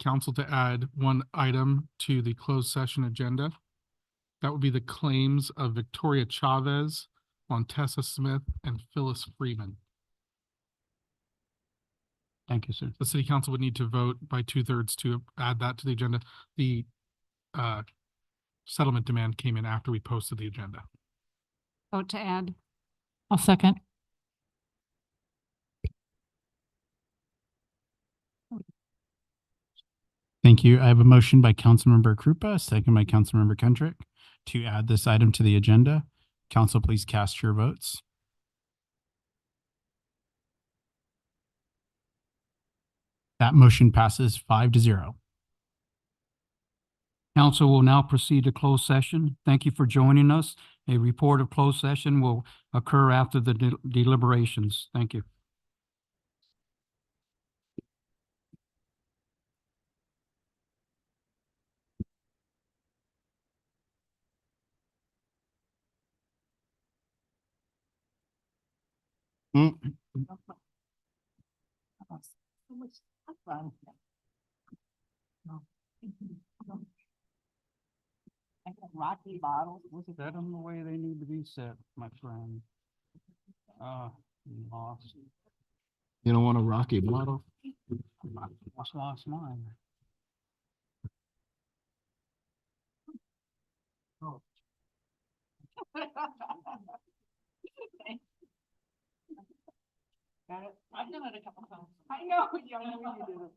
council to add one item to the closed session agenda. That would be the claims of Victoria Chavez, Montessa Smith, and Phyllis Freeman. Thank you, sir. The city council would need to vote by 2/3 to add that to the agenda. The settlement demand came in after we posted the agenda. Vote to add. I'll second. Thank you. I have a motion by Councilmember Krupa, a second by Councilmember Kendrick to add this item to the agenda. Council, please cast your votes. That motion passes 5-0. Council will now proceed to closed session. Thank you for joining us. A report of closed session will occur after the deliberations. Thank you. Rocky bottles, look at that on the way they need to be set, my friend. Lost. You don't want a Rocky bottle? Just lost mine. Oh. Got it? I've done it a couple times. I know, you did it.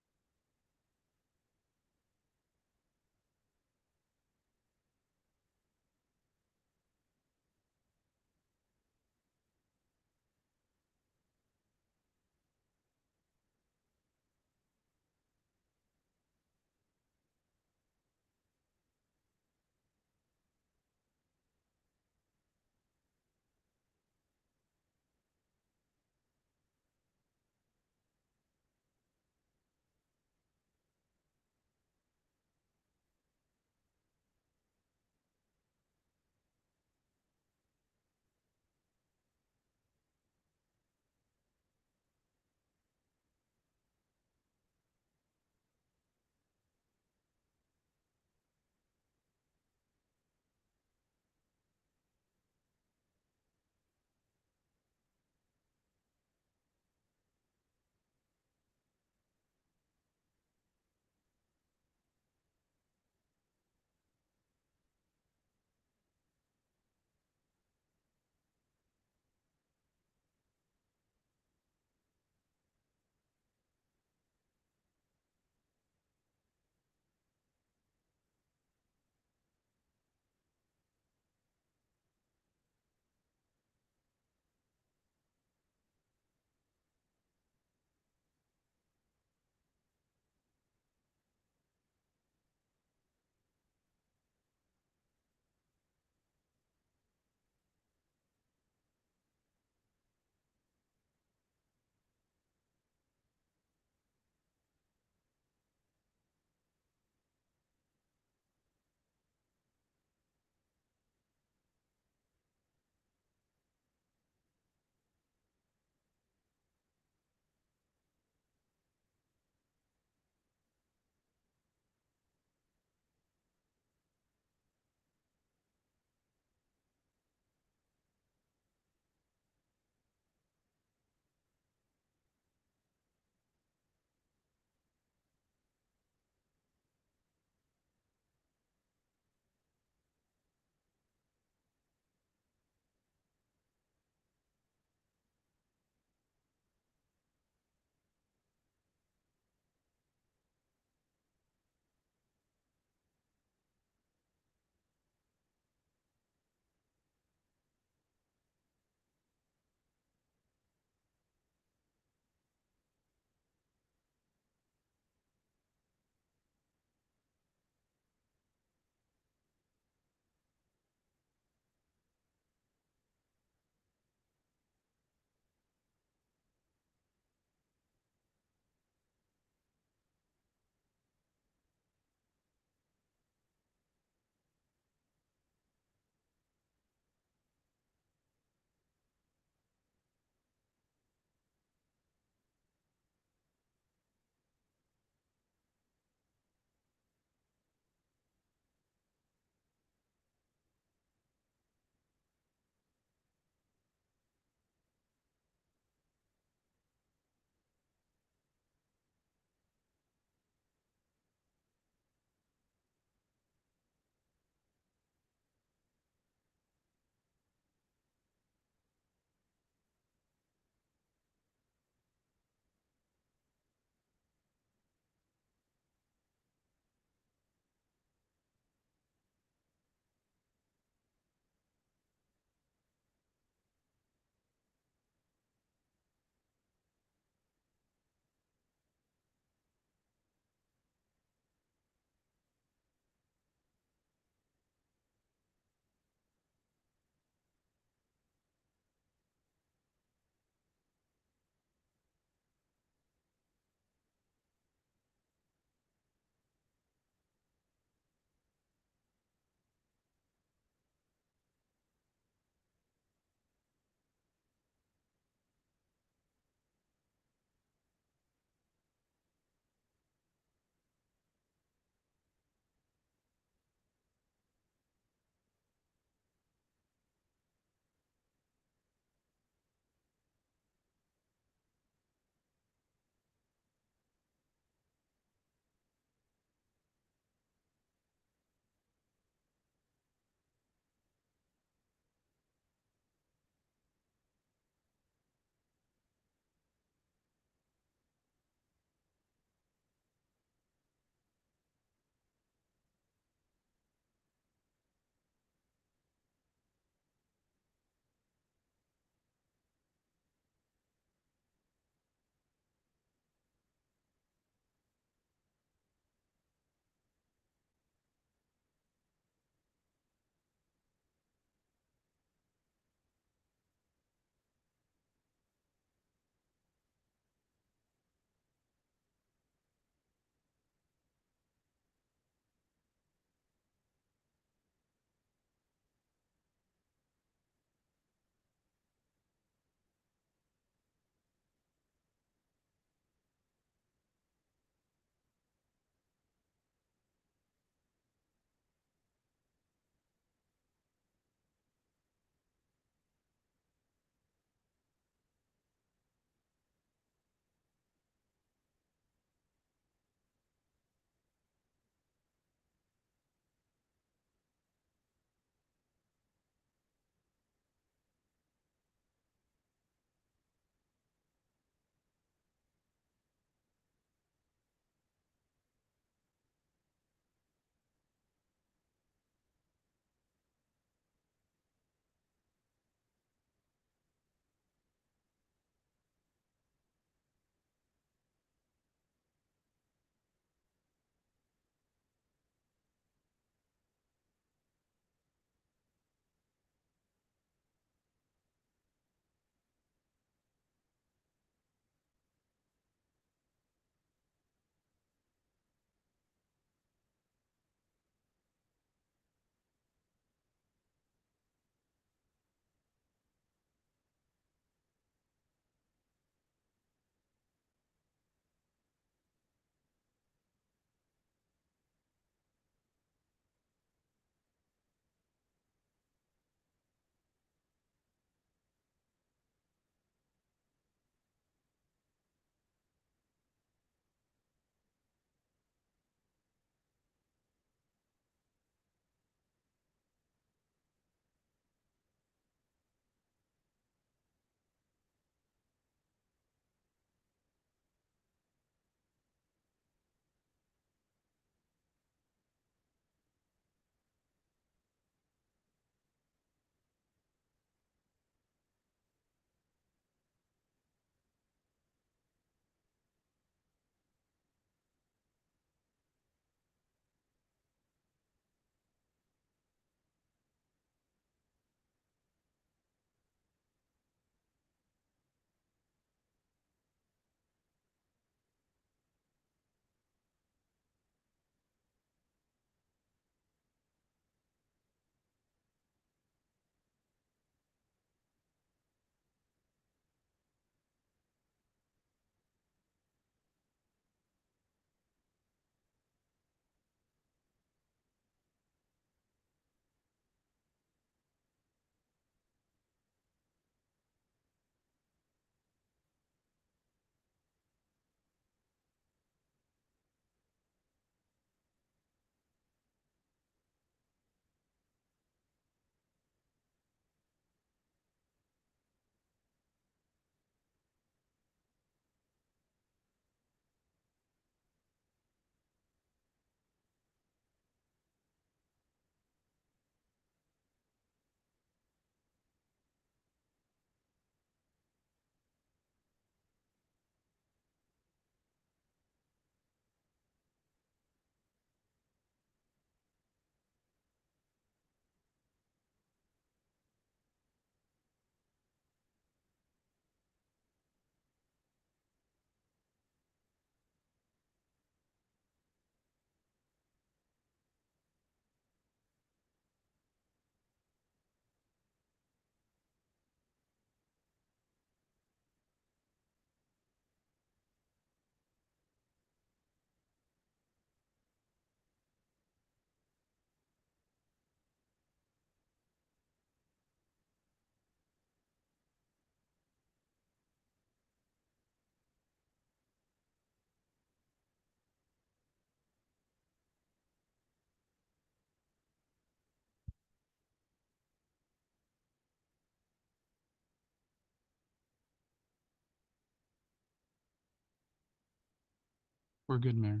We're good, Mayor.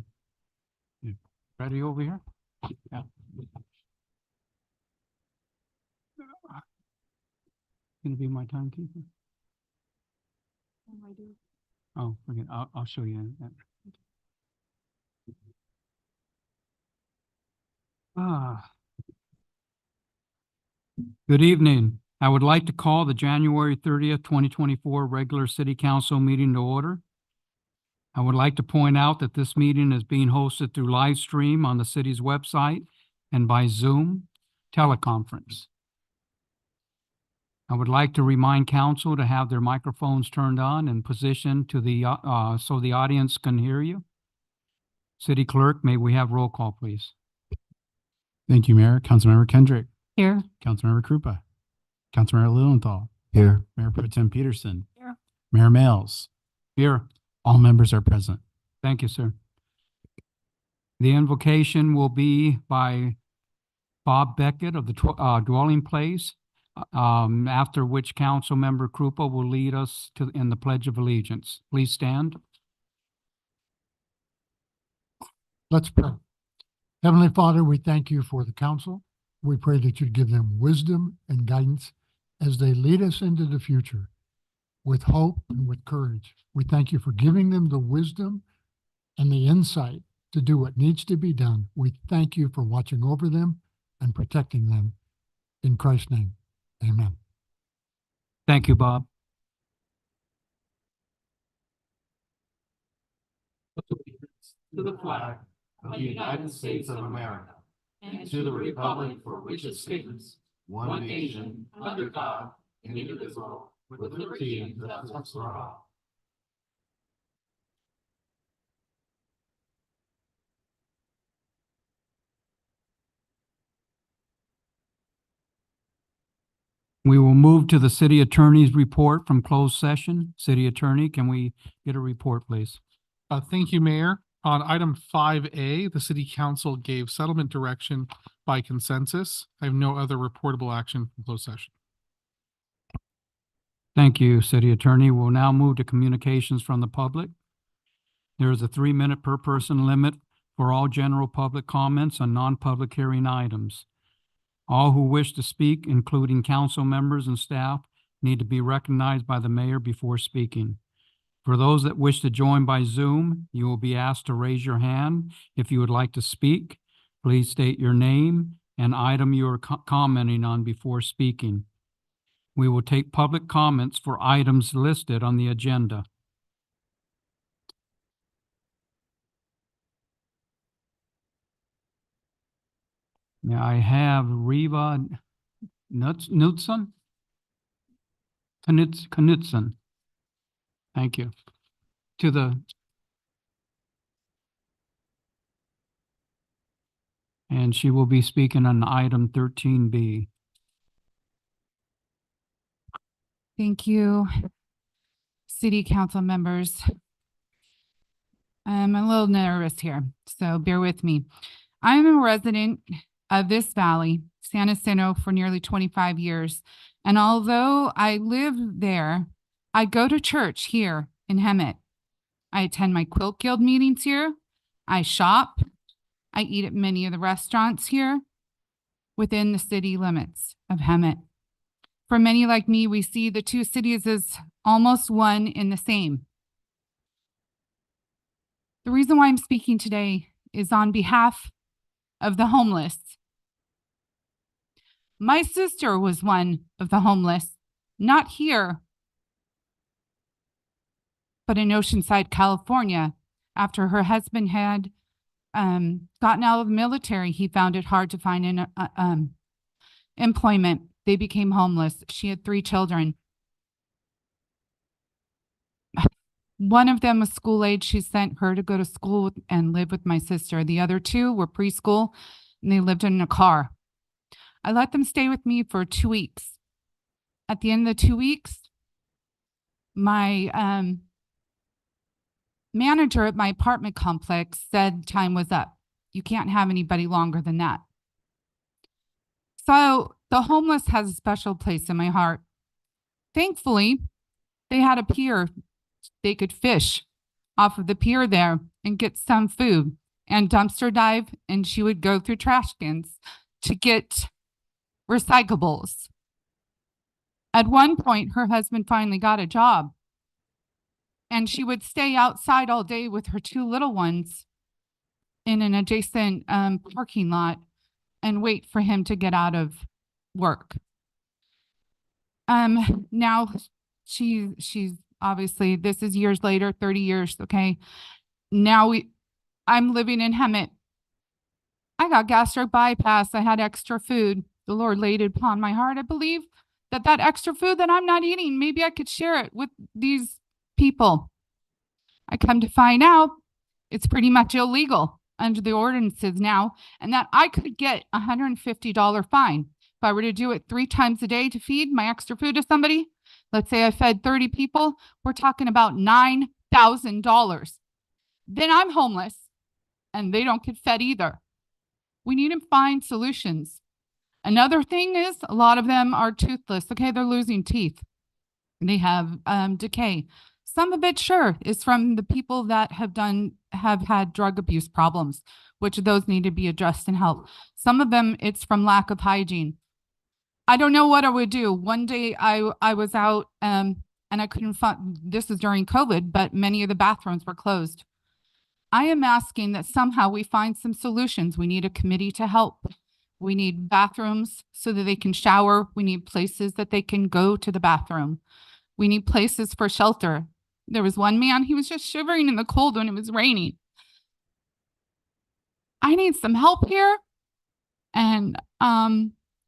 Ready over here? Yeah. Gonna be my timekeeper? Oh, forget, I'll show you. Ah. Good evening. I would like to call the January 30th, 2024 regular city council meeting to order. I would like to point out that this meeting is being hosted through live stream on the city's website and by Zoom teleconference. I would like to remind council to have their microphones turned on and positioned to the, so the audience can hear you. City Clerk, may we have roll call, please? Thank you, Mayor. Councilmember Kendrick, Here. Councilmember Krupa, Councilmember Lilienthal, Here. Mayor Pro Tem Peterson, Here. Mayor Males. Here. All members are present. Thank you, sir. The invocation will be by Bob Beckett of the Dwelling Place, after which Councilmember Krupa will lead us in the Pledge of Allegiance. Please stand. Let's pray. Heavenly Father, we thank you for the council. We pray that you'd give them wisdom and guidance as they lead us into the future with hope and with courage. We thank you for giving them the wisdom and the insight to do what needs to be done. We thank you for watching over them and protecting them. In Christ's name, amen. Thank you, Bob. To the flag of the United States of America, and to the republic for which it stands, one nation, under God, indivisible, with liberty and justice for all. We will move to the city attorney's report from closed session. City Attorney, can we get a report, please? Thank you, Mayor. On item 5A, the city council gave settlement direction by consensus. I have no other reportable action from closed session. Thank you, City Attorney. We'll now move to communications from the public. There is a 3-minute per person limit for all general public comments on non-public hearing items. All who wish to speak, including council members and staff, need to be recognized by the mayor before speaking. For those that wish to join by Zoom, you will be asked to raise your hand if you would like to speak. Please state your name and item you are commenting on before speaking. We will take public comments for items listed on the agenda. Now I have Reva Knutson? Knutson. Thank you. And she will be speaking on item 13B. Thank you, city council members. I'm a little nervous here, so bear with me. I'm a resident of this valley, San Jacinto, for nearly 25 years. And although I live there, I go to church here in Hemet. I attend my Quilt Guild meetings here. I shop. I eat at many of the restaurants here within the city limits of Hemet. For many like me, we see the two cities as almost one and the same. The reason why I'm speaking today is on behalf of the homeless. My sister was one of the homeless, not here, but in Oceanside, California. After her husband had gotten out of the military, he found it hard to find employment. They became homeless. She had 3 children. One of them was school age. She sent her to go to school and live with my sister. The other 2 were preschool, and they lived in a car. I let them stay with me for 2 weeks. At the end of the 2 weeks, my manager at my apartment complex said time was up. You can't have anybody longer than that. So the homeless has a special place in my heart. Thankfully, they had a pier they could fish off of the pier there and get some food and dumpster dive, and she would go through trash cans to get recyclables. At one point, her husband finally got a job, and she would stay outside all day with her two little ones in an adjacent parking lot and wait for him to get out of work. Now she's obviously, this is years later, 30 years. Okay. Now I'm living in Hemet. I got gastric bypass. I had extra food. The Lord laid it upon my heart. I believe that extra food that I'm not eating, maybe I could share it with these people. I come to find out it's pretty much illegal under the ordinances now, and that I could get a $150 fine if I were to do it 3 times a day to feed my extra food to somebody. Let's say I fed 30 people, we're talking about $9,000. Then I'm homeless and they don't get fed either. We need to find solutions. Another thing is a lot of them are toothless. Okay, they're losing teeth. They have decay. Some of it, sure, is from the people that have had drug abuse problems, which those need to be addressed and helped. Some of them, it's from lack of hygiene. I don't know what I would do. One day I was out and I couldn't find, this was during COVID, but many of the bathrooms were closed. I am asking that somehow we find some solutions. We need a committee to help. We need bathrooms so that they can shower. We need places that they can go to the bathroom. We need places for shelter. There was one man, he was just shivering in the cold when it was raining. I need some help here. And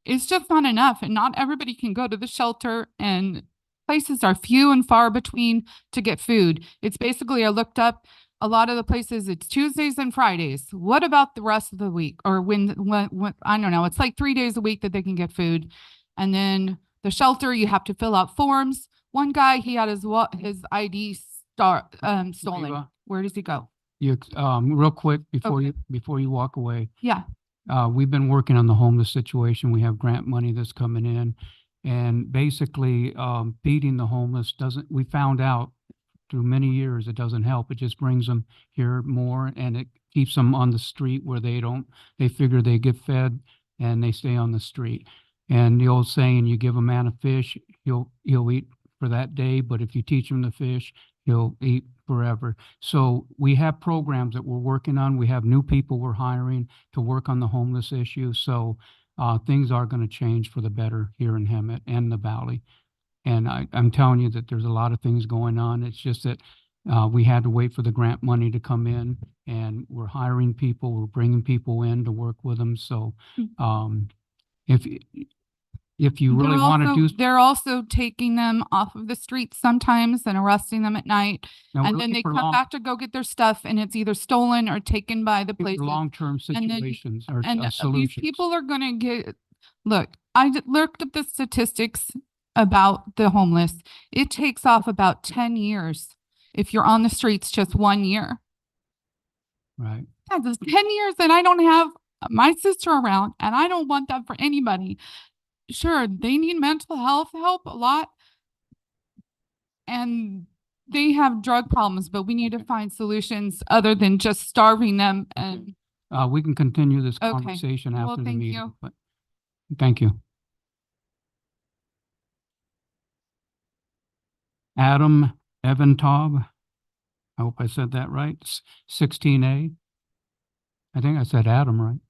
it's just not enough. And not everybody can go to the shelter, and places are few and far between to get food. It's basically, I looked up a lot of the places, it's Tuesdays and Fridays. What about the rest of the week? Or when I don't know, it's like 3 days a week that they can get food. And then the shelter, you have to fill out forms. One guy, he had his ID stolen. Eva? Where does he go? You, real quick, Okay. before you walk away, Yeah. we've been working on the homeless situation. We have grant money that's coming in. And basically, feeding the homeless we found out through many years, it doesn't help. It just brings them here more, and it keeps them on the street where they figure they get fed and they stay on the street. And the old saying, you give a man a fish, he'll eat for that day. But if you teach him to fish, he'll eat forever. So we have programs that we're working on. We have new people we're hiring to work on the homeless issue. So things are going to change for the better here in Hemet and the Valley. And I'm telling you that there's a lot of things going on. It's just that we had to wait for the grant money to come in, and we're hiring people, we're bringing people in to work with them. So if you really want to do. They're also taking them off of the streets sometimes and arresting them at night. Now, we're And then looking they for come back to go get their stuff, and it's either stolen or taken by the places. long-term And then- situations or And these solutions. people are gonna get, look, looked at the statistics about the homeless. It takes off about 10 years. If you're on the streets just 1 year. Right. That's 10 years, and I don't have my sister around, and I don't want that for anybody. Sure, they need mental health help a lot, and they have drug problems, but we need to find solutions other than just starving them. And We can continue this Okay. conversation Well, after the thank meeting. you. But thank you. Adam Eventaub. I hope I said that right. 16A. I think I said Adam, right?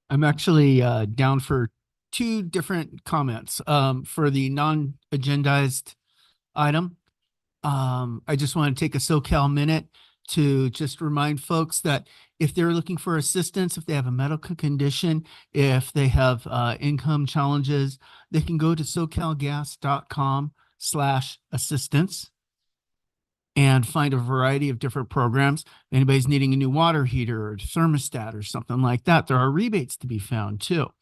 I'm actually down for 2 different comments. For the non-agendized item, I just want to take a SoCal minute to just remind folks that if they're looking for assistance, if they have a medical condition, if they have income challenges, they can go to socalgas.com/assistance and find a variety of different programs. If anybody's needing a new water heater or thermostat or something like that, there are rebates to be found too.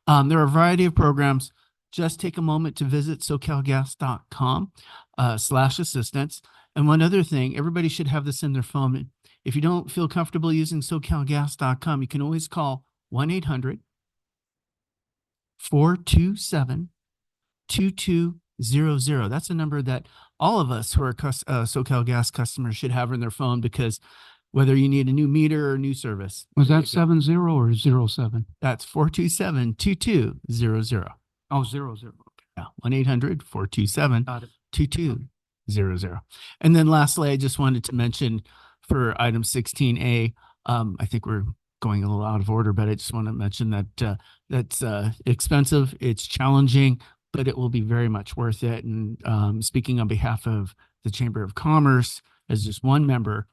There are a variety of programs. Just take a moment to visit socalgas.com/assistance. And one other thing, everybody should have this in their phone. If you don't feel comfortable using socalgas.com, you can always call 1-800-427-2200. That's a number that all of us who are SoCal Gas customers should have in their phone, because whether you need a new meter or new service. Was there that you go. 70 or 07? That's 427-2200. Oh, 00. Yeah, 1-800-427-2200. Got it. And then lastly, I just wanted to mention for item 16A, I think we're going a little out of order, but I just want to mention that that's expensive, it's challenging, but it will be very much worth it. And speaking on behalf of the Chamber of Commerce, as just one member,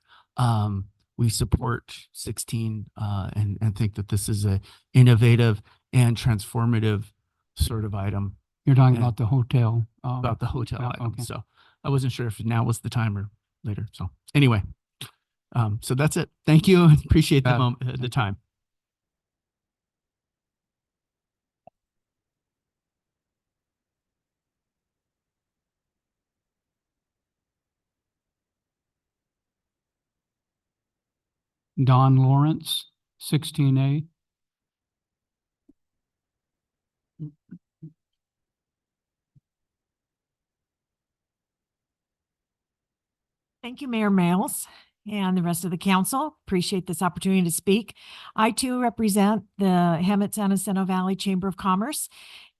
we support 16 and think that this is a innovative and transformative sort of item You're talking Yeah. about the hotel. about the hotel Oh, item. okay. So I wasn't sure if now was the time or later. So anyway, so that's it. Thank you. Appreciate the Got it. moment, the time. Don Lawrence, 16A. Thank you, Mayor Males and the rest of the council. Appreciate this opportunity to speak. I too represent the Hemet-San Jacinto Valley Chamber of Commerce,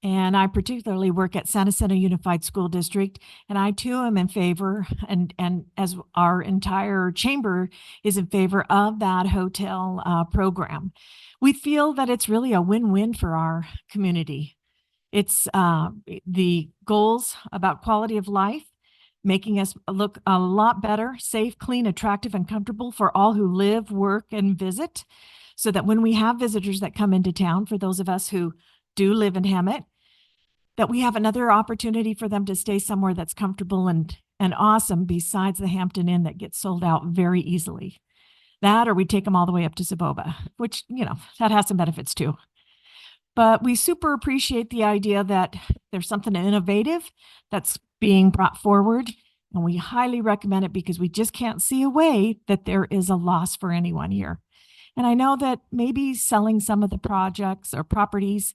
and I particularly work at San Jacinto Unified School District. And I too am in favor, and as our entire chamber is in favor of that hotel program. We feel that it's really a win-win for our community. It's the goals about quality of life, making us look a lot better, safe, clean, attractive, and comfortable for all who live, work, and visit. So that when we have visitors that come into town, for those of us who do live in Hemet, that we have another opportunity for them to stay somewhere that's comfortable and awesome besides the Hampton Inn that gets sold out very easily. That, or we take them all the way up to Saboba, which, you know, that has some benefits too. But we super appreciate the idea that there's something innovative that's being brought forward, and we highly recommend it because we just can't see a way that there is a loss for anyone here. And I know that maybe selling some of the projects or properties,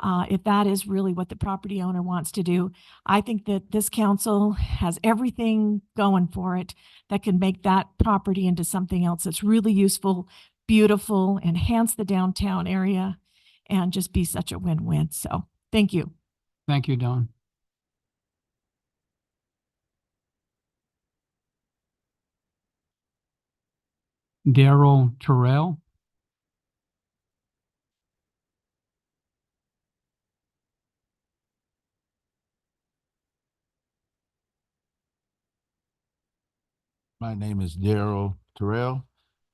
if that is really what the property owner wants to do, I think that this council has everything going for it that can make that property into something else that's really useful, beautiful, enhance the downtown area, and just be such a win-win. So thank you. Thank you, Don. Daryl Terrell. My name is Daryl Terrell.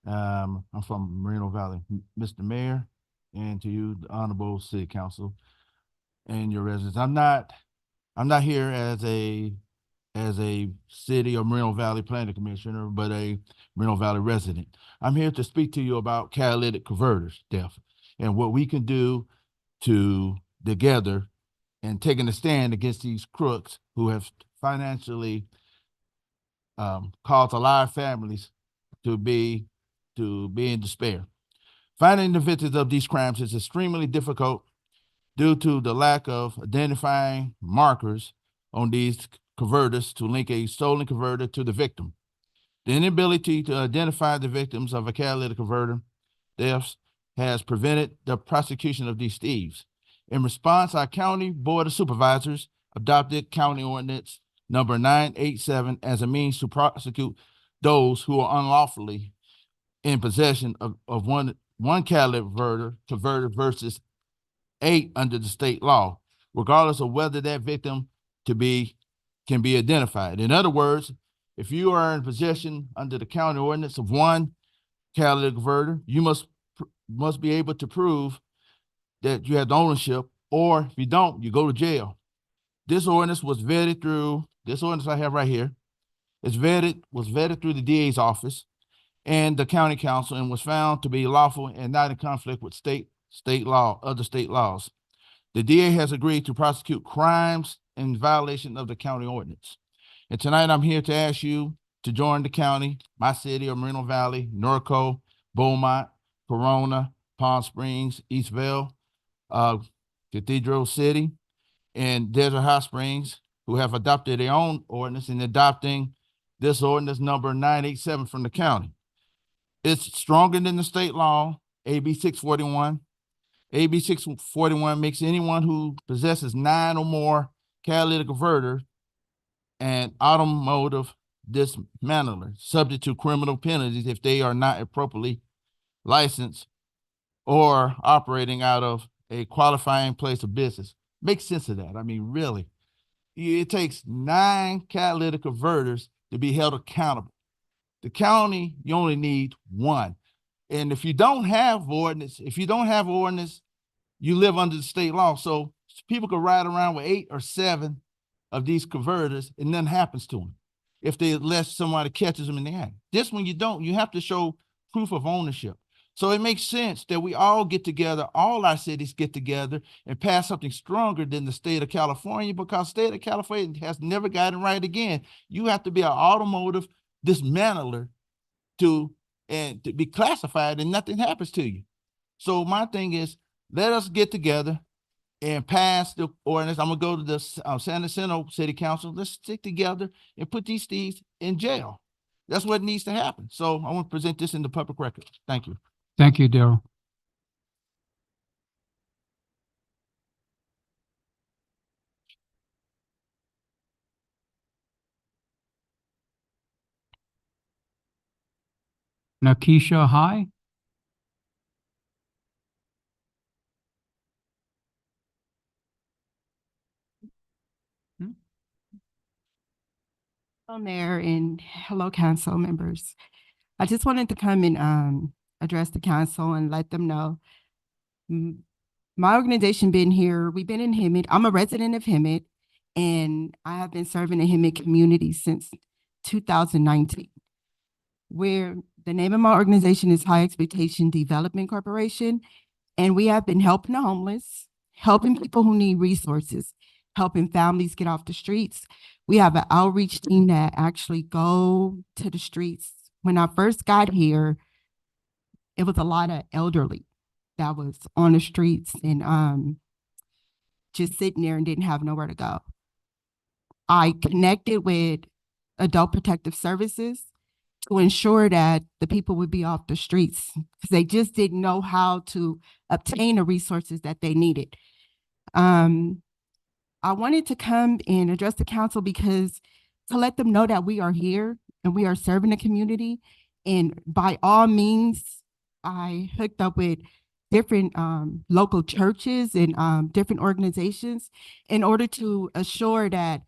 I'm from Moreno Valley. Mr. Mayor, and to you, the Honorable City Council and your residents. I'm not here as a city or Moreno Valley Planning Commissioner, but a Moreno Valley resident. I'm here to speak to you about catalytic converters, DEF, and what we can do to together and taking a stand against these crooks who have financially caused a lot of families to be in despair. Finding the victims of these crimes is extremely difficult due to the lack of identifying markers on these converters to link a stolen converter to the victim. The inability to identify the victims of a catalytic converter thefts has prevented the prosecution of these thieves. In response, our County Board of Supervisors adopted County Ordinance number 987 as a means to prosecute those who are unlawfully in possession of one catalytic converter versus 8 under the state law, regardless of whether that victim can be identified. In other words, if you are in possession under the county ordinance of one catalytic converter, you must be able to prove that you have the ownership, or if you don't, you go to jail. This ordinance was vetted through, this ordinance I have right here, was vetted through the DA's office and the county council, and was found to be lawful and not in conflict with other state laws. The DA has agreed to prosecute crimes in violation of the county ordinance. And tonight I'm here to ask you to join the county, my city of Moreno Valley, Norco, Beaumont, Corona, Palm Springs, Eastvale, Cathedral City, and Desert Hot Springs, who have adopted their own ordinance in adopting this ordinance number 987 from the county. It's stronger than the state law, AB 641. AB 641 makes anyone who possesses 9 or more catalytic converters and automotive dismantler subject to criminal penalties if they are not appropriately licensed or operating out of a qualifying place of business. Make sense of that. I mean, really, it takes 9 catalytic converters to be held accountable. The county, you only need 1. And if you don't have ordinance, you live under the state law. So people could ride around with 8 or 7 of these converters and nothing happens to them if they unless somebody catches them in the act. This one you don't. You have to show proof of ownership. So it makes sense that we all get together, all our cities get together and pass something stronger than the state of California, because state of California has never gotten right again. You have to be an automotive dismantler to be classified and nothing happens to you. So my thing is, let us get together and pass the ordinance. I'm gonna go to the San Jacinto City Council. Let's stick together and put these thieves in jail. That's what needs to happen. So I want to present this in the public record. Thank you. Thank you, Daryl. Nakisha High? Hello, Mayor, and hello, council members. I just wanted to come and address the council and let them know my organization been here. We've been in Hemet. I'm a resident of Hemet, and I have been serving the Hemet community since 2019. Where the name of my organization is High Expectation Development Corporation, and we have been helping the homeless, helping people who need resources, helping families get off the streets. We have an outreach team that actually go to the streets. When I first got here, it was a lot of elderly that was on the streets and just sitting there and didn't have nowhere to go. I connected with Adult Protective Services to ensure that the people would be off the streets because they just didn't know how to obtain the resources that they needed. I wanted to come and address the council because to let them know that we are here and we are serving the community. And by all means, I hooked up with different local churches and different organizations in order to assure that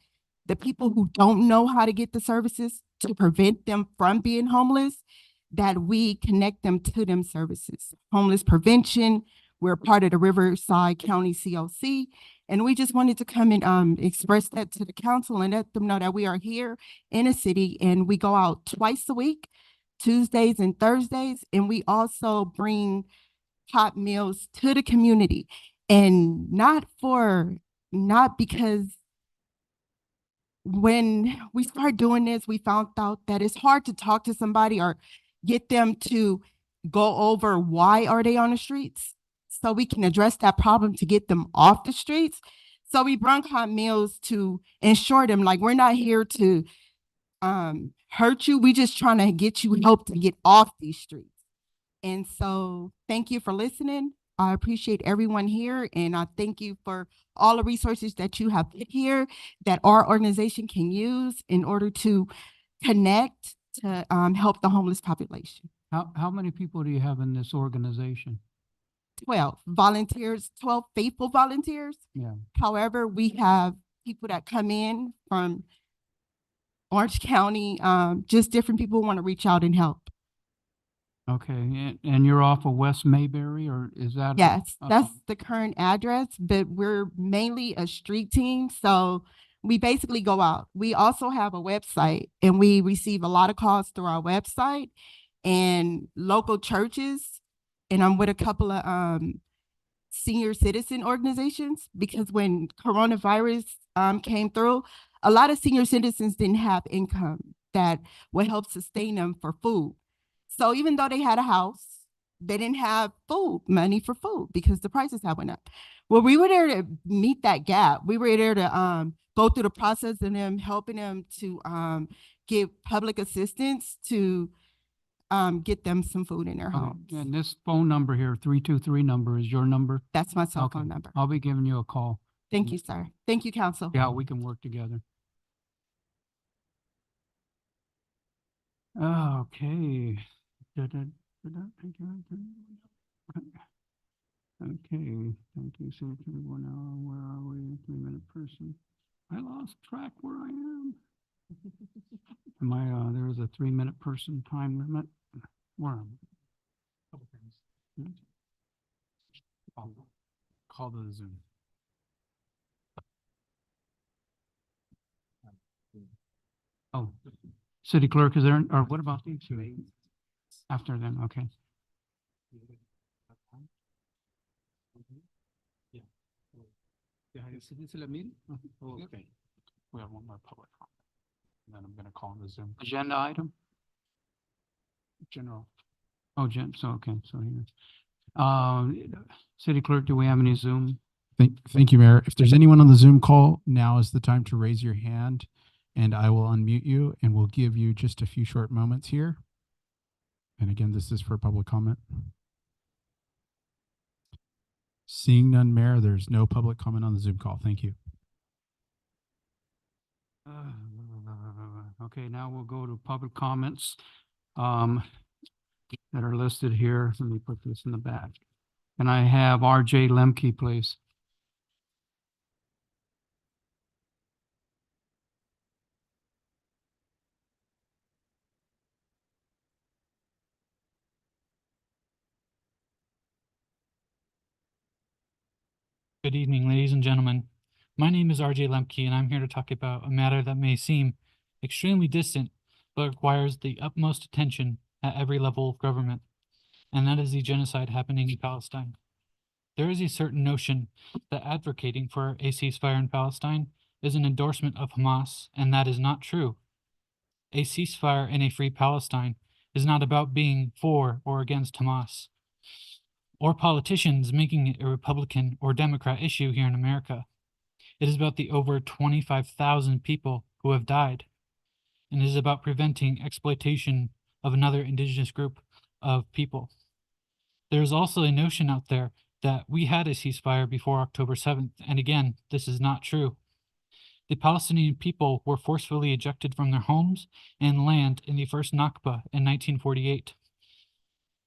the people who don't know how to get the services to prevent them from being homeless, that we connect them to them services. Homeless prevention, we're part of the Riverside County CLC, and we just wanted to come and express that to the council and let them know that we are here in a city and we go out twice a week, Tuesdays and Thursdays, and we also bring hot meals to the community. And not because when we started doing this, we found out that it's hard to talk to somebody or get them to go over why are they on the streets, so we can address that problem to get them off the streets. So we bring hot meals to ensure them, like, we're not here to hurt you. We just trying to get you help to get off these streets. And so thank you for listening. I appreciate everyone here, and I thank you for all the resources that you have put here that our organization can use in order to connect to help the homeless population. How many people do you have in this organization? 12 volunteers, 12 faithful volunteers. Yeah. However, we have people that come in from Orange County, just different people who want to reach out and help. Okay, and you're off of West Mayberry, or is that? Yes, that's the current address, but we're mainly a street team, so we basically go out. We also have a website, and we receive a lot of calls through our website and local churches, and I'm with a couple of senior citizen organizations, because when coronavirus came through, a lot of senior citizens didn't have income that would help sustain them for food. So even though they had a house, they didn't have money for food because the prices have went up. Well, we were there to meet that gap. We were there to go through the process and them helping them to give public assistance to get them some food in their Okay, homes. and this phone number here, 323 number is your number? That's my cell Okay, phone number. I'll be giving you a call. Thank you, sir. Thank you, council. Yeah, we can work together. Okay. Thank you. Okay, thank you. So 1 hour, where are we? 3-minute person. I lost track where I am. Am I, there is a 3-minute person time limit. Where am I? I'll call the Zoom. Oh, city clerk, is there, or what about these two? After them, okay. Okay. We have one more public comment. And then I'm gonna call on the Zoom. Agenda item? General. Oh, so, okay, so here. City clerk, do we have any Zoom? Thank you, Mayor. If there's anyone on the Zoom call, now is the time to raise your hand and I will unmute you and we'll give you just a few short moments here. And again, this is for public comment. Seeing none, Mayor, there's no public comment on the Zoom call. Thank you. Okay, now we'll go to public comments that are listed here. Let me put this in the back. And I have RJ Lemke, please. Good evening, ladies and gentlemen. My name is RJ Lemke, and I'm here to talk about a matter that may seem extremely distant, but requires the utmost attention at every level of government, and that is the genocide happening in Palestine. There is a certain notion that advocating for a ceasefire in Palestine is an endorsement of Hamas, and that is not true. A ceasefire in a free Palestine is not about being for or against Hamas, or politicians making it a Republican or Democrat issue here in America. It is about the over 25,000 people who have died, and it is about preventing exploitation of another indigenous group of people. There is also a notion out there that we had a ceasefire before October 7th, and again, this is not true. The Palestinian people were forcefully ejected from their homes and land in the first Nakba in 1948.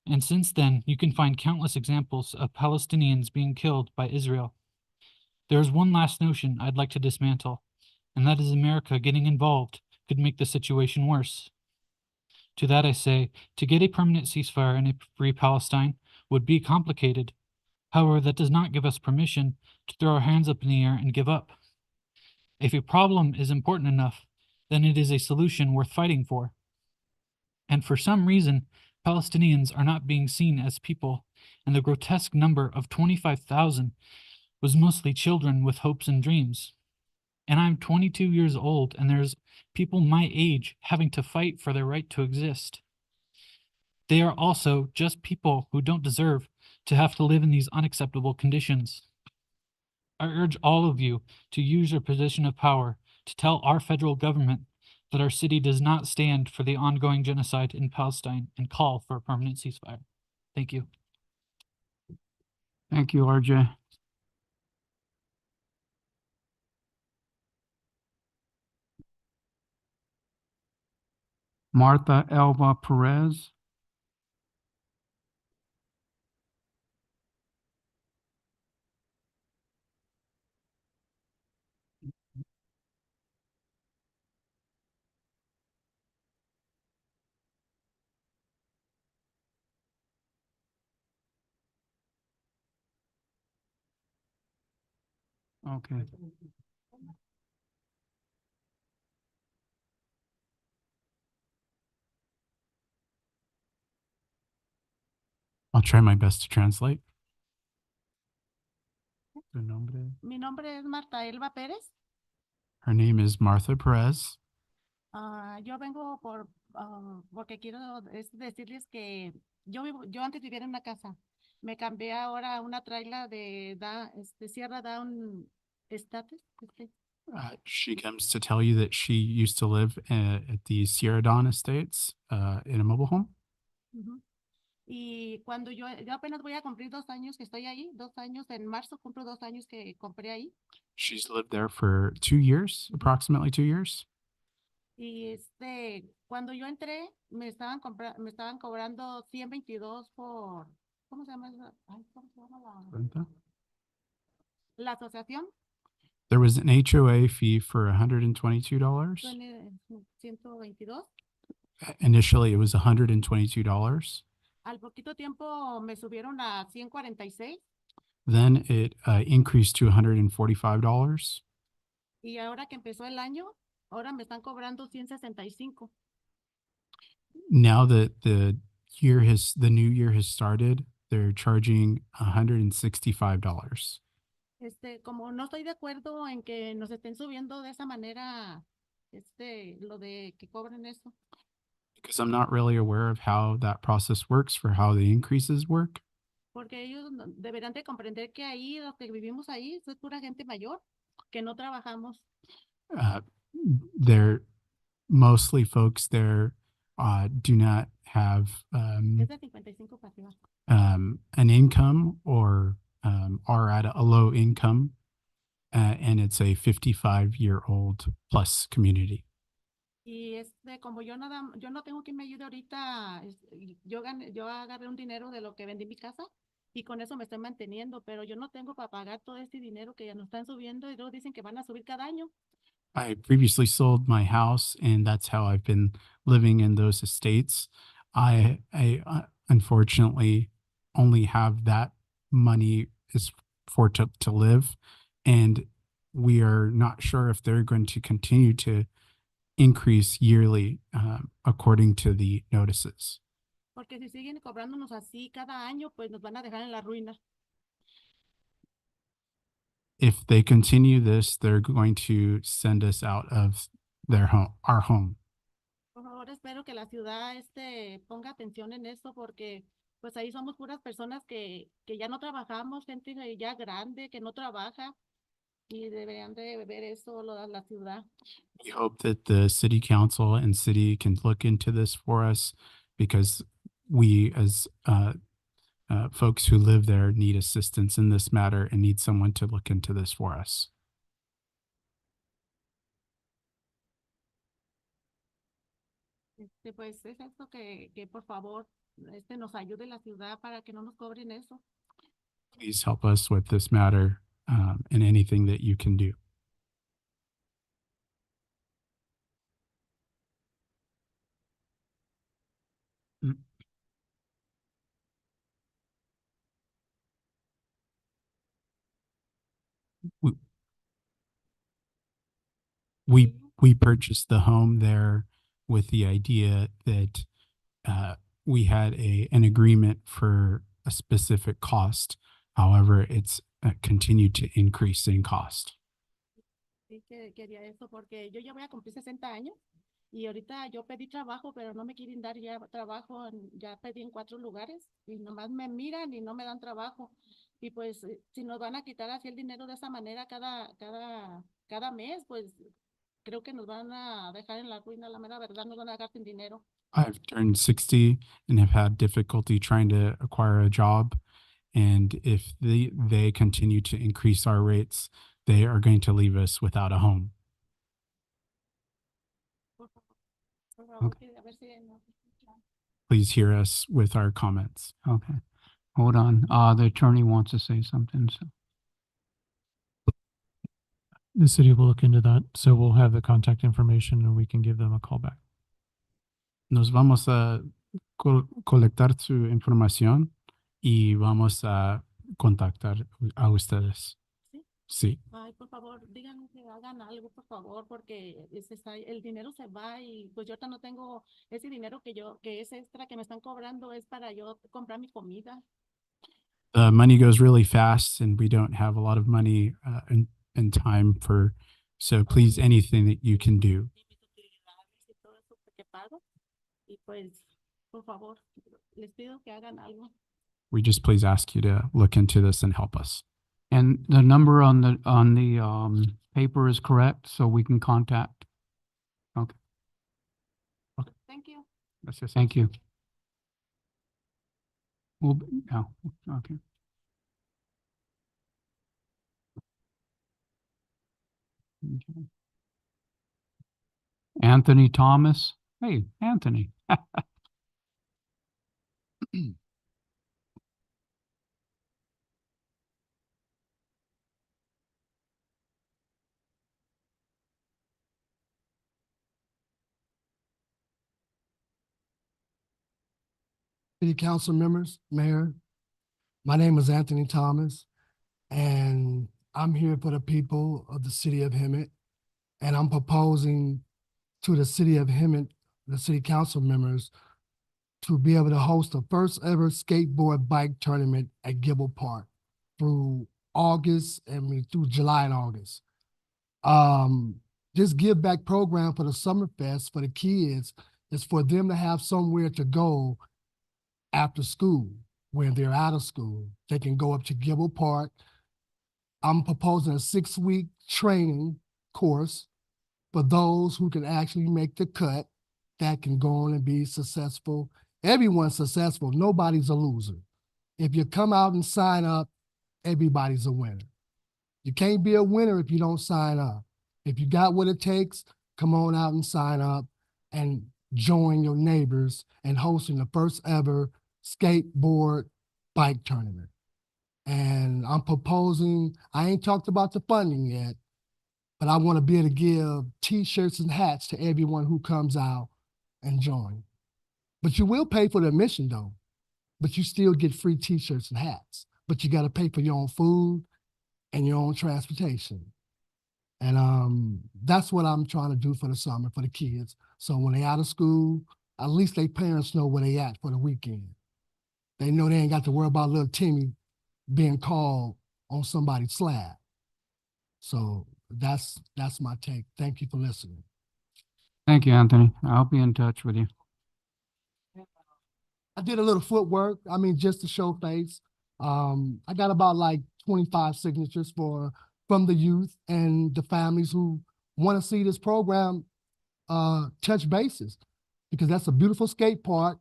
And since then, you can find countless examples of Palestinians being killed by Israel. There is one last notion I'd like to dismantle, and that is America getting involved could make the situation worse. To that I say, to get a permanent ceasefire in a free Palestine would be complicated. However, that does not give us permission to throw our hands up in the air and give up. If a problem is important enough, then it is a solution worth fighting for. And for some reason, Palestinians are not being seen as people, and the grotesque number of 25,000 was mostly children with hopes and dreams. And I'm 22 years old, and there's people my age having to fight for their right to exist. They are also just people who don't deserve to have to live in these unacceptable conditions. I urge all of you to use your position of power to tell our federal government that our city does not stand for the ongoing genocide in Palestine and call for a permanent ceasefire. Thank you. Thank you, RJ. Martha Elva Perez. Okay. I'll try my best to translate. Mi nombre es Marta Elba Pérez. Her name is Martha Perez. Yo vengo porque quiero decirles que yo antes vivía en una casa. Me cambié ahora a una traila de Sierra Down Estates. She comes to tell you that she used to live at the Sierra Dawn Estates in a mobile home. Ujú. Y cuando yo apenas voy a cumplir 2 años que estoy ahí, 2 años, en marzo cumplo 2 años que compré ahí. She's lived there for 2 years, approximately 2 years. Y cuando yo entré, me estaban cobrando 122 por, ¿cómo se llama esa? Ay, ¿cómo se llama la asociación? There was an HOA fee for $122. 122. Initially, it was $122. Al poquito tiempo me subieron a 146 Then it increased to $145. y ahora que empezó el año, ahora me están cobrando 165. Now that the new year has started, they're charging $165. Como no estoy de acuerdo en que nos estén subiendo de esa manera, lo de que cobren eso. Because I'm not really aware of how that process works for how the increases work. Porque ellos deberán de comprender que ahí, los que vivimos ahí, es pura gente mayor, que no trabajamos. They're mostly folks there do not have Es de 55 para arriba. an income or are at a low income, and it's a 55-year-old plus community. Y como yo no tengo quien me ayude ahorita, yo agarré un dinero de lo que vendí mi casa y con eso me estoy manteniendo, pero yo no tengo para pagar todo este dinero que ya nos están subiendo y luego dicen que van a subir cada año. I previously sold my house, and that's how I've been living in those estates. I unfortunately only have that money is for to live, and we are not sure if they're going to continue to increase yearly according to the notices. Porque si siguen cobrándonos así cada año, pues nos van a dejar en la ruina. If they continue this, they're going to send us out of our home. Por favor, espero que la ciudad ponga atención en esto porque pues ahí somos puras personas que ya no trabajamos, gente ya grande que no trabaja y deberían de ver eso la ciudad. We hope that the city council and city can look into this for us, because we as folks who live there need assistance in this matter and need someone to look into this for us. Pues es esto que por favor nos ayude la ciudad para que no nos cobren eso. Please help us with this matter and anything that you can do. We purchased the home there with the idea that we had an agreement for a specific cost. However, it's continued to increase in cost. Sí, que quería eso porque yo ya voy a cumplir 60 años y ahorita yo pedí trabajo, pero no me quieren dar ya trabajo. Ya pedí en 4 lugares y nomás me miran y no me dan trabajo. Y pues si nos van a quitar así el dinero de esa manera cada mes, pues creo que nos van a dejar en la ruina, la mera verdad, nos van a dejar sin dinero. I've turned 60 and have had difficulty trying to acquire a job. And if they continue to increase our rates, they are going to leave us without a home. Okay. A ver si nos escuchan. Please hear us with our comments. Okay, hold on. The attorney wants to say something, so. The city will look into that, so we'll have the contact information and we can give them a call back. Nos vamos a colectar su información y vamos a contactar a ustedes. ¿Sí? Sí. Ay, por favor, díganme que hagan algo, por favor, porque el dinero se va y pues yo ahorita no tengo ese dinero que es extra que me están cobrando, es para yo comprar mi comida. Money goes really fast and we don't have a lot of money and time so please, anything that you can do. Y pues, por favor, les pido que hagan algo. We just please ask you to look into this and help us. And the number on the paper is correct, so we can contact. Okay, Thank you. That's just. thank you. Well, no, okay. Okay. Anthony Thomas. Hey, Anthony. City Council members, Mayor, my name is Anthony Thomas, and I'm here for the people of the city of Hemet. And I'm proposing to the city of Hemet, the city council members, to be able to host the first ever skateboard bike tournament at Gibble Park through August and through July and August. This give back program for the Summerfest for the kids is for them to have somewhere to go after school. When they're out of school, they can go up to Gibble Park. I'm proposing a 6-week training course for those who can actually make the cut, that can go on and be successful. Everyone's successful. Nobody's a loser. If you come out and sign up, everybody's a winner. You can't be a winner if you don't sign up. If you got what it takes, come on out and sign up and join your neighbors in hosting the first ever skateboard bike tournament. And I'm proposing, I ain't talked about the funding yet, but I want to be able to give t-shirts and hats to everyone who comes out and join. But you will pay for the admission though, but you still get free t-shirts and hats, but you got to pay for your own food and your own transportation. And that's what I'm trying to do for the summer for the kids. So when they out of school, at least their parents know where they at for the weekend. They know they ain't got to worry about little Timmy being called on somebody's slab. So that's my take. Thank you for listening. Thank you, Anthony. I'll be in touch with you. I did a little footwork. I mean, just to show face. I got about like 25 signatures from the youth and the families who want to see this program touch bases, because that's a beautiful skate park,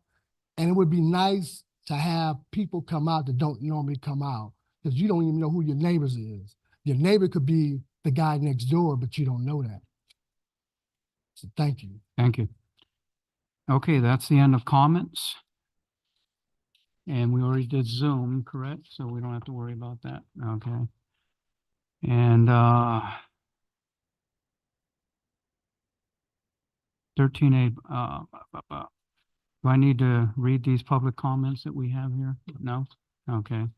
and it would be nice to have people come out that don't normally come out, because you don't even know who your neighbors is. Your neighbor could be the guy next door, but you don't know that. So thank you. Thank you. Okay, that's the end of comments. And we already did Zoom, correct? So we don't have to worry about that. Okay. And 13A, do I need to read these public comments that we have here? No? Okay. And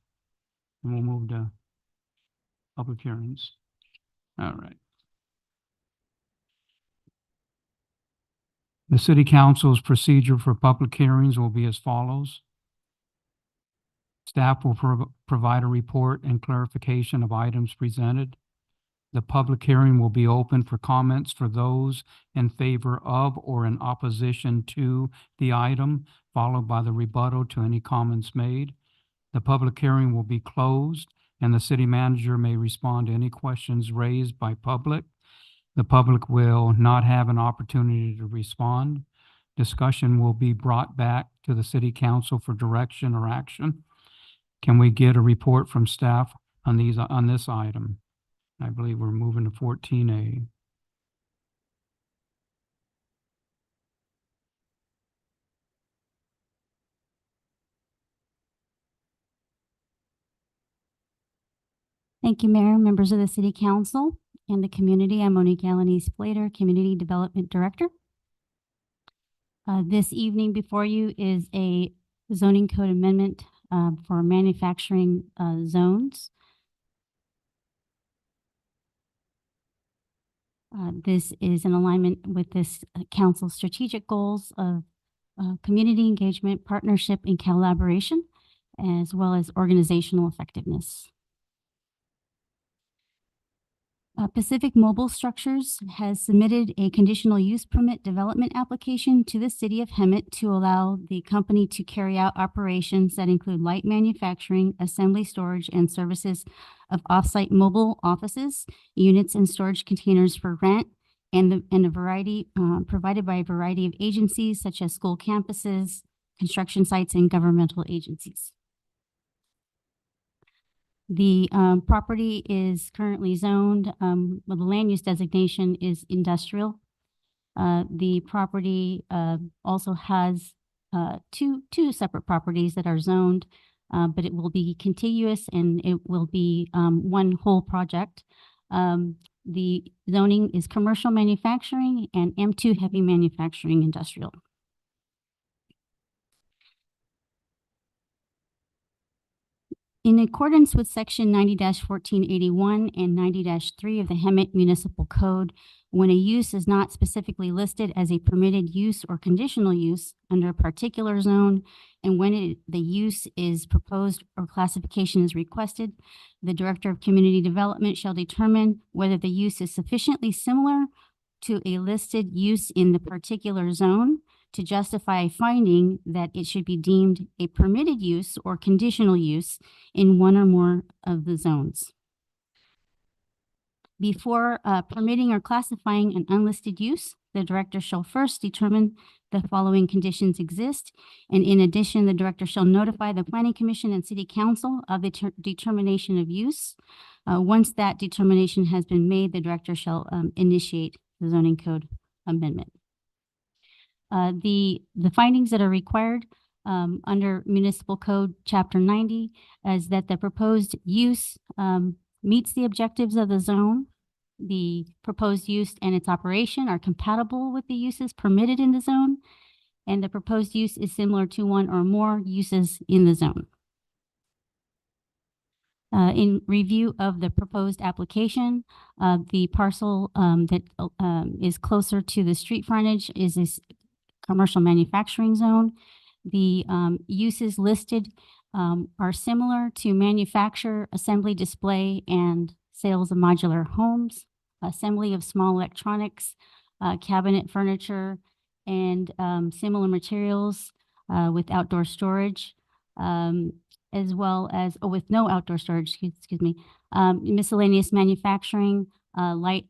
we'll move to public hearings. All right. The city council's procedure for public hearings will be as follows. Staff will provide a report and clarification of items presented. The public hearing will be open for comments for those in favor of or in opposition to the item, followed by the rebuttal to any comments made. The public hearing will be closed, and the city manager may respond to any questions raised by public. The public will not have an opportunity to respond. Discussion will be brought back to the city council for direction or action. Can we get a report from staff on this item? I believe we're moving to 14A. Thank you, Mayor, members of the City Council and the community. I'm Monique Alanis Flater, Community Development Director. This evening before you is a zoning code amendment for manufacturing zones. This is in alignment with this council's strategic goals of community engagement, partnership, and collaboration, as well as organizational effectiveness. Pacific Mobile Structures has submitted a conditional use permit development application to the city of Hemet to allow the company to carry out operations that include light manufacturing, assembly, storage, and services of off-site mobile offices, units, and storage containers for rent, and a variety provided by a variety of agencies such as school campuses, construction sites, and governmental agencies. The property is currently zoned, well, the land use designation is industrial. The property also has two separate properties that are zoned, but it will be contiguous and it will be one whole project. The zoning is commercial manufacturing and M2 heavy manufacturing industrial. In accordance with section 90-1481 and 90-3 of the Hemet Municipal Code, when a use is not specifically listed as a permitted use or conditional use under a particular zone, and when the use is proposed or classification is requested, the Director of Community Development shall determine whether the use is sufficiently similar to a listed use in the particular zone to justify a finding that it should be deemed a permitted use or conditional use in one or more of the zones. Before permitting or classifying an unlisted use, the director shall first determine the following conditions exist. And in addition, the director shall notify the Planning Commission and City Council of the determination of use. Once that determination has been made, the director shall initiate the zoning code amendment. The findings that are required under Municipal Code Chapter 90 is that the proposed use meets the objectives of the zone. The proposed use and its operation are compatible with the uses permitted in the zone, and the proposed use is similar to one or more uses in the zone. In review of the proposed application, the parcel that is closer to the street frontage is this commercial manufacturing zone. The uses listed are similar to manufacture, assembly, display, and sales of modular homes, assembly of small electronics, cabinet furniture, and similar materials with outdoor storage, as well as, with no outdoor storage, excuse me, miscellaneous manufacturing, light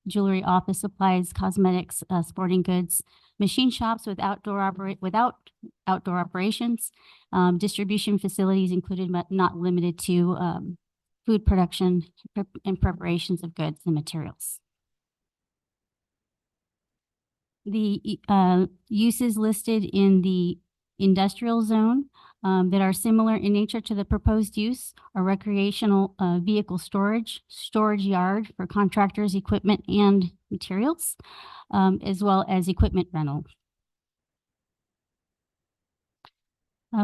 jewelry, office supplies, cosmetics, sporting goods, machine shops with outdoor operations, distribution facilities included but not limited to food production and preparations of goods and materials. The uses listed in the industrial zone that are similar in nature to the proposed use are recreational vehicle storage yard for contractors, equipment, and materials, as well as equipment rental.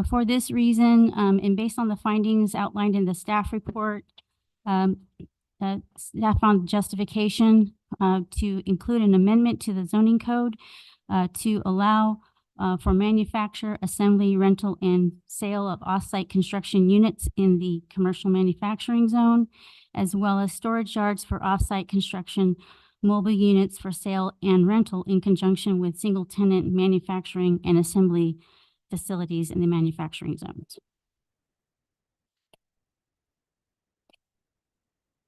For this reason, and based on the findings outlined in the staff report, staff found justification to include an amendment to the zoning code to allow for manufacture, assembly, rental, and sale of off-site construction units in the commercial manufacturing zone, as well as storage yards for off-site construction mobile units for sale and rental in conjunction with single-tenant manufacturing and assembly facilities in the manufacturing zones.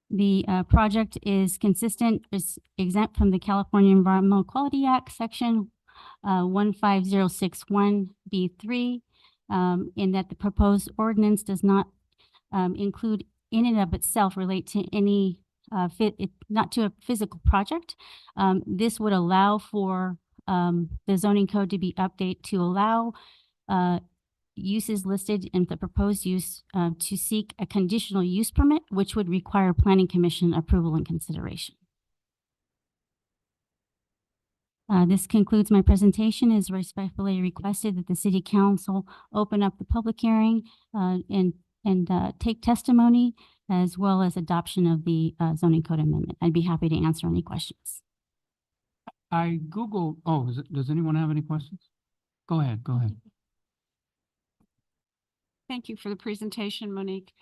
The project is exempt from the California Environmental Quality Act, Section 15061B3, in that the proposed ordinance does not include in and of itself relate to any not to a physical project. This would allow for the zoning code to be updated to allow uses listed in the proposed use to seek a conditional use permit, which would require Planning Commission approval and consideration. This concludes my presentation. It is respectfully requested that the City Council open up the public hearing and take testimony, as well as adoption of the zoning code amendment. I'd be happy to answer any questions. I Googled, does anyone have any questions? Go ahead. Thank you for the presentation, Monique.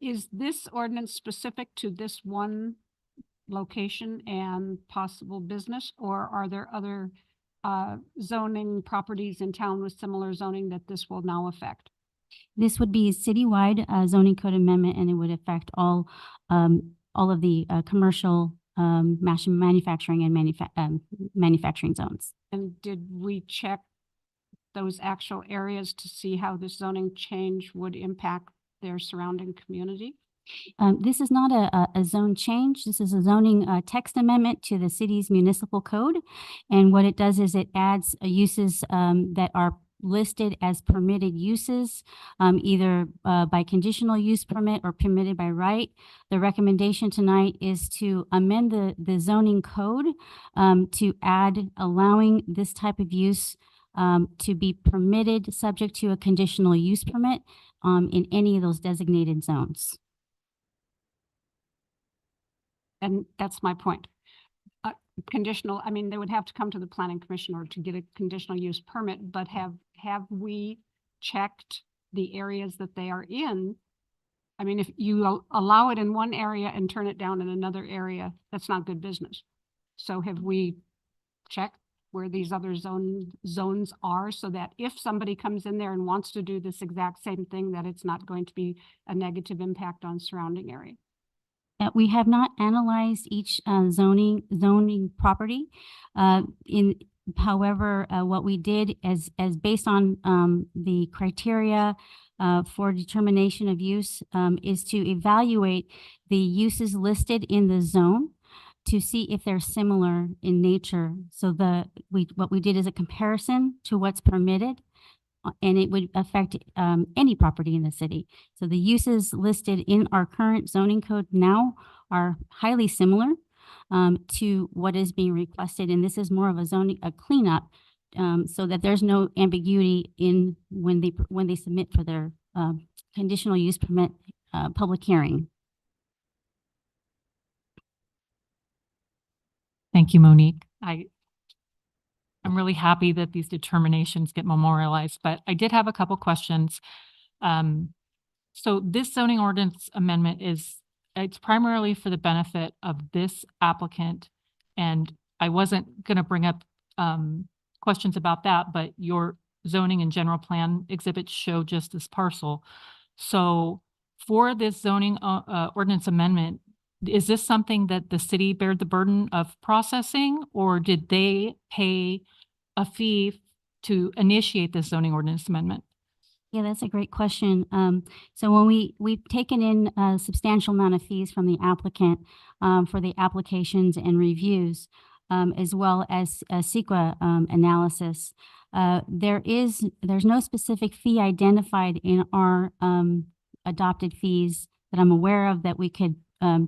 is this ordinance specific to this one location and possible business, or are there other zoning properties in town with similar zoning that this will now affect? This would be a citywide zoning code amendment, and it would affect all of the commercial manufacturing and manufacturing zones. And did we check those actual areas to see how this zoning change would impact their surrounding community? This is not a zone change. This is a zoning text amendment to the city's municipal code. And what it does is it adds uses that are listed as permitted uses, either by conditional use permit or permitted by right. The recommendation tonight is to amend the zoning code to add allowing this type of use to be permitted subject to a conditional use permit in any of those designated zones. And that's my point. Conditional, I mean, they would have to come to the planning commission or to get a conditional use permit, but have we checked the areas that they are in? I mean, if you allow it in one area and turn it down in another area, that's not good business. So have we checked where these other zones are, so that if somebody comes in there and wants to do this exact same thing, that it's not going to be a negative impact on surrounding area? We have not analyzed each zoning property. However, what we did as based on the criteria for determination of use is to evaluate the uses listed in the zone to see if they're similar in nature. So what we did is a comparison to what's permitted, and it would affect any property in the city. So the uses listed in our current zoning code now are highly similar to what is being requested, and this is more of a cleanup, so that there's no ambiguity in when they submit for their conditional use permit public hearing. Thank you, Monique. I'm really happy that these determinations get memorialized, but I did have a couple questions. So this zoning ordinance amendment it's primarily for the benefit of this applicant. And I wasn't going to bring up questions about that, but your zoning and general plan exhibits show just this parcel. So for this zoning ordinance amendment, is this something that the city bared the burden of processing, or did they pay a fee to initiate this zoning ordinance amendment? Yeah, that's a great question. So when we've taken in a substantial amount of fees from the applicant for the applications and reviews, as well as CEQA analysis, there's no specific fee identified in our adopted fees that I'm aware of that we could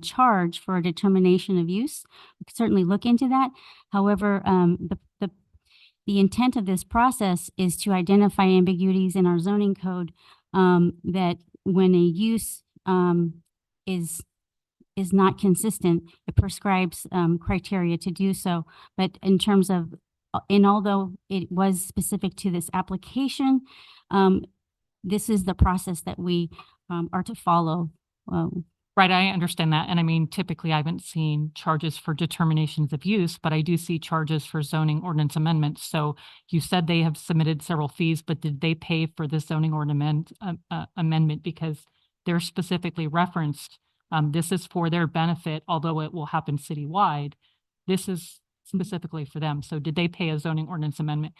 charge for a determination of use. We could certainly look into that. However, the intent of this process is to identify ambiguities in our zoning code that when a use is not consistent, it prescribes criteria to do so. But in terms of, although it was specific to this application, this is the process that we are to follow. Right, I understand that. And I mean, typically I haven't seen charges for determinations of use, but I do see charges for zoning ordinance amendments. So you said they have submitted several fees, but did they pay for this zoning ordinance amendment? Because they're specifically referenced. This is for their benefit, although it will happen citywide. This is specifically for them. So did they pay a zoning ordinance amendment?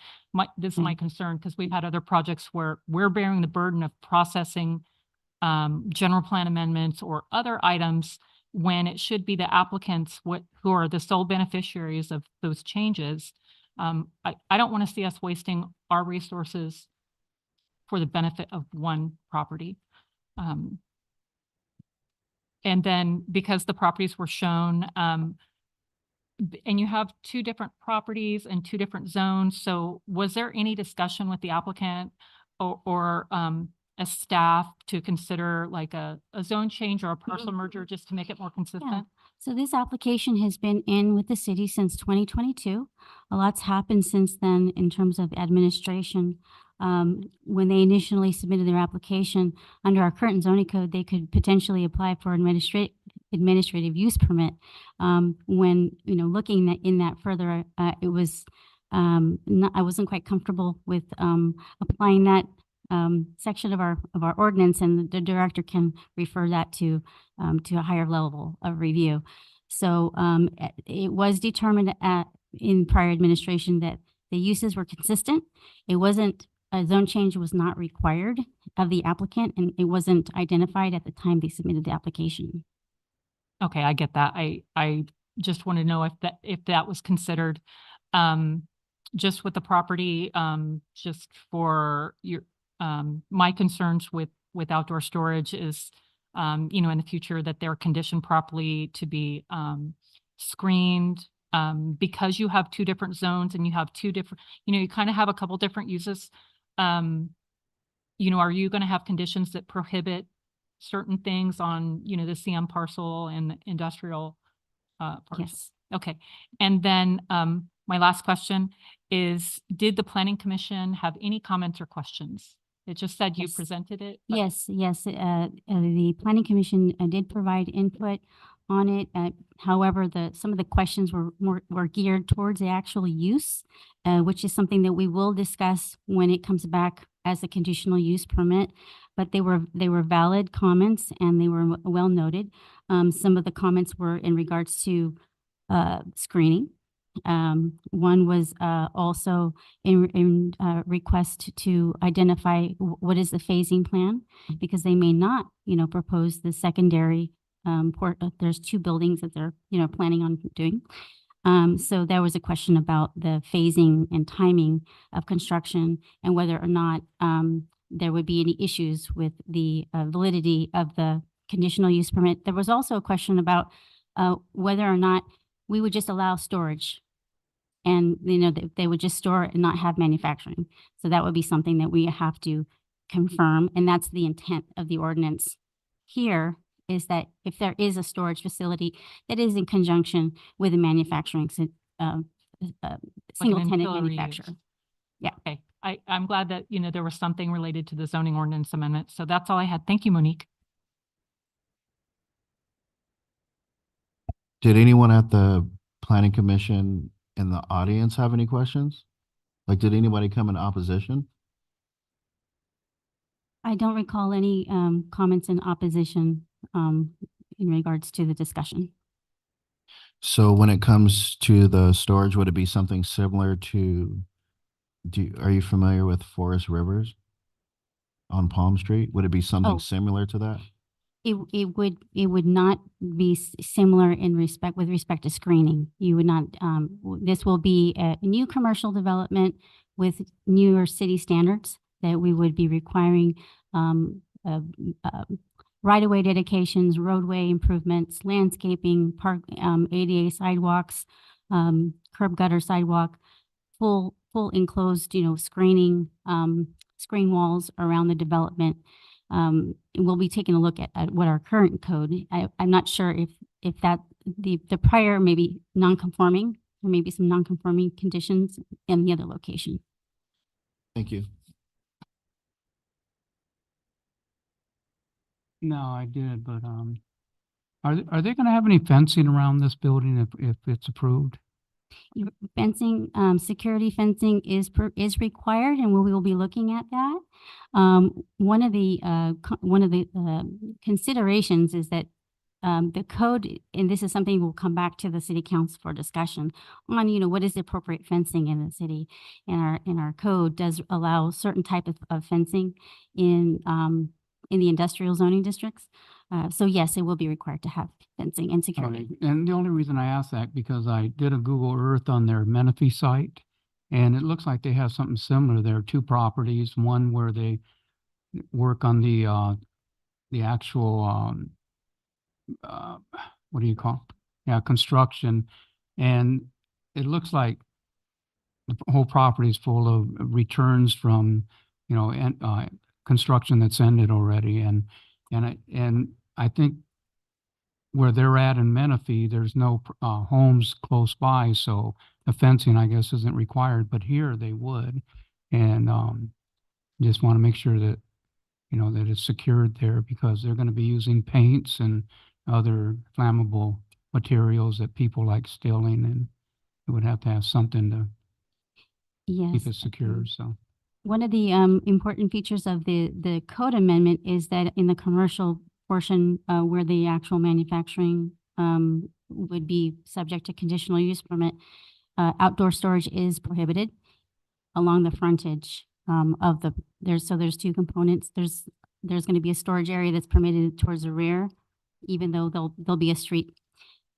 This is my concern, because we've had other projects where we're bearing the burden of processing general plan amendments or other items when it should be the applicants who are the sole beneficiaries of those changes. I don't want to see us wasting our resources for the benefit of one property. And then because the properties were shown, and you have two different properties and two different zones. So was there any discussion with the applicant or as staff to consider like a zone change or a parcel merger just to make it more consistent? Yeah. So this application has been in with the city since 2022. A lot's happened since then in terms of administration. when they initially submitted their application under our current zoning code, they could potentially apply for administrative use permit. When, looking in that further, it was, I wasn't quite comfortable with, applying that, section of our ordinance, and the director can refer that to a higher level of review. So, it was determined in prior administration that the uses were consistent. It wasn't, a zone change was not required of the applicant, and it wasn't identified at the time they submitted the application. Okay, I get that. I just want to know if that was considered, just with the property, just for your, my concerns with outdoor storage is, in the future that they're conditioned properly to be, screened, because you have two different zones and you have two different, you kind of have a couple different uses. Are you going to have conditions that prohibit certain things on, the CM parcel and the industrial, parcel? Yes. Okay. And then, my last question is, did the Planning Commission have any comments or questions? It just said you Yes. presented it. but- Yes. The Planning Commission did provide input on it. However, some of the questions were geared towards the actual use, which is something that we will discuss when it comes back as a conditional use permit. But they were valid comments, and they were well noted. Some of the comments were in regards to screening. One was also in request to identify what is the phasing plan, because they may not, propose the secondary there's two buildings that they're, planning on doing. So there was a question about the phasing and timing of construction, and whether or not there would be any issues with the validity of the conditional use permit. There was also a question about whether or not we would just allow storage, and, they would just store and not have manufacturing. So that would be something that we have to confirm, and that's the intent of the ordinance here, is that if there is a storage facility that is in conjunction with a manufacturing, single tenant ancillary manufacturer. use. Yeah. Okay. I'm glad that, there was something related to the zoning ordinance amendment. So that's all I had. Thank you, Monique. Did anyone at the Planning Commission in the audience have any questions? Like, did anybody come in opposition? I don't recall any comments in opposition in regards to the discussion. So when it comes to the storage, would it be something similar to, are you familiar with Forest Rivers on Palm Street? Would it be something Oh. similar to that? It would not be similar with respect to screening. You would not, this will be a new commercial development with newer city standards that we would be requiring, right-of-way dedications, roadway improvements, landscaping, park, ADA sidewalks, curb gutter sidewalk, full enclosed, screening, screen walls around the development. We'll be taking a look at what our current code, I'm not sure if that, the prior maybe non-conforming, or maybe some non-conforming conditions in the other location. Thank you. No, I did, but, are they gonna have any fencing around this building if it's approved? Fencing, security fencing is required, and we will be looking at that. One of the considerations is that the code, and this is something we'll come back to the city council for discussion on, what is the appropriate fencing in the city. And our code does allow certain type of fencing in the industrial zoning districts. So yes, it will be required to have fencing and security. Okay, and the only reason I asked that, because I did a Google Earth on their Menifee site, and it looks like they have something similar there, two properties, one where they work on the actual, what do you call it? Yeah, construction, and it looks like the whole property is full of returns from, construction that's ended already, and I think where they're at in Menifee, there's no homes close by, so the fencing, I guess, isn't required, but here they would. And Just want to make sure that, you know, that it's secured there because they're going to be using paints and other flammable materials that people like stealing, and it would have to have something to Yes. keep it secure, so. One of the important features of the code amendment is that in the commercial portion where the actual manufacturing would be subject to conditional use permit, outdoor storage is prohibited along the frontage of the, there's two components. There's going to be a storage area that's permitted towards the rear, even though there'll be a street.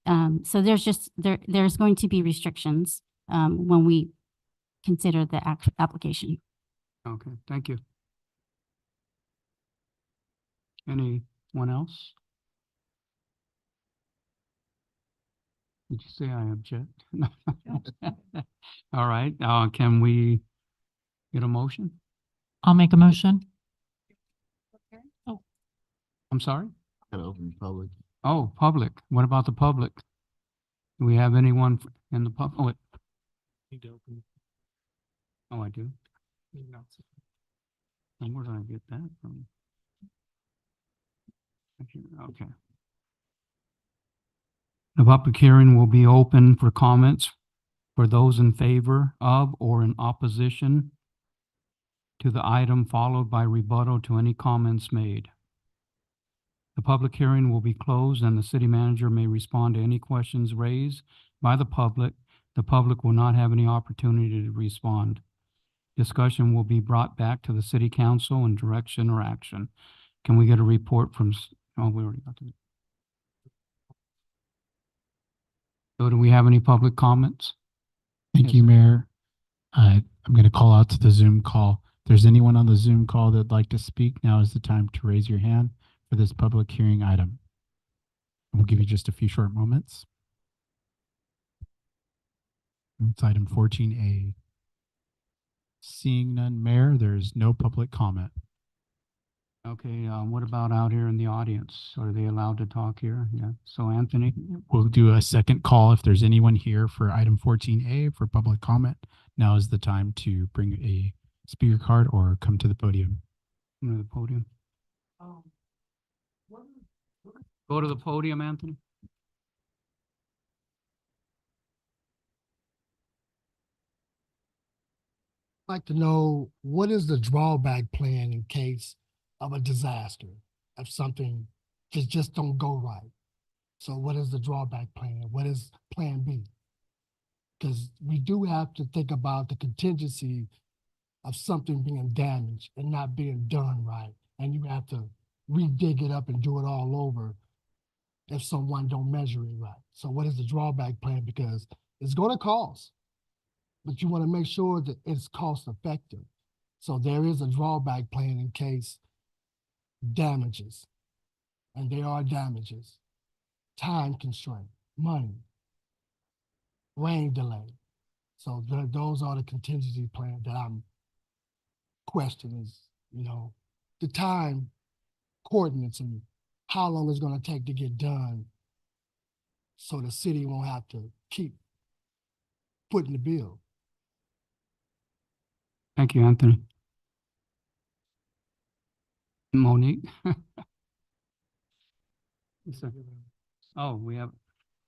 So there's going to be restrictions when we consider the application. Okay, thank you. Anyone else? Did you say I object? All right, can we get a motion? I'll make a motion. I'm sorry? Gotta open public. Oh, public. What about the public? Do we have anyone in the public? Oh, oh, I do. And where did I get that from? Okay. The public hearing will be open for comments for those in favor of or in opposition to the item, followed by rebuttal to any comments made. The public hearing will be closed and the city manager may respond to any questions raised by the public. The public will not have any opportunity to respond. Discussion will be brought back to the city council in direction or action. Can we get a report from, oh, we already got to. So do we have any public comments? Thank Yes, you, sir. Mayor. I'm going to call out to the Zoom call. If there's anyone on the Zoom call that'd like to speak, now is the time to raise your hand for this public hearing item. We'll give you just a few short moments. It's item 14A. Seeing none, Mayor, there's no public comment. Okay, what about out here in the audience? Are they allowed to talk here? Yeah, so Anthony? We'll do a second call if there's anyone here for item 14A for public comment. Now is the time to bring a speaker card or come to the podium. Come to the podium. Go to the podium, Anthony. I'd like to know, what is the drawback plan in case of a disaster? If something just don't go right? So what is the drawback plan? What is plan B? Because we do have to think about the contingency of something being damaged and not being done right. And you have to re-dig it up and do it all over if someone don't measure it right. So what is the drawback plan? Because it's gonna cost, but you wanna make sure that it's cost effective. So there is a drawback plan in case damages, and there are damages, time constraint, money, rain delay. So those are the contingency plan that I'm questioning is, you know, the time coordinates and how long it's gonna take to get done so the city won't have to keep footing the bill. Thank you, Anthony. Monique? Yes, sir. Oh, we have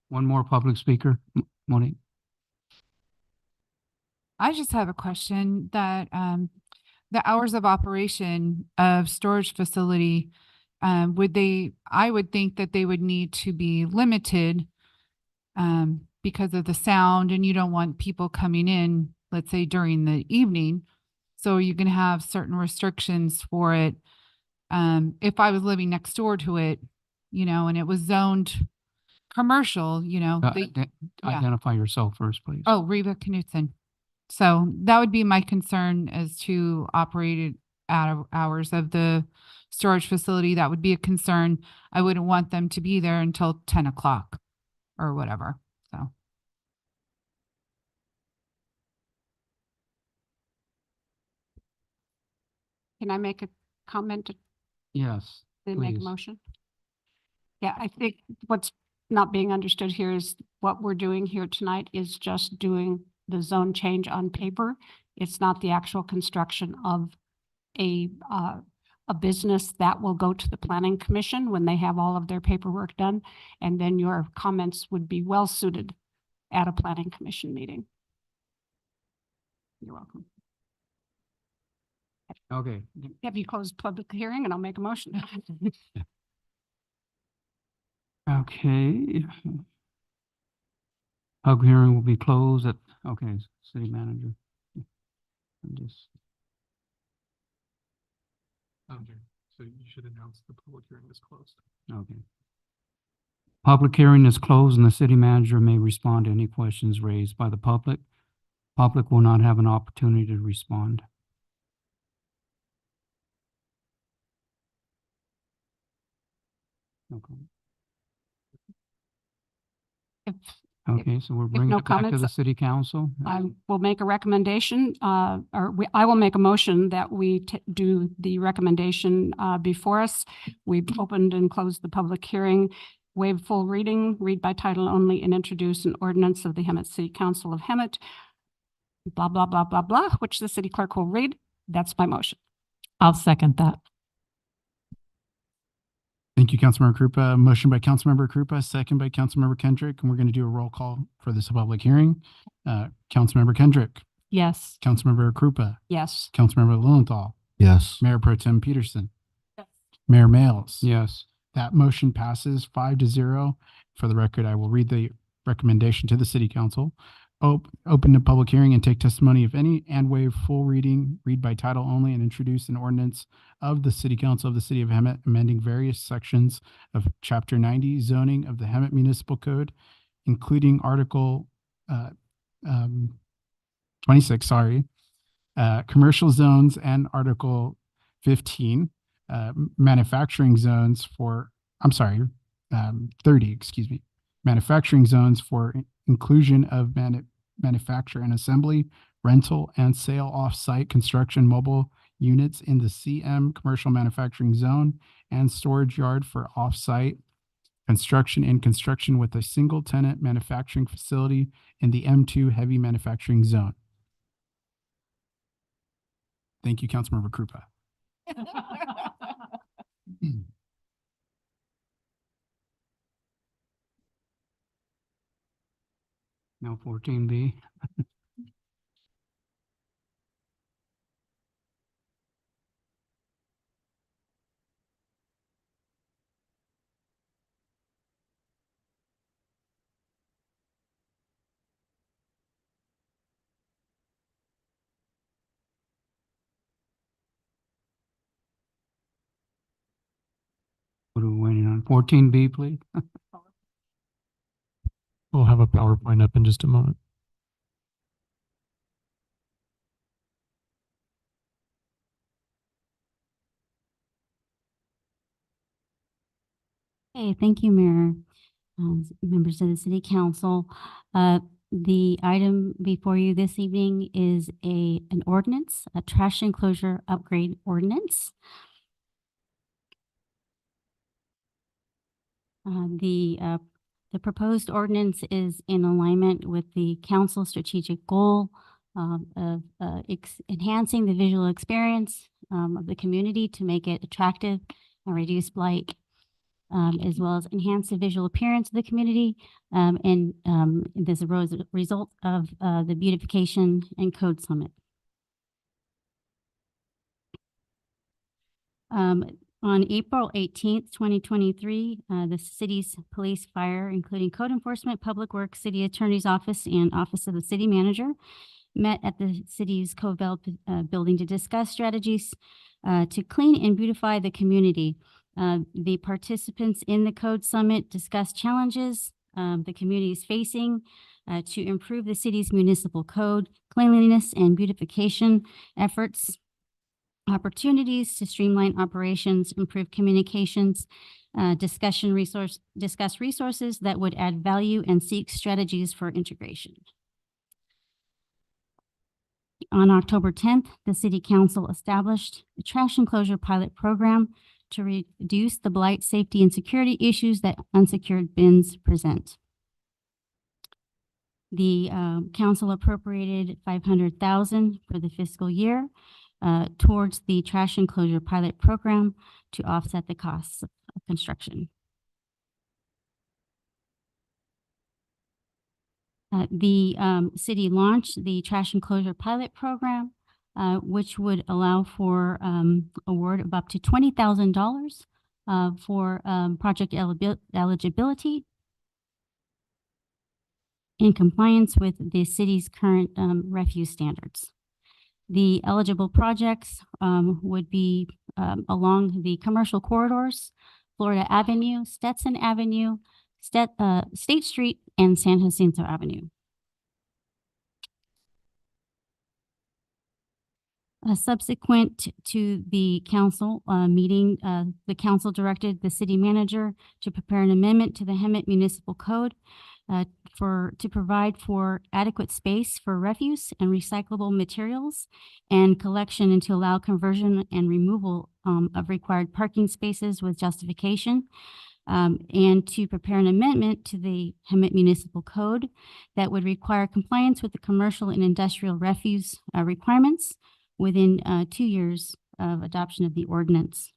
one more public speaker. Monique? I just have a question that the hours of operation of storage facility, I would think that they would need to be limited because of the sound, and you don't want people coming in, let's say during the evening. So you can have certain restrictions for it. If I was living next door to it, you know, and it was zoned commercial, you know, yeah. Identify yourself first, please. Oh, Reva Knutson. So that would be my concern as to operated hours of the storage facility. That would be a concern. I wouldn't want them to be there until 10 o'clock or whatever, so. Can I make a comment? Yes, Then make a please. motion? Yeah, I think what's not being understood here is what we're doing here tonight is just doing the zone change on paper. It's not the actual construction of a business that will go to the planning commission when they have all of their paperwork done. And then your comments would be well suited at a planning commission meeting. You're welcome. Okay. Have you closed public hearing and I'll make a motion? Okay. Public hearing will be closed at, okay, city manager. I'm just, Okay, so you should announce the public hearing is closed. okay. Public hearing is closed and the city manager may respond to any questions raised by the public. Public will not have an opportunity to respond. Okay. Okay, so we're bringing no it back to comments, the city council. I will make a recommendation, I will make a motion that we do the recommendation before us. We've opened and closed the public hearing, waive full reading, read by title only, and introduce an ordinance of the Hemet City Council of Hemet, blah, blah, blah, blah, blah, which the city clerk will read. That's my motion. I'll second that. Thank you, Councilmember Krupa. Motion by Councilmember Krupa, second by Councilmember Kendrick, and we're going to do a roll call for this public hearing. Councilmember Kendrick, Yes. Councilmember Krupa, Yes. Councilmember Lilienthal, Yes. Mayor Pro Tem Peterson, Mayor Males. Yes. That motion passes 5-0. For the record, I will read the recommendation to the city council. Open the public hearing and take testimony if any, and waive full reading, read by title only, and introduce an ordinance of the city council of the city of Hemet, amending various sections of chapter 90 zoning of the Hemet Municipal Code, including article 26, commercial zones, and article 15, manufacturing zones for, 30, excuse me, manufacturing zones for inclusion of manufacture and assembly, rental and sale off-site construction mobile units in the CM commercial manufacturing zone, and storage yard for off-site construction and construction with a single tenant manufacturing facility in the M2 heavy manufacturing zone. Thank you, Councilmember Krupa. Now 14B. What are we waiting on? 14B, please. We'll have a PowerPoint up in just a moment. Okay, thank you, Mayor, members of the City Council. The item before you this evening is an ordinance, a trash enclosure upgrade ordinance. The proposed ordinance is in alignment with the council strategic goal of enhancing the visual experience of the community to make it attractive and reduce blight, as well as enhance the visual appearance of the community, and this is a result of the beautification and code summit. On April 18th, 2023, the city's police, fire, including code enforcement, public works, city attorney's office, and office of the city manager met at the city's Covell building to discuss strategies to clean and beautify the community. The participants in the code summit discussed challenges the community is facing to improve the city's municipal code, cleanliness and beautification efforts, opportunities to streamline operations, improve communications, discuss resources that would add value, and seek strategies for integration. On October 10th, the City Council established a trash enclosure pilot program to reduce the blight, safety, and security issues that unsecured bins present. The council appropriated $500,000 for the fiscal year towards the trash enclosure pilot program to offset the costs of construction. The city launched the trash enclosure pilot program, which would allow for award of up to $20,000 for project eligibility in compliance with the city's current refuse standards. The eligible projects would be along the commercial corridors, Florida Avenue, Stetson Avenue, State Street, and San Jacinto Avenue. Subsequent to the council meeting, the council directed the city manager to prepare an amendment to the Hemet Municipal Code to provide for adequate space for refuse and recyclable materials and collection, and to allow conversion and removal of required parking spaces with justification. And to prepare an amendment to the Hemet Municipal Code that would require compliance with the commercial and industrial refuse requirements within 2 years of adoption of the ordinance.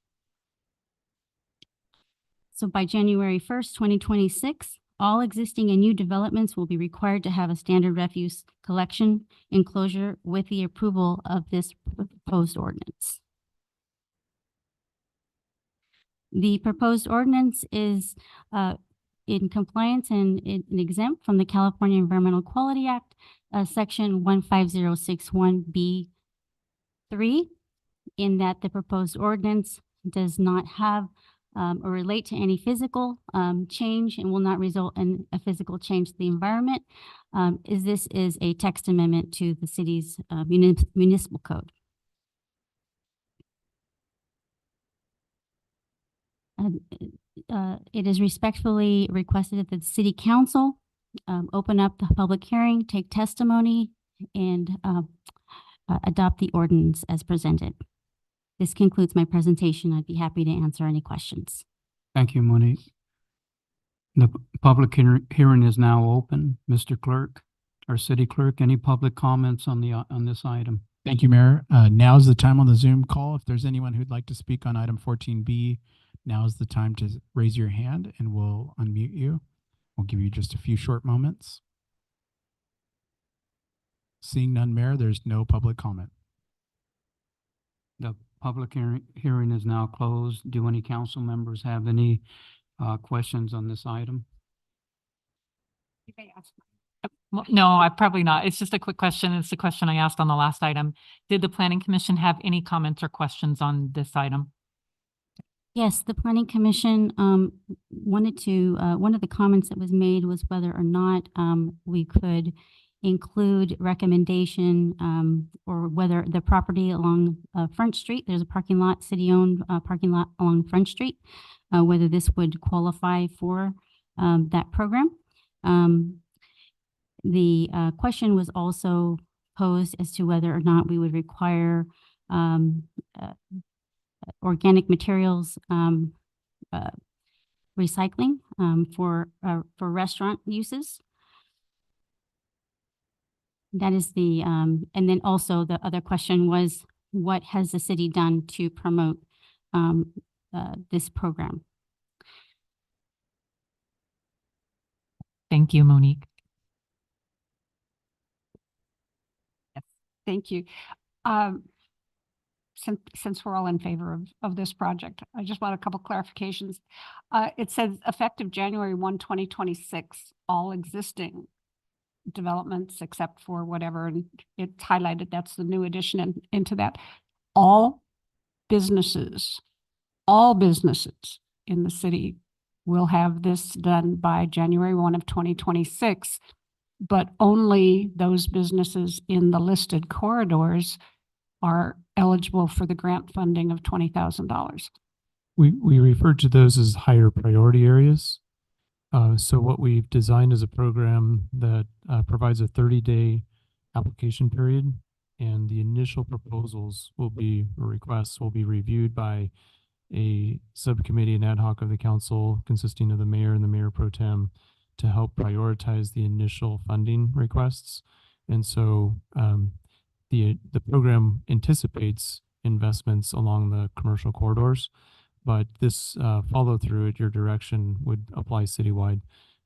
So by January 1st, 2026, all existing and new developments will be required to have a standard refuse collection enclosure with the approval of this proposed ordinance. The proposed ordinance is in compliance and exempt from the California Environmental Quality Act, Section 15061B3, in that the proposed ordinance does not have or relate to any physical change and will not result in a physical change to the environment. This is a text amendment to the city's municipal code. It is respectfully requested that the city council open up the public hearing, take testimony, and adopt the ordinance as presented. This concludes my presentation. I'd be happy to answer any questions. Thank you, Monique. The public hearing is now open. Mr. Clerk, our city clerk, any public comments on this item? Thank you, Mayor. Now is the time on the Zoom call. If there's anyone who'd like to speak on item 14B, now is the time to raise your hand and we'll unmute you. We'll give you just a few short moments. Seeing none, Mayor, there's no public comment. The public hearing is now closed. Do any council members have any questions on this item? Well, no, I probably not. It's just a quick question. It's the question I asked on the last item. Did the Planning Commission have any comments or questions on this item? Yes, the Planning Commission wanted to, one of the comments that was made was whether or not we could include recommendation or whether the property along Front Street, there's a parking lot, city-owned parking lot along Front Street, whether this would qualify for that program. The question was also posed as to whether or not we would require organic materials recycling for restaurant uses. That is the, and then also the other question was, what has the city done to promote this program? Thank you, Monique. Thank you. Since we're all in favor of this project, I just want a couple clarifications. It says effective January 1, 2026, all existing developments except for whatever, and it's highlighted, that's the new addition into that. All businesses in the city will have this done by January 1 of 2026, but only those businesses in the listed corridors are eligible for the grant funding of $20,000. We refer to those as higher priority areas. So what we've designed is a program that provides a 30-day application period, and the initial proposals will be, or requests will be reviewed by a subcommittee and ad hoc of the council consisting of the mayor and the mayor pro tem to help prioritize the initial funding requests. And so the program anticipates investments along the commercial corridors, but this follow through at your direction would apply citywide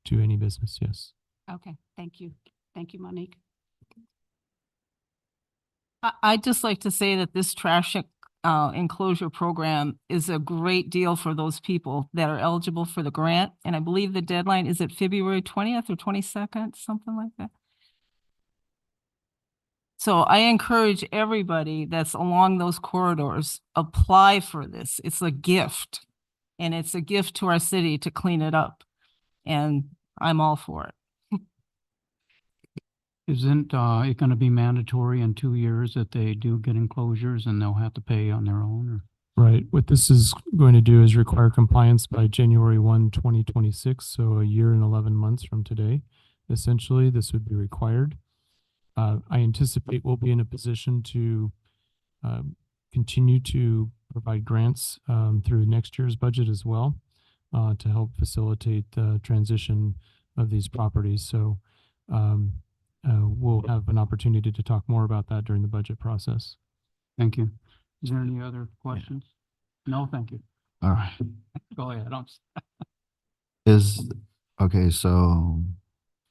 to any business. Yes. Okay, thank you. Thank you, Monique. I'd just like to say that this trash enclosure program is a great deal for those people that are eligible for the grant. And I believe the deadline is at February 20th or 22nd, something like that. So I encourage everybody that's along those corridors, apply for this. It's a gift. And it's a gift to our city to clean it up. And I'm all for it. Isn't it going to be mandatory in 2 years that they do get enclosures and they'll have to pay on their own? Or? Right. What this is going to do is require compliance by January 1, 2026. So a year and 11 months from today. Essentially, this would be required. I anticipate we'll be in a position to continue to provide grants through next year's budget as well to help facilitate the transition of these properties. So we'll have an opportunity to talk more about that during the budget process. Thank you. Is there any other questions? No, thank you. All right. Go ahead. Okay, so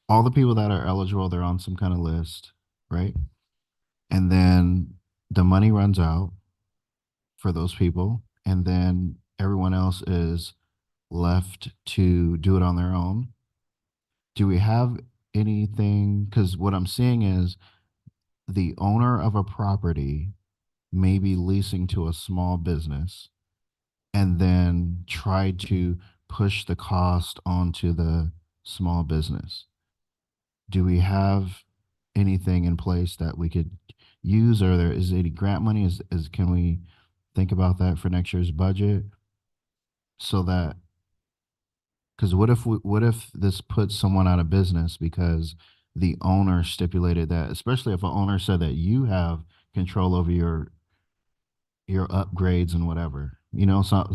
all the people that are eligible, they're on some kind of list, right? And then the money runs out for those people, and then everyone else is left to do it on their own. Do we have anything? Because what I'm seeing is the owner of a property may be leasing to a small business and then try to push the cost onto the small business. Do we have anything in place that we could use, or is any grant money? Can we think about that for next year's budget? So that, because what if this puts someone out of business because the owner stipulated that, especially if an owner said that you have control over your upgrades and whatever,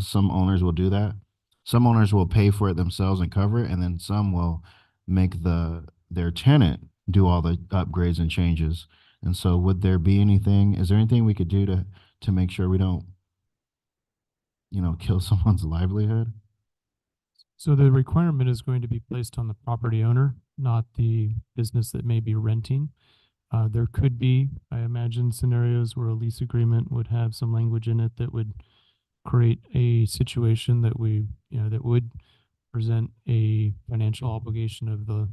some owners will do that. Some owners will pay for it themselves and cover it, and then some will make their tenant do all the upgrades and changes. And so is there anything we could do to make sure we don't, kill someone's livelihood? So the requirement is going to be placed on the property owner, not the business that may be renting. There could be, I imagine, scenarios where a lease agreement would have some language in it that would create a situation that that would present a financial obligation of the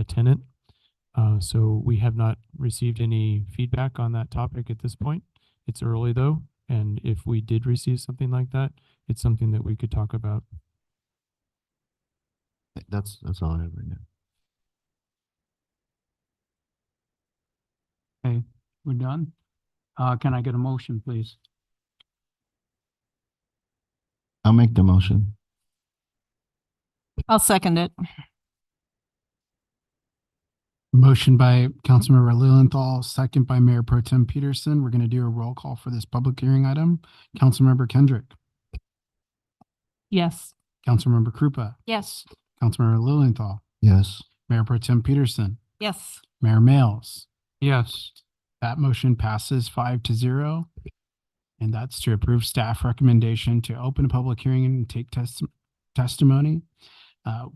tenant. So we have not received any feedback on that topic at this point. It's early though, and if we did receive something like that, it's something that we could talk about. That's all I have right now. Okay, we're done. Can I get a motion, please? I'll make the motion. I'll second it. Motion by Councilmember Lilienthal, second by Mayor Pro Tem Peterson. We're going to do a roll call for this public hearing item. Councilmember Kendrick, Yes. Councilmember Krupa, Yes. Councilmember Lilienthal, Yes. Mayor Pro Tem Peterson, Yes. Mayor Males. Yes. That motion passes 5-0. And that's to approve staff recommendation to open a public hearing and take testimony,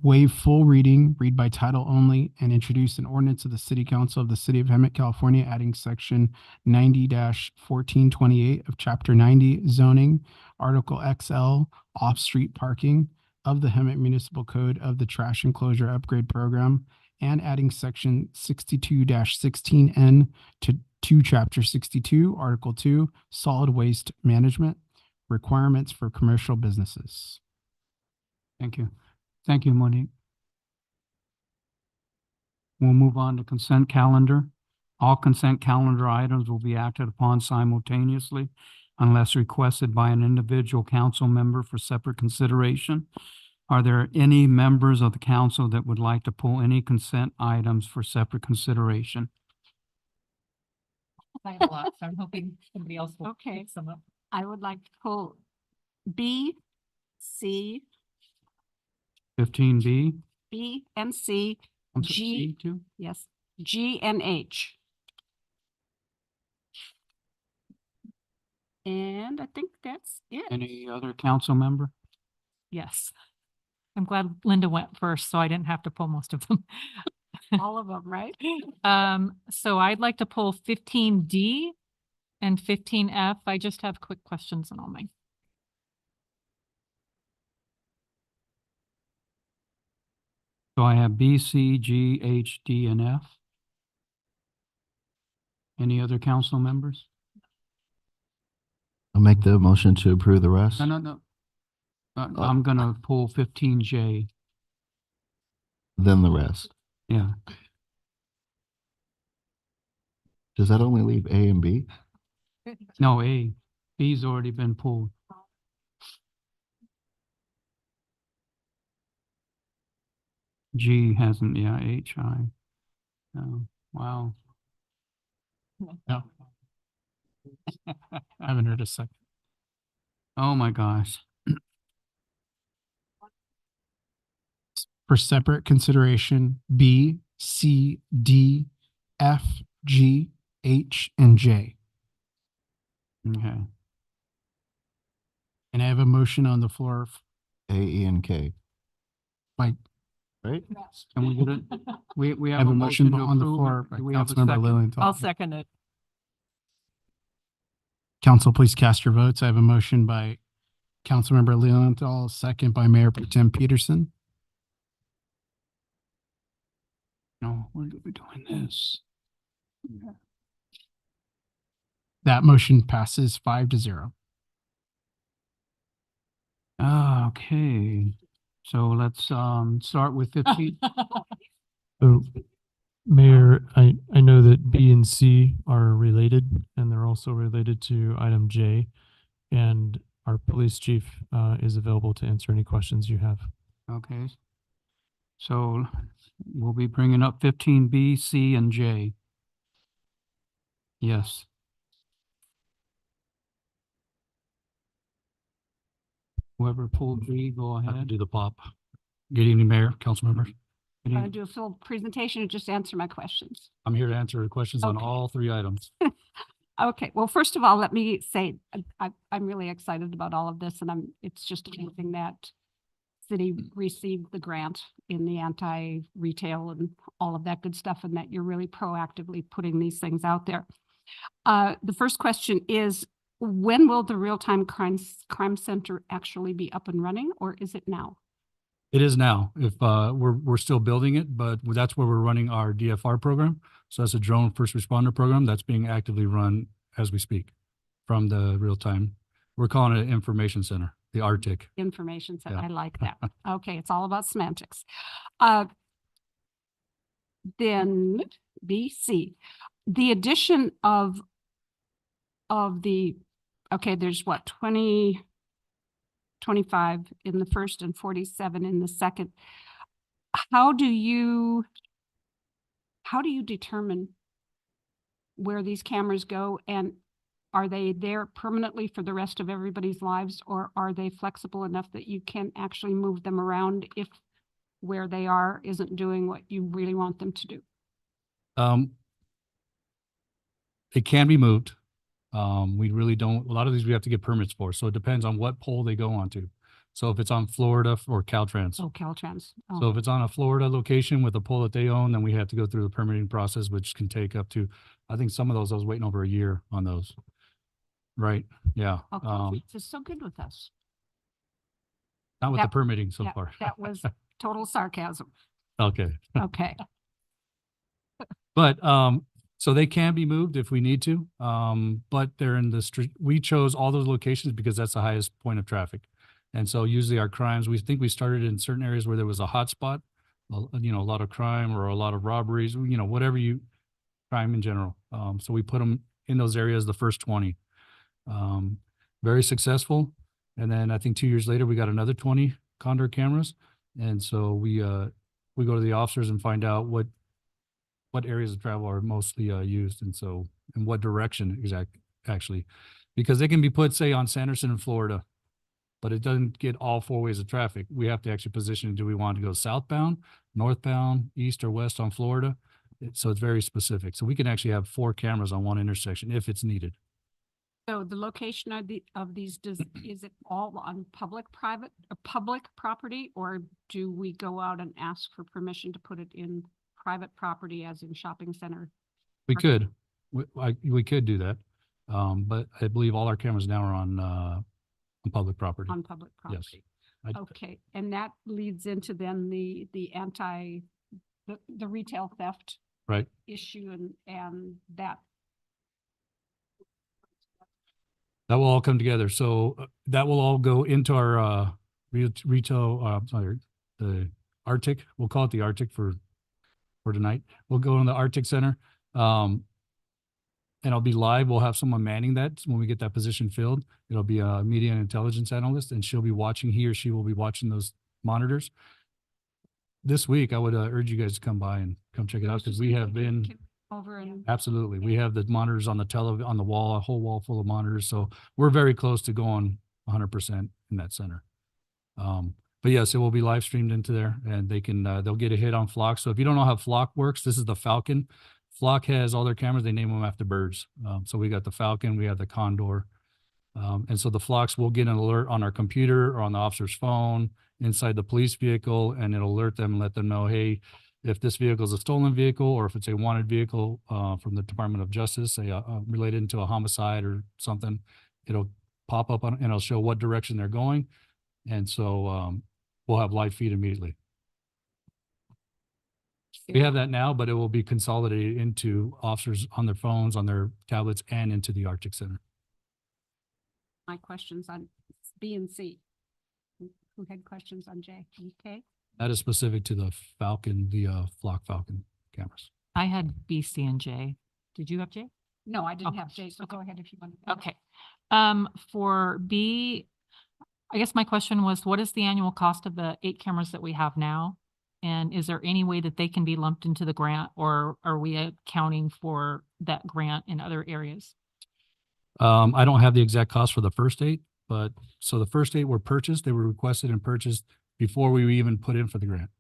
waive full reading, read by title only, and introduce an ordinance of the City Council of the City of Hemet, California, adding section 90-1428 of Chapter 90 zoning, Article XL, off-street parking of the Hemet Municipal Code of the Trash Enclosure Upgrade Program, and adding section 62-16N to Chapter 62, Article 2, Solid Waste Management, Requirements for Commercial Businesses. Thank you. Thank you, Monique. We'll move on to consent calendar. All consent calendar items will be acted upon simultaneously unless requested by an individual council member for separate consideration. Are there any members of the council that would like to pull any consent items for separate consideration? I have a lot, so I'm hoping somebody else will Okay. pick some up. I would like to pull B, C, 15B? B and C, I'm sorry, G, C too? yes, G and H. And I think that's it. Any other council member? Yes. I'm glad Linda went first, so I didn't have to pull most of them. All of them, right? So I'd like to pull 15D and 15F. I just have quick questions on all mine. So I have B, C, G, H, D, and F. Any other council members? I'll make the motion to approve the rest. No. I'm gonna pull 15J. Then the rest. Yeah. Does that only leave A and B? No, A. B's already been pulled. G hasn't, yeah, H, I. Oh, wow. No. I haven't heard a second. Oh my gosh. For separate consideration, B, C, D, F, G, H, and J. Okay. And I have a motion on the floor. A, E, and K. By Right? Can we get it? We I have a motion to on the approve. floor by Do we have a Councilmember second? Lilienthal. I'll second it. Council, please cast your votes. I have a motion by Councilmember Lilienthal, second by Mayor Pro Tem Peterson. No, we're doing this. That motion passes 5-0. Okay, so let's start with 15. So, Mayor, I know that B and C are related, and they're also related to item J. And our police chief is available to answer any questions you have. Okay. So we'll be bringing up 15B, C, and J. Yes. Whoever pulled G, go ahead. Do the pop. Good evening, Mayor, council members. Good Want to evening. do a full presentation or just answer my questions? I'm here to answer questions on Okay. all three items. Okay, well, first of all, let me say, I'm really excited about all of this, and it's just amazing that city received the grant in the anti-retail and all of that good stuff, and that you're really proactively putting these things out there. The first question is, when will the real-time crime center actually be up and running, or is it now? It is now. If we're still building it, but that's where we're running our DFR program. So that's a drone first responder program that's being actively run as we speak from the real time. We're calling it an information center, the Arctic. Information set, Yeah. I like that. Okay, it's all about semantics. Then BC, the addition of the, okay, there's what, 25 in the first and 47 in the second. How do you determine where these cameras go, and are they there permanently for the rest of everybody's lives, or are they flexible enough that you can actually move them around if where they are isn't doing what you really want them to do? It can be moved. We really don't, a lot of these we have to get permits for. So it depends on what pole they go onto. So if it's on Florida or Caltrans. Oh, Caltrans. Oh. So if it's on a Florida location with a pole that they own, then we have to go through the permitting process, which can take up to, I think some of those, I was waiting over a year on those. Right, yeah. Okay, it's so good with us. Not with the That- permitting so yeah, far. That was total sarcasm. Okay. Okay. But, so they can be moved if we need to, but they're in the street. We chose all those locations because that's the highest point of traffic. And so usually our crimes, we think we started in certain areas where there was a hot spot, a lot of crime or a lot of robberies, whatever crime in general. So we put them in those areas, the first 20. Very successful. And then I think 2 years later, we got another 20 Condor cameras. And so we go to the officers and find out what areas of travel are mostly used, and what direction actually, because they can be put, say, on Sanderson in Florida, but it doesn't get all four ways of traffic. We have to actually position, do we want to go southbound, northbound, east or west on Florida? So it's very specific. So we can actually have 4 cameras on one intersection if it's needed. So the location of these, is it all on public property, or do we go out and ask for permission to put it in private property as in shopping center? We could, we could do that. But I believe all our cameras now are on public property. On public Yes. property? I- Okay, and that leads into then the retail theft Right. issue and that. That will all come together. So that will all go into our retail, sorry, the Arctic. We'll call it the Arctic for tonight. We'll go in the Arctic Center. And it'll be live. We'll have someone manning that when we get that position filled. It'll be a media and intelligence analyst, and she'll be watching, he or she will be watching those monitors. This week, I would urge you guys to come by and come check it out, because we have been. Over and. Absolutely. We have the monitors on on the wall, a whole wall full of monitors. So we're very close to going 100% in that center. But yes, it will be live streamed into there, and they can, they'll get a hit on Flock. So if you don't know how Flock works, this is the Falcon. Flock has all their cameras. They name them after birds. So we got the Falcon, we have the Condor. And so the Flocks will get an alert on our computer or on the officer's phone inside the police vehicle, and it'll alert them and let them know, hey, if this vehicle is a stolen vehicle, or if it's a wanted vehicle from the Department of Justice, say related to a homicide or something, it'll pop up and it'll show what direction they're going. And so we'll have live feed immediately. We have that now, but it will be consolidated into officers on their phones, on their tablets, and into the Arctic Center. My questions on B and C. Who had questions on J? Okay. That is specific to the Falcon, the Flock Falcon cameras. I had B, C, and J. Did you have J? No, I didn't Oh, have J, so go ahead if you want. Okay. For B, I guess my question was, what is the annual cost of the 8 cameras that we have now? And is there any way that they can be lumped into the grant, or are we accounting for that grant in other areas? I don't have the exact cost for the first 8, but so the first 8 were purchased, they were requested and purchased before we even put in for the grant.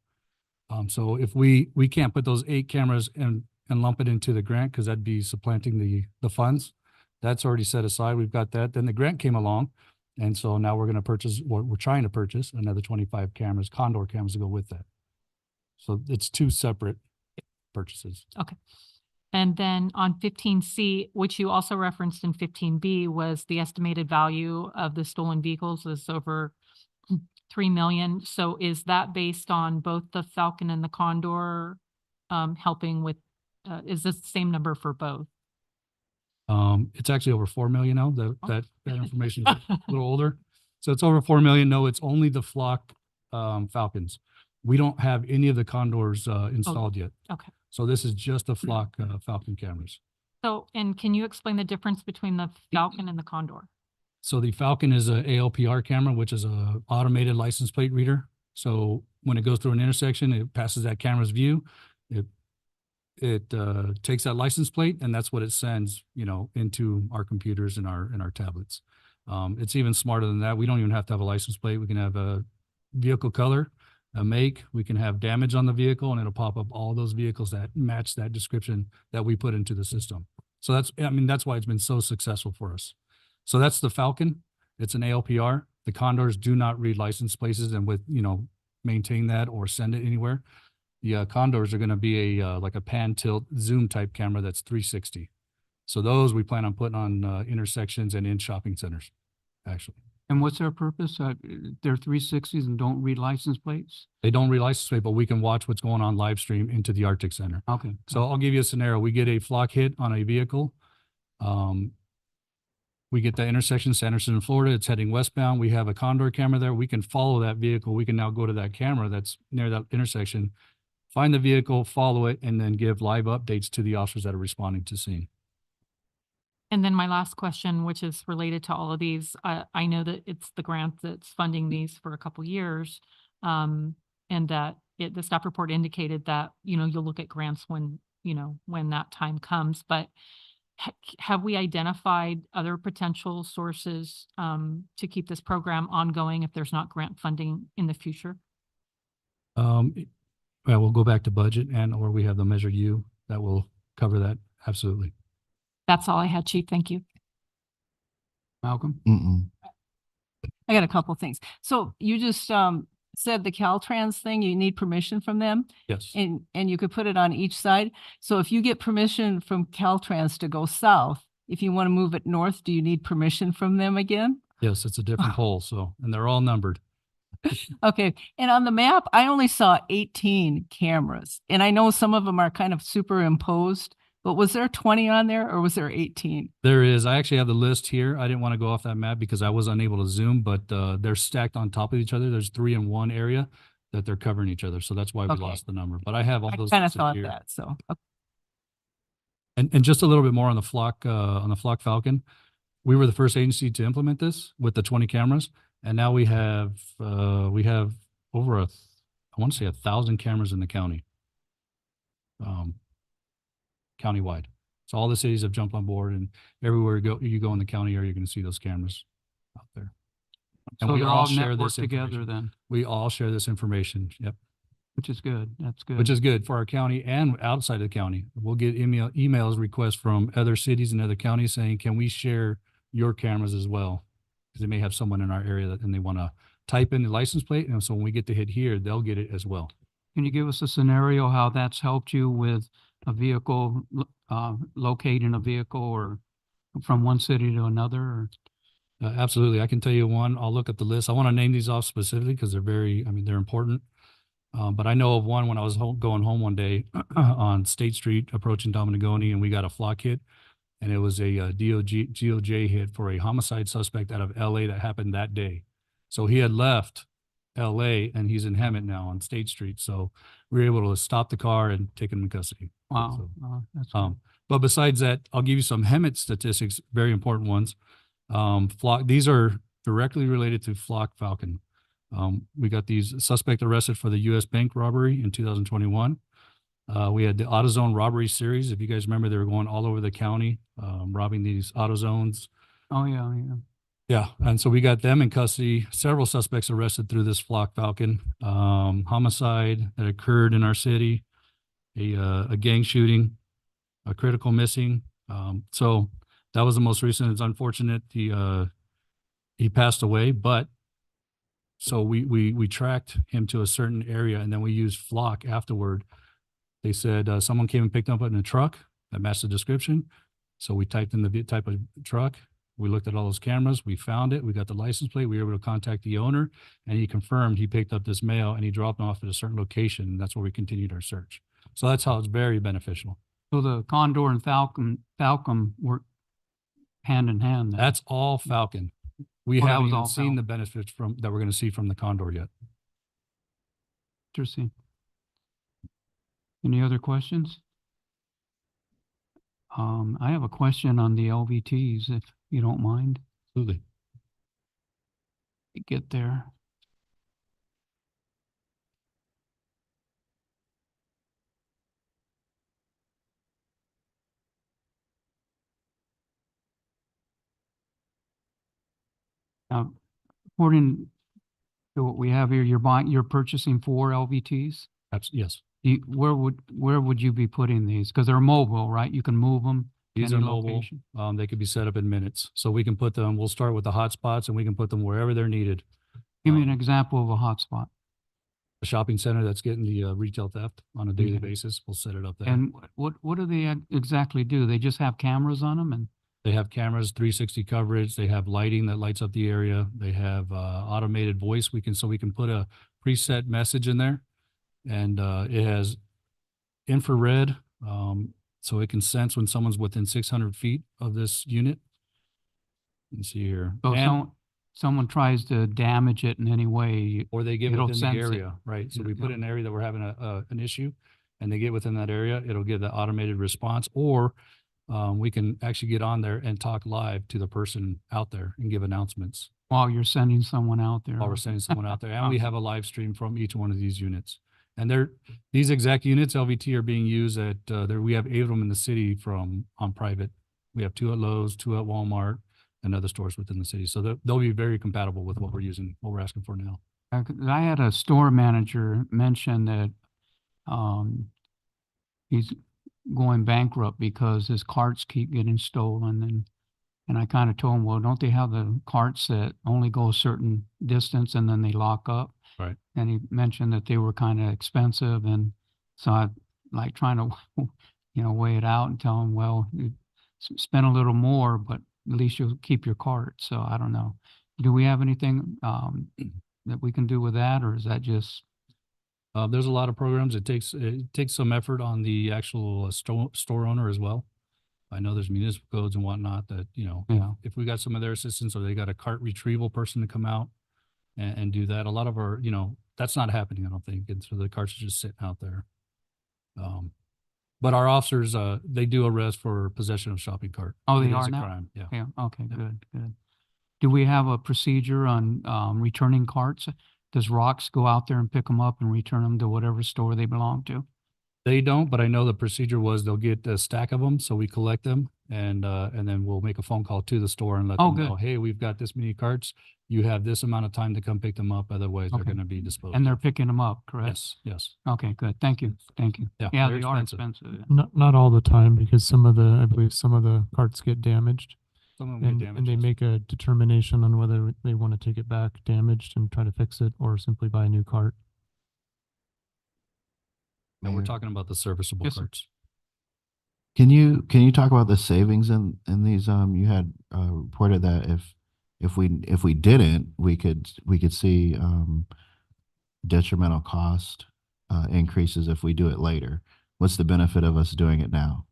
So if we can't put those 8 cameras and lump it into the grant, because that'd be supplanting the funds. That's already set aside. We've got that. Then the grant came along. And so now we're going to purchase, we're trying to purchase another 25 cameras, Condor cameras to go with that. So it's 2 separate purchases. Okay. And then on 15C, which you also referenced in 15B, was the estimated value of the stolen vehicles is over 3 million. So is that based on both the Falcon and the Condor helping with, is this the same number for both? It's actually over 4 million now. That information is a little older. So it's over 4 million. No, it's only the Flock Falcons. We don't have any of the Condors installed yet. Okay. So this is just the Flock Falcon cameras. So, and can you explain the difference between the Falcon and the Condor? So the Falcon is a ALPR camera, which is a automated license plate reader. So when it goes through an intersection, it passes that camera's view. It takes that license plate, and that's what it sends, into our computers and our tablets. It's even smarter than that. We don't even have to have a license plate. We can have a vehicle color, a make, we can have damage on the vehicle, and it'll pop up all those vehicles that match that description that we put into the system. So that's why it's been so successful for us. So that's the Falcon. It's an ALPR. The Condors do not read license plates and maintain that or send it anywhere. The Condors are going to be like a pan tilt zoom type camera that's 360. So those we plan on putting on intersections and in shopping centers, actually. And what's their purpose? They're 360s and don't read license plates? They don't read license plate, but we can watch what's going on live stream into the Arctic Center. Okay. So I'll give you a scenario. We get a Flock hit on a vehicle. We get that intersection, Sanderson, Florida. It's heading westbound. We have a Condor camera there. We can follow that vehicle. We can now go to that camera that's near that intersection, find the vehicle, follow it, and then give live updates to the officers that are responding to scene. And then my last question, which is related to all of these, I know that it's the grant that's funding these for a couple years, and that the staff report indicated that, you'll look at grants when that time comes, but have we identified other potential sources to keep this program ongoing if there's not grant funding in the future? Well, we'll go back to budget or we have the Measure U that will cover that. Absolutely. That's all I had, Chief. Thank you. Malcolm? I got a couple things. So you just said the Caltrans thing, you need permission from them? Yes. And you could put it on each side. So if you get permission from Caltrans to go south, if you want to move it north, do you need permission from them again? Yes, it's a different pole, so, and they're all numbered. Okay, and on the map, I only saw 18 cameras, and I know some of them are kind of superimposed, but was there 20 on there or was there 18? There is. I actually have the list here. I didn't want to go off that map because I was unable to zoom, but they're stacked on top of each other. There's 3 in one area that they're covering each other. So that's why we Okay. lost the number. But I have all I those. kind of listed thought here. that, so. Okay. And just a little bit more on the Flock Falcon. We were the first agency to implement this with the 20 cameras, and now we have over I want to say 1,000 cameras in the county, countywide. So all the cities have jumped on board, and everywhere you go in the county area, you're going to see those cameras out there. And So we they're all all share networked this together information. then, We all share this information. Yep. which is good. That's good. Which is good for our county and outside of the county. We'll get emails requests from other cities and other counties saying, can we share your cameras as well? Because they may have someone in our area that, and they want to type in the license plate. And so when we get to hit here, they'll get it as well. Can you give us a scenario how that's helped you with a vehicle, locating a vehicle or from one city to another? Or? Absolutely. I can tell you one. I'll look at the list. I want to name these off specifically because they're they're important. But I know of one when I was going home one day on State Street approaching Dominigoni, and we got a Flock hit, and it was a GOJ hit for a homicide suspect out of LA that happened that day. So he had left LA and he's in Hemet now on State Street. So we were able to stop the car and take him in custody. Wow. So, That's good. but besides that, I'll give you some Hemet statistics, very important ones. Flock, these are directly related to Flock Falcon. We got these suspect arrested for the U.S. bank robbery in 2021. We had the AutoZone robbery series. If you guys remember, they were going all over the county, robbing these AutoZones. Oh, yeah, yeah. Yeah, and so we got them in custody. Several suspects arrested through this Flock Falcon. Homicide that occurred in our city, a gang shooting, a critical missing. So that was the most recent. It's unfortunate he passed away, but so we tracked him to a certain area, and then we used Flock afterward. They said someone came and picked him up in a truck that matched the description. So we typed in the type of truck. We looked at all those cameras. We found it. We got the license plate. We were able to contact the owner, and he confirmed he picked up this mail and he dropped it off at a certain location. And that's where we continued our search. So that's how it's very beneficial. So the Condor and Falcon work hand in hand then? That's all Falcon. We Oh, that haven't was even all seen the benefits that we're going to see from the Condor yet. Interesting. Any other questions? I have a question on the LVTs, if you don't mind. Absolutely. Get there. Now, according to what we have here, you're purchasing 4 LVTs? Yes. Where would you be putting these? Because they're mobile, right? You can move them. These are mobile. They could be set up in minutes. So we can put them, we'll start with the hotspots and we can put them wherever they're needed. Give me an example of a hotspot. A shopping center that's getting the retail theft on a daily basis, we'll set it up there. And what do they exactly do? They just have cameras on them and? They have cameras, 360 coverage. They have lighting that lights up the area. They have automated voice. So we can put a preset message in there, and it has infrared, so it can sense when someone's within 600 feet of this unit. You can see here. So if someone tries to damage it in any way, or they get it'll within the sense it. area, right? So we put Yeah. in an area that we're having an issue, and they get within that area, it'll give the automated response, or we can actually get on there and talk live to the person out there and give announcements. While you're sending someone out there. While we're sending someone out there. And we have a live stream from each one of these units. And these exact units, LVT, are being used at, we have 8 of them in the city on private. We have 2 at Lowe's, 2 at Walmart, and other stores within the city. So they'll be very compatible with what we're using, what we're asking for now. I had a store manager mention that he's going bankrupt because his carts keep getting stolen And I kind of told him, well, don't they have the carts that only go a certain distance and then they lock up? Right. And he mentioned that they were kind of expensive, and so I like trying to, weigh it out and tell him, well, you spend a little more, but at least you'll keep your cart. So I don't know. Do we have anything that we can do with that, or is that just? There's a lot of programs. It takes some effort on the actual store owner as well. I know there's municipal codes and whatnot that, if we got some of their assistance, or they got a cart retrieval person to come out and do that. A lot of our, that's not happening, I don't think. And so the carts are just sitting out there. But our officers, they do arrest for possession of shopping cart. Oh, they It is are a now? crime, yeah. Yeah, okay, good. Do we have a procedure on returning carts? Does Rox go out there and pick them up and return them to whatever store they belong to? They don't, but I know the procedure was they'll get a stack of them, so we collect them, and then we'll make a phone call to the store and let Oh, them know, good. hey, we've got this many carts. You have this amount of time to come pick them up, otherwise they're Okay. going to be disposed. And they're of. picking them up, correct? Yes. Okay, good. Thank you. Yeah, Yeah, they're they are expensive. expensive. Not all the time, because I believe some of the carts get damaged. Some of them get And they damaged. make a determination on whether they want to take it back damaged and try to fix it, or simply buy a new cart. And we're talking about the serviceable Yes, sir. carts. Can you talk about the savings in these? You had reported that if we didn't, we could see detrimental cost increases if we do it later. What's the benefit of us doing it now?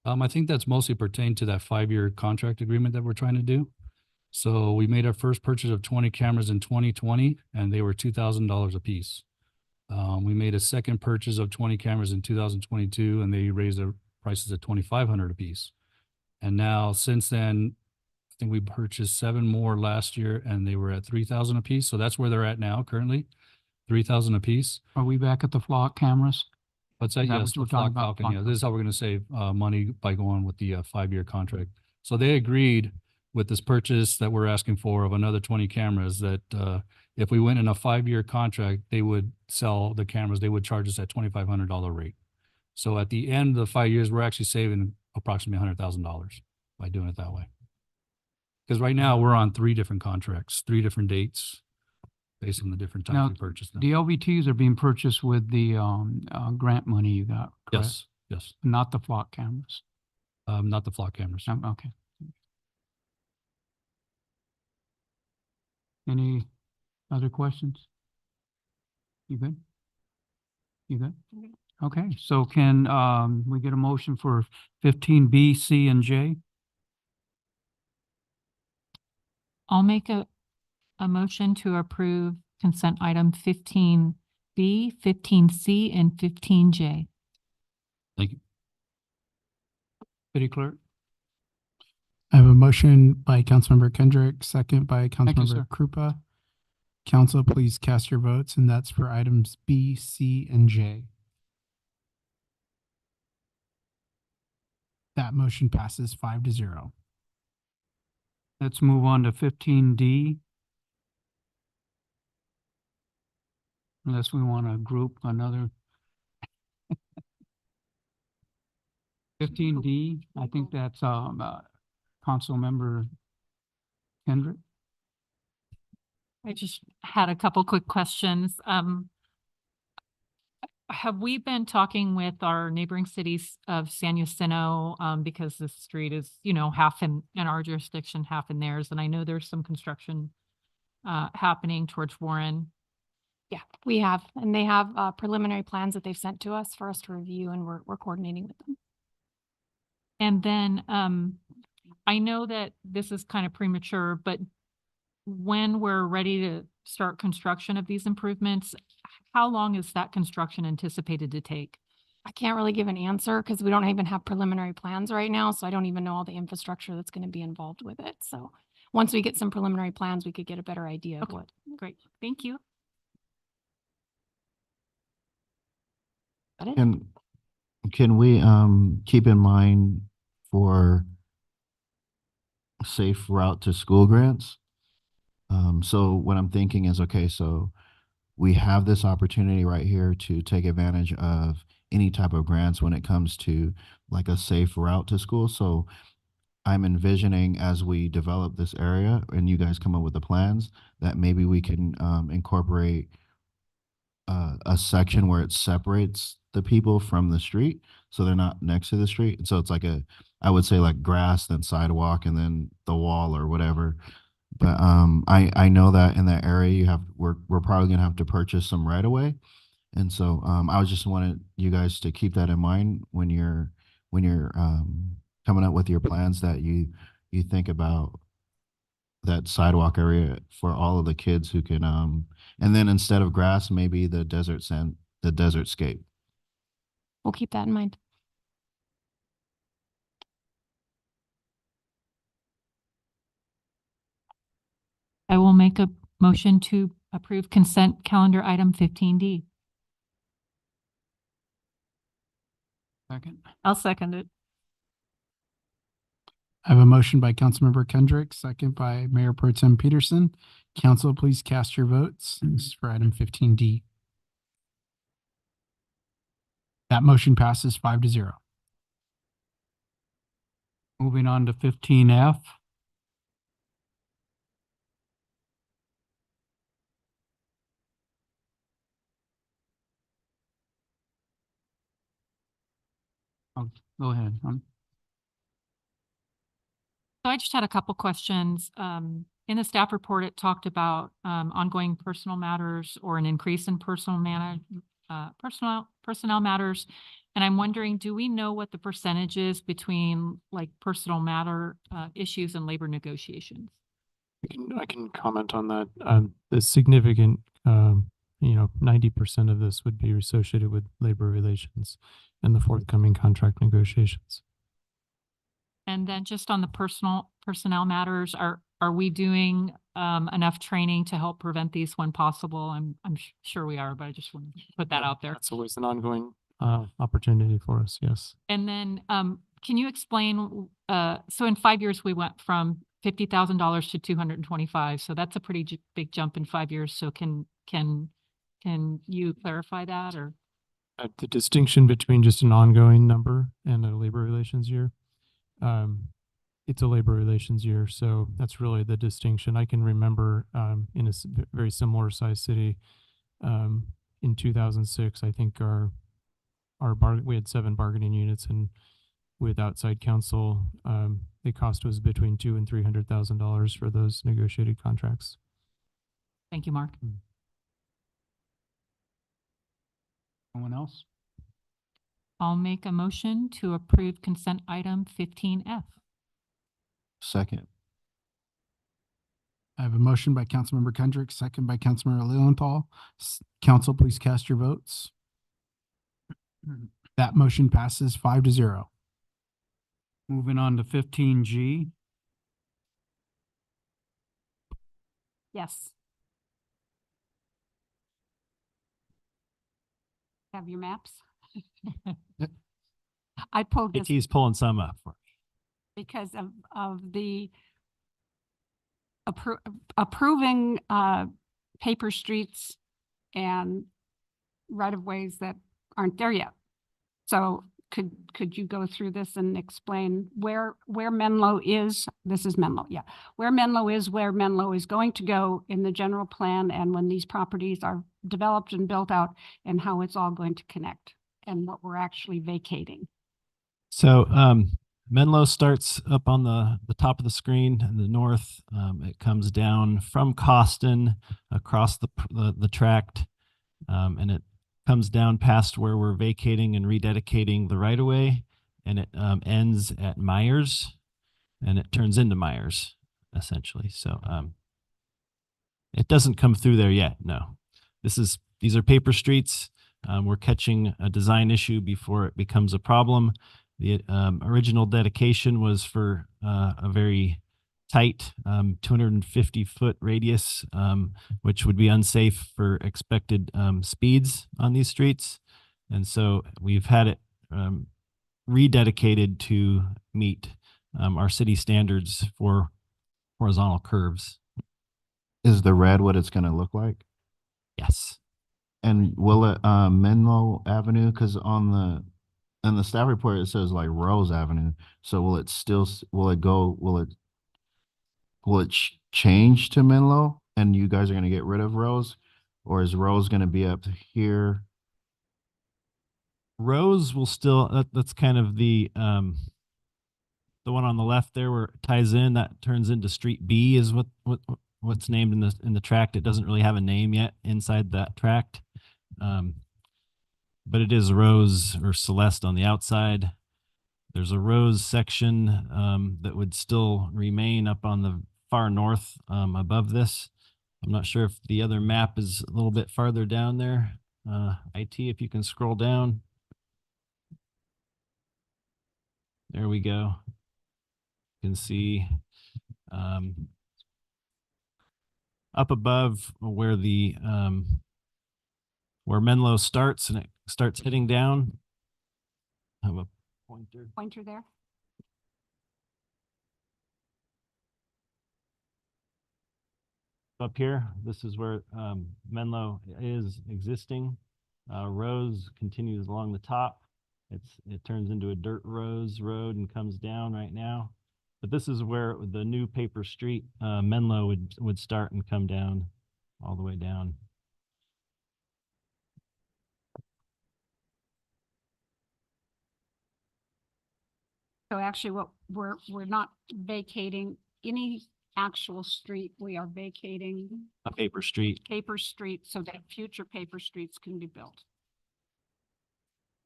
I think that's mostly pertained to that 5-year contract agreement that we're trying to do. So we made our first purchase of 20 cameras in 2020, and they were $2,000 a piece. We made a second purchase of 20 cameras in 2022, and they raised their prices at $2,500 a piece. And now since then, I think we purchased 7 more last year, and they were at $3,000 a piece. So that's where they're at now currently, $3,000 a piece. Are we back at the flock cameras? What's that? Is that Yes, what you're the talking Flock about? Falcon. Yeah, this is how we're going to save money by going with the 5-year contract. So they agreed with this purchase that we're asking for of another 20 cameras that if we went in a 5-year contract, they would sell the cameras. They would charge us at $2,500 rate. So at the end of the 5 years, we're actually saving approximately $100,000 by doing it that way. Because right now we're on 3 different contracts, 3 different dates based on the different times Now, we purchased them. the LVTs are being purchased with the grant money you got, correct? Yes. Not the flock cameras. Not the Flock cameras. Okay. Any other questions? You good? You good? Okay, so can we get a motion for 15B, C, and J? I'll make a motion to approve consent item 15B, 15C, and 15J. Thank you. City Clerk? I have a motion by Councilmember Kendrick, second by you, Councilmember sir. Krupa. Council, please cast your votes, and that's for items B, C, and J. That motion passes 5-0. Let's move on to 15D. Unless we want to group another. 15D, I think that's Council Member Kendrick. I just had a couple quick questions. Have we been talking with our neighboring cities of San Jacinto, because the street is, half in our jurisdiction, half in theirs, and I know there's some construction happening towards Warren. Yeah, we have, and they have preliminary plans that they've sent to us for us to review, and we're coordinating with them. And then I know that this is kind of premature, but when we're ready to start construction of these improvements, how long is that construction anticipated to take? I can't really give an answer because we don't even have preliminary plans right now, so I don't even know all the infrastructure that's going to be involved with it. So once we get some preliminary plans, we could get a better idea of what. Great, thank you. And can we keep in mind for safe route to school grants? So what I'm thinking is, okay, so we have this opportunity right here to take advantage of any type of grants when it comes to like a safe route to school. So I'm envisioning as we develop this area and you guys come up with the plans, that maybe we can incorporate a section where it separates the people from the street, so they're not next to the street. And so it's like I would say like grass, then sidewalk, and then the wall or whatever. But I know that in that area we're probably gonna have to purchase some right away. And so I was just wanted you guys to keep that in mind when you're coming up with your plans, that you think about that sidewalk area for all of the kids who can and then instead of grass, maybe the desert scape. We'll keep that in mind. I will make a motion to approve consent calendar item 15D. Second. I'll second it. I have a motion by Councilmember Kendrick, second by Mayor Pro Tem Peterson. Council, please cast your votes. This is for item 15D. That motion passes 5-0. Moving on to 15F. Oh, go ahead. So I just had a couple questions. In the staff report, it talked about ongoing personal matters or an increase in personnel matters. And I'm wondering, do we know what the percentage is between like personal matter issues and labor negotiations? I can comment on that. The significant, 90% of this would be associated with labor relations and the forthcoming contract negotiations. And then just on the personnel matters, are we doing enough training to help prevent these when possible? I'm sure we are, but I just want to put that out there. That's always an ongoing opportunity for us. Yes. And then can you explain, so in 5 years, we went from $50,000 to 225. So that's a pretty big jump in 5 years. So can you clarify that, or? The distinction between just an ongoing number and a labor relations year, it's a labor relations year. So that's really the distinction. I can remember in a very similar size city in 2006, I think we had 7 bargaining units, and with outside counsel, the cost was between $200,000 and $300,000 for those negotiated contracts. Thank you, Mark. Anyone else? I'll make a motion to approve consent item 15F. Second. I have a motion by Councilmember Kendrick, second by Councilmember Lilienthal. Council, please cast your votes. That motion passes 5-0. Moving on to 15G. Yes. Have your maps? I pulled this He's pulling some up for because of the approving paper streets and right-of-ways that aren't there yet. So could you go through this and explain where Menlo is? This is Menlo, yeah. Where Menlo is going to go in the general plan, and when these properties are developed and built out, and how it's all going to connect and what we're actually vacating. So Menlo starts up on the top of the screen in the north. It comes down from Costin across the tract, and it comes down past where we're vacating and rededicating the right of way, and it ends at Myers, and it turns into Myers essentially. So it doesn't come through there yet. No, these are paper streets. We're catching a design issue before it becomes a problem. The original dedication was for a very tight 250-foot radius, which would be unsafe for expected speeds on these streets. And so we've had it rededicated to meet our city standards for horizontal curves. Is the red what it's going to look like? Yes. And will it Menlo Avenue, because on in the staff report, it says like Rose Avenue. So will it still, will it change to Menlo and you guys are gonna get rid of Rose? Or is Rose gonna be up here? Rose will still, that's kind of the one on the left there where it ties in, that turns into Street B is what's named in the tract. It doesn't really have a name yet inside that tract. But it is Rose or Celeste on the outside. There's a Rose section that would still remain up on the far north above this. I'm not sure if the other map is a little bit farther down there. IT, if you can scroll down. There we go. You can see up above where the where Menlo starts and it starts heading down. I have a pointer. Pointer there. Up here, this is where Menlo is existing. Rose continues along the top. It turns into a dirt rose road and comes down right now. But this is where the new paper street, Menlo would start and come down all the way down. So actually what we're not vacating any actual street. We are vacating A paper street paper street so that future paper streets can be built.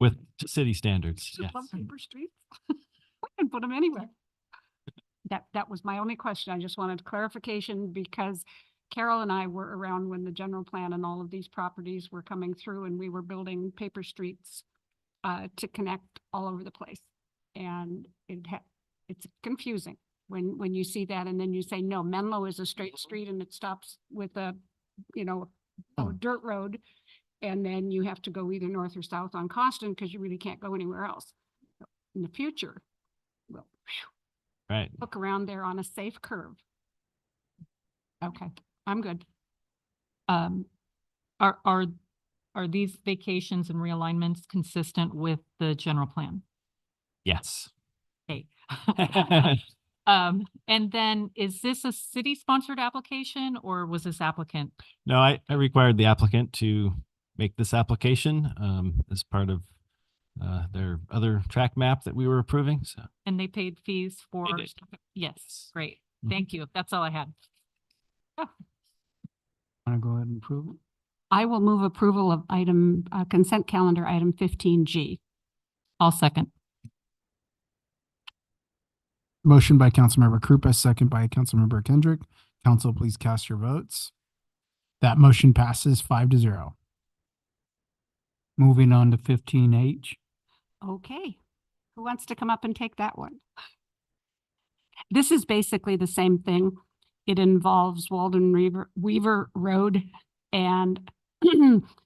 with city standards. Just Yes. love paper streets. We can put them anywhere. That was my only question. I just wanted clarification because Carol and I were around when the general plan and all of these properties were coming through and we were building paper streets to connect all over the place. And it's confusing when you see that and then you say, no, Menlo is a straight street and it stops with a dirt road. And then you have to go either north or south on Costin because you really can't go anywhere else. In the future, we'll Right. look around there on a safe curve. Okay, I'm good. Are these vacations and realignments consistent with the general plan? Yes. Okay. And then is this a city-sponsored application or was this applicant? No, I required the applicant to make this application as part of their other track map that we were approving. So And they paid fees for? did. Yes, great. Mhm. Thank you. That's all I had. Want to go ahead and approve it? I will move approval of item, consent calendar item 15G. I'll second. Motion by Councilmember Krupa, second by Councilmember Kendrick. Council, please cast your votes. That motion passes 5-0. Moving on to 15H. Okay, who wants to come up and take that one? This is basically the same thing. It involves Walden Weaver Road and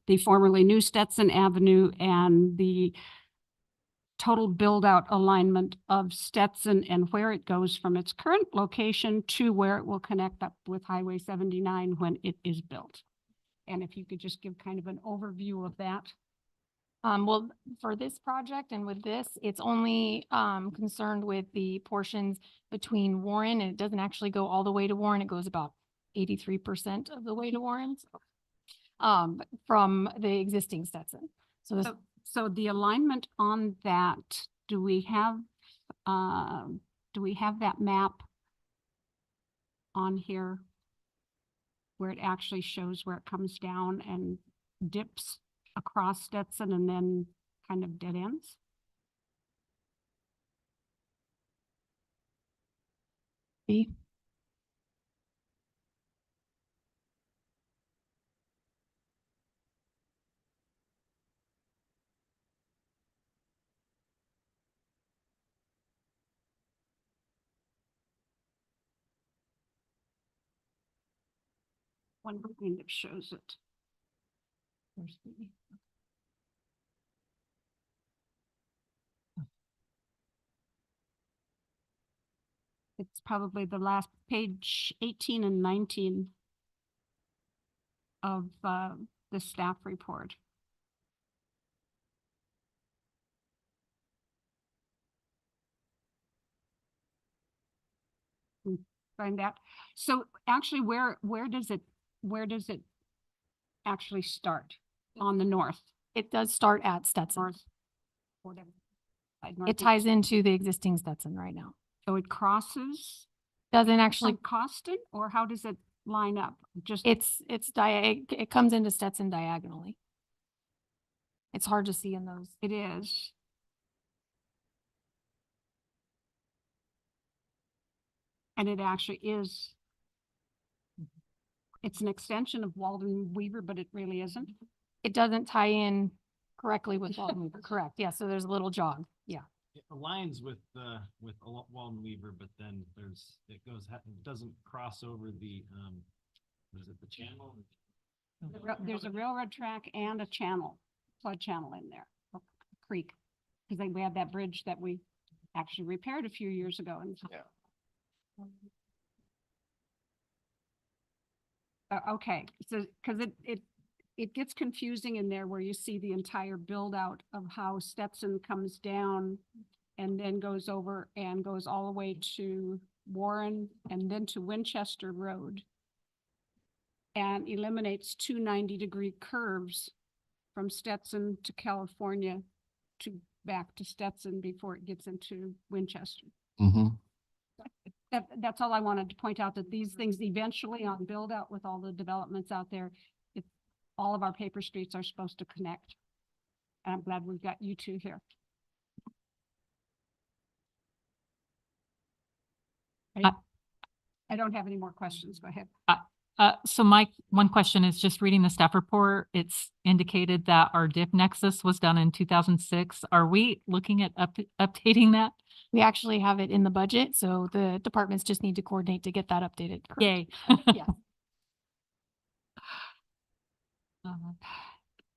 the formerly New Stetson Avenue and the total build out alignment of Stetson and where it goes from its current location to where it will connect up with Highway 79 when it is built. And if you could just give kind of an overview of that. Well, for this project and with this, it's only concerned with the portions between Warren, and it doesn't actually go all the way to Warren. It goes about 83% of the way to Warren from the existing Stetson. So this, So the alignment on that, do we have that map on here where it actually shows where it comes down and dips across Stetson and then kind of dead ends? B. One kind of shows it. There's the- It's probably the last page 18 and 19 of the staff report. Find that. So actually, where does it actually start? On the north? It does start at Stetson. North, whatever. Like It northeast. ties into the existing Stetson right now. So it crosses Doesn't actually, like Costin, or how does it line up? Just it comes into Stetson diagonally. It's hard to see in those. it is. And it actually is. It's an extension of Walden Weaver, but it really isn't. It doesn't tie in correctly with Walden Weaver, correct? Yeah, so there's a little jog, yeah. It aligns with Walden Weaver, but then it doesn't cross over the, what is it, the channel? There's a railroad track and a channel, flood channel in there, a creek. Because we had that bridge that we actually repaired a few years ago. And okay, so because it gets confusing in there where you see the entire build out of how Stetson comes down and then goes over and goes all the way to Warren and then to Winchester Road and eliminates two 90-degree curves from Stetson to California to back to Stetson before it gets into Winchester. Mm-hmm. That's all I wanted to point out, that these things eventually on build out with all the developments out there, all of our paper streets are supposed to connect. And I'm glad we've got you two here. I don't have any more questions. Go ahead. So Mike, one question is just reading the staff report. It's indicated that our dip nexus was done in 2006. Are we looking at updating that? We actually have it in the budget, so the departments just need to coordinate to get that updated. Correct? Yay. Yeah.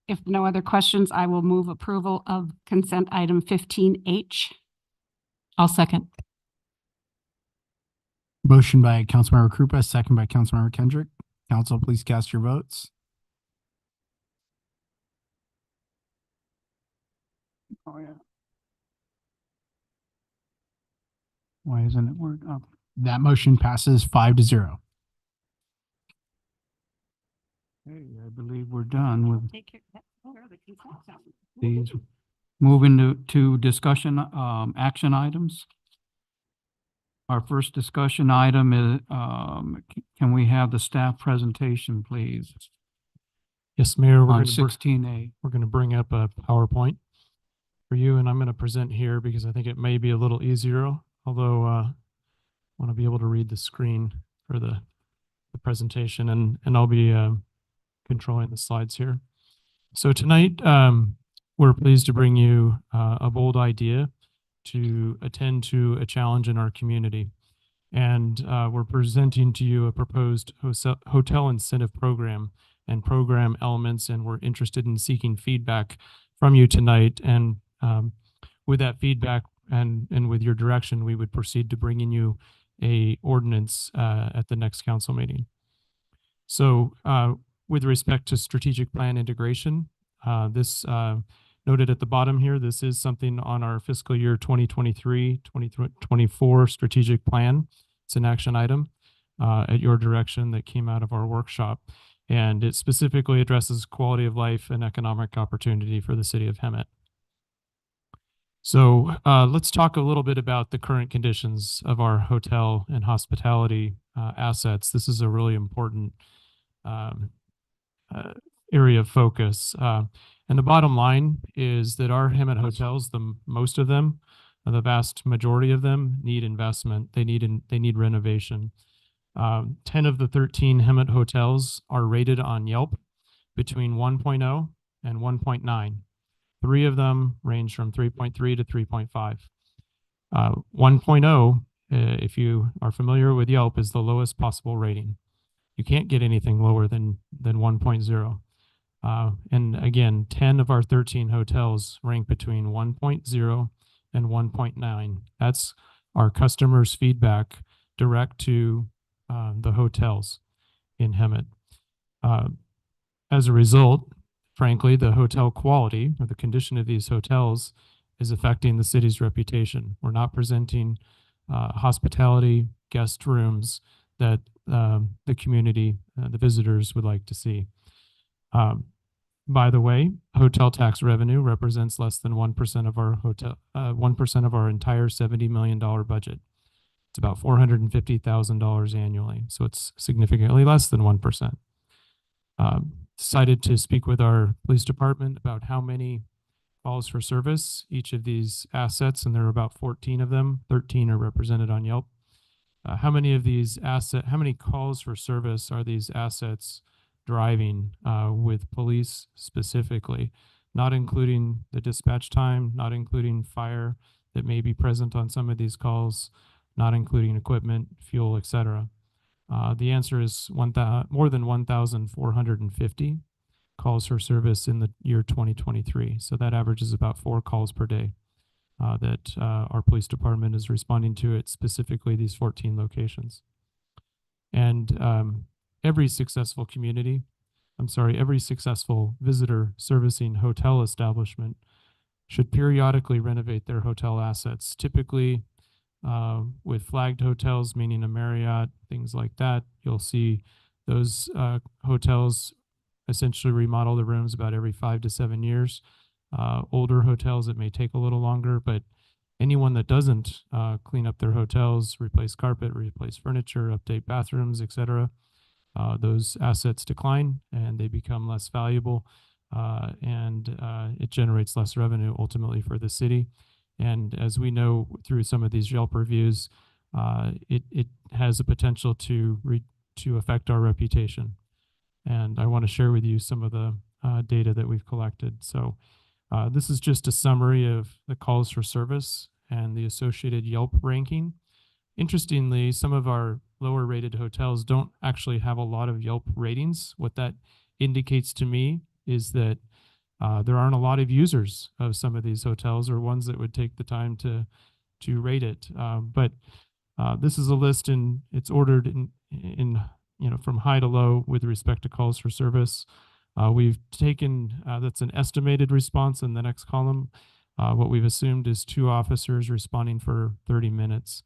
If no other questions, I will move approval of consent item 15H. I'll second. Motion by Councilmember Krupa, second by Councilmember Kendrick. Council, please cast your votes. Oh, yeah. Why isn't it working? Oh, that motion passes 5-0. Okay, I believe we're done with Take care of the consent. these. Moving to discussion, action items. Our first discussion item is, can we have the staff presentation, please? Yes, Mayor, On 16A. we're going to bring up a PowerPoint for you, and I'm going to present here because I think it may be a little easier, although I want to be able to read the screen for the presentation, and I'll be controlling the slides here. So tonight, we're pleased to bring you a bold idea to attend to a challenge in our community. And we're presenting to you a proposed hotel incentive program and program elements, and we're interested in seeking feedback from you tonight. And with that feedback and with your direction, we would proceed to bringing you a ordinance at the next council meeting. So with respect to strategic plan integration, this noted at the bottom here, this is something on our fiscal year 2023-2024 strategic plan. It's an action item at your direction that came out of our workshop. And it specifically addresses quality of life and economic opportunity for the city of Hemet. So let's talk a little bit about the current conditions of our hotel and hospitality assets. This is a really important area of focus. And the bottom line is that our Hemet hotels, most of them, the vast majority of them, need investment. They need renovation. 10 of the 13 Hemet hotels are rated on Yelp between 1.0 and 1.9. 3 of them range from 3.3 to 3.5. 1.0, if you are familiar with Yelp, is the lowest possible rating. You can't get anything lower than 1.0. And again, 10 of our 13 hotels rank between 1.0 and 1.9. That's our customers' feedback direct to the hotels in Hemet. As a result, frankly, the hotel quality or the condition of these hotels is affecting the city's reputation. We're not presenting hospitality, guest rooms that the community, the visitors would like to see. By the way, hotel tax revenue represents less than 1% of our 1% of our entire $70 million budget. It's about $450,000 annually, so it's significantly less than 1%. Decided to speak with our police department about how many calls for service each of these assets, and there are about 14 of them. 13 are represented on Yelp. How many calls for service are these assets driving with police specifically, not including the dispatch time, not including fire that may be present on some of these calls, not including equipment, fuel, etc. The answer is more than 1,450 calls for service in the year 2023. So that averages about 4 calls per day that our police department is responding to at specifically these 14 locations. And every successful visitor servicing hotel establishment should periodically renovate their hotel assets. Typically, with flagged hotels, meaning a Marriott, things like that, you'll see those hotels essentially remodel the rooms about every 5 to 7 years. Older hotels, it may take a little longer, but anyone that doesn't clean up their hotels, replace carpet, replace furniture, update bathrooms, etc., those assets decline and they become less valuable, and it generates less revenue ultimately for the city. And as we know through some of these Yelp reviews, it has a potential to affect our reputation. And I want to share with you some of the data that we've collected. So this is just a summary of the calls for service and the associated Yelp ranking. Interestingly, some of our lower rated hotels don't actually have a lot of Yelp ratings. What that indicates to me is that there aren't a lot of users of some of these hotels or ones that would take the time to rate it. But this is a list, and it's ordered in from high to low with respect to calls for service. We've taken that's an estimated response in the next column. What we've assumed is 2 officers responding for 30 minutes,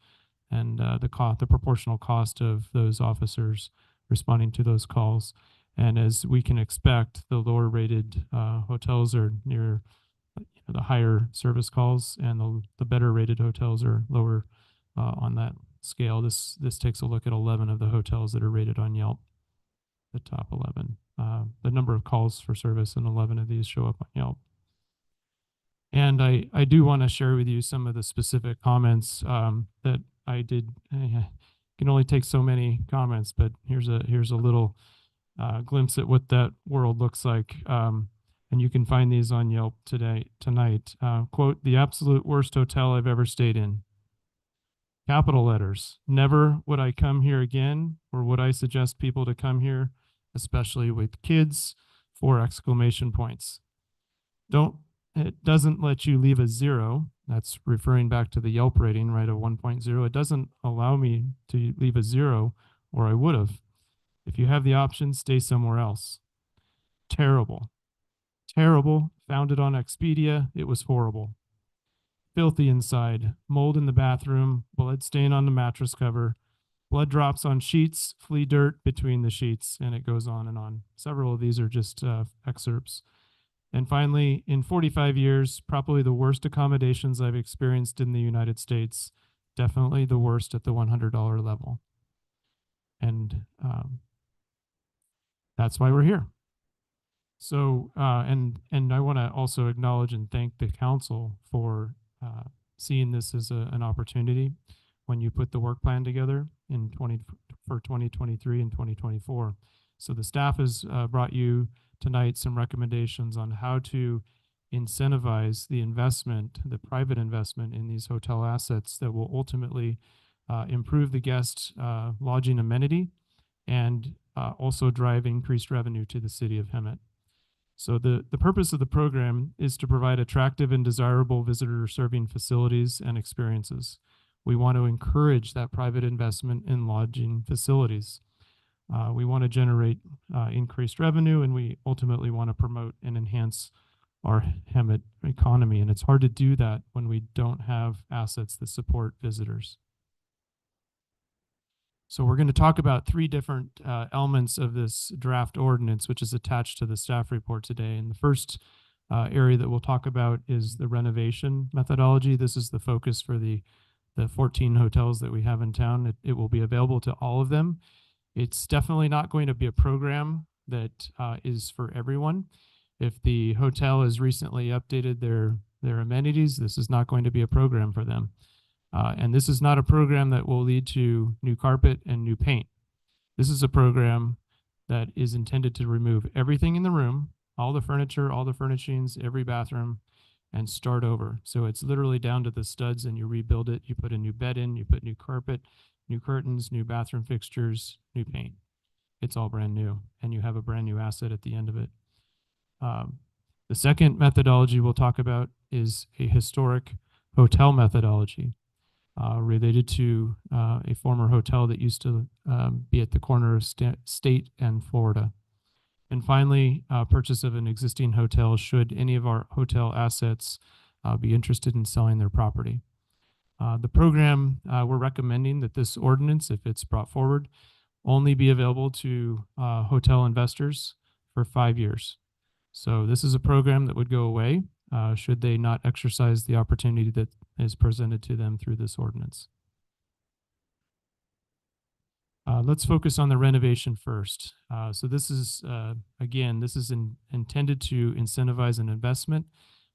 and the proportional cost of those officers responding to those calls. And as we can expect, the lower rated hotels are near the higher service calls, and the better rated hotels are lower on that scale. This takes a look at 11 of the hotels that are rated on Yelp, the top 11. The number of calls for service in 11 of these show up on Yelp. And I do want to share with you some of the specific comments that I did. Can only take so many comments, but here's a little glimpse at what that world looks like. And you can find these on Yelp tonight. Quote, "The absolute worst hotel I've ever stayed in." Capital letters. "Never would I come here again, or would I suggest people to come here, especially with kids," 4 exclamation points. It doesn't let you leave a 0. That's referring back to the Yelp rating, right, of 1.0. It doesn't allow me to leave a 0, or I would have. If you have the option, stay somewhere else. Terrible. Terrible. Found it on Expedia. It was horrible. Filthy inside. Mold in the bathroom. Blood stain on the mattress cover. Blood drops on sheets. Flea dirt between the sheets. And it goes on and on. Several of these are just excerpts. And finally, in 45 years, probably the worst accommodations I've experienced in the United States. Definitely the worst at the $100 level. And that's why we're here. So, and I want to also acknowledge and thank the council for seeing this as an opportunity when you put the work plan together for 2023 and 2024. So the staff has brought you tonight some recommendations on how to incentivize the investment, the private investment in these hotel assets that will ultimately improve the guest lodging amenity and also drive increased revenue to the city of Hemet. So the purpose of the program is to provide attractive and desirable visitor serving facilities and experiences. We want to encourage that private investment in lodging facilities. We want to generate increased revenue, and we ultimately want to promote and enhance our Hemet economy. And it's hard to do that when we don't have assets that support visitors. So we're going to talk about three different elements of this draft ordinance, which is attached to the staff report today. And the first area that we'll talk about is the renovation methodology. This is the focus for the 14 hotels that we have in town. It will be available to all of them. It's definitely not going to be a program that is for everyone. If the hotel has recently updated their amenities, this is not going to be a program for them. And this is not a program that will lead to new carpet and new paint. This is a program that is intended to remove everything in the room, all the furniture, all the furnishings, every bathroom, and start over. So it's literally down to the studs, and you rebuild it. You put a new bed in, you put new carpet, new curtains, new bathroom fixtures, new paint. It's all brand new, and you have a brand new asset at the end of it. The second methodology we'll talk about is a historic hotel methodology related to a former hotel that used to be at the corner of State and Florida. And finally, purchase of an existing hotel should any of our hotel assets be interested in selling their property. The program, we're recommending that this ordinance, if it's brought forward, only be available to hotel investors for 5 years. So this is a program that would go away should they not exercise the opportunity that is presented to them through this ordinance. Let's focus on the renovation first. So this is, again, this is intended to incentivize an investment,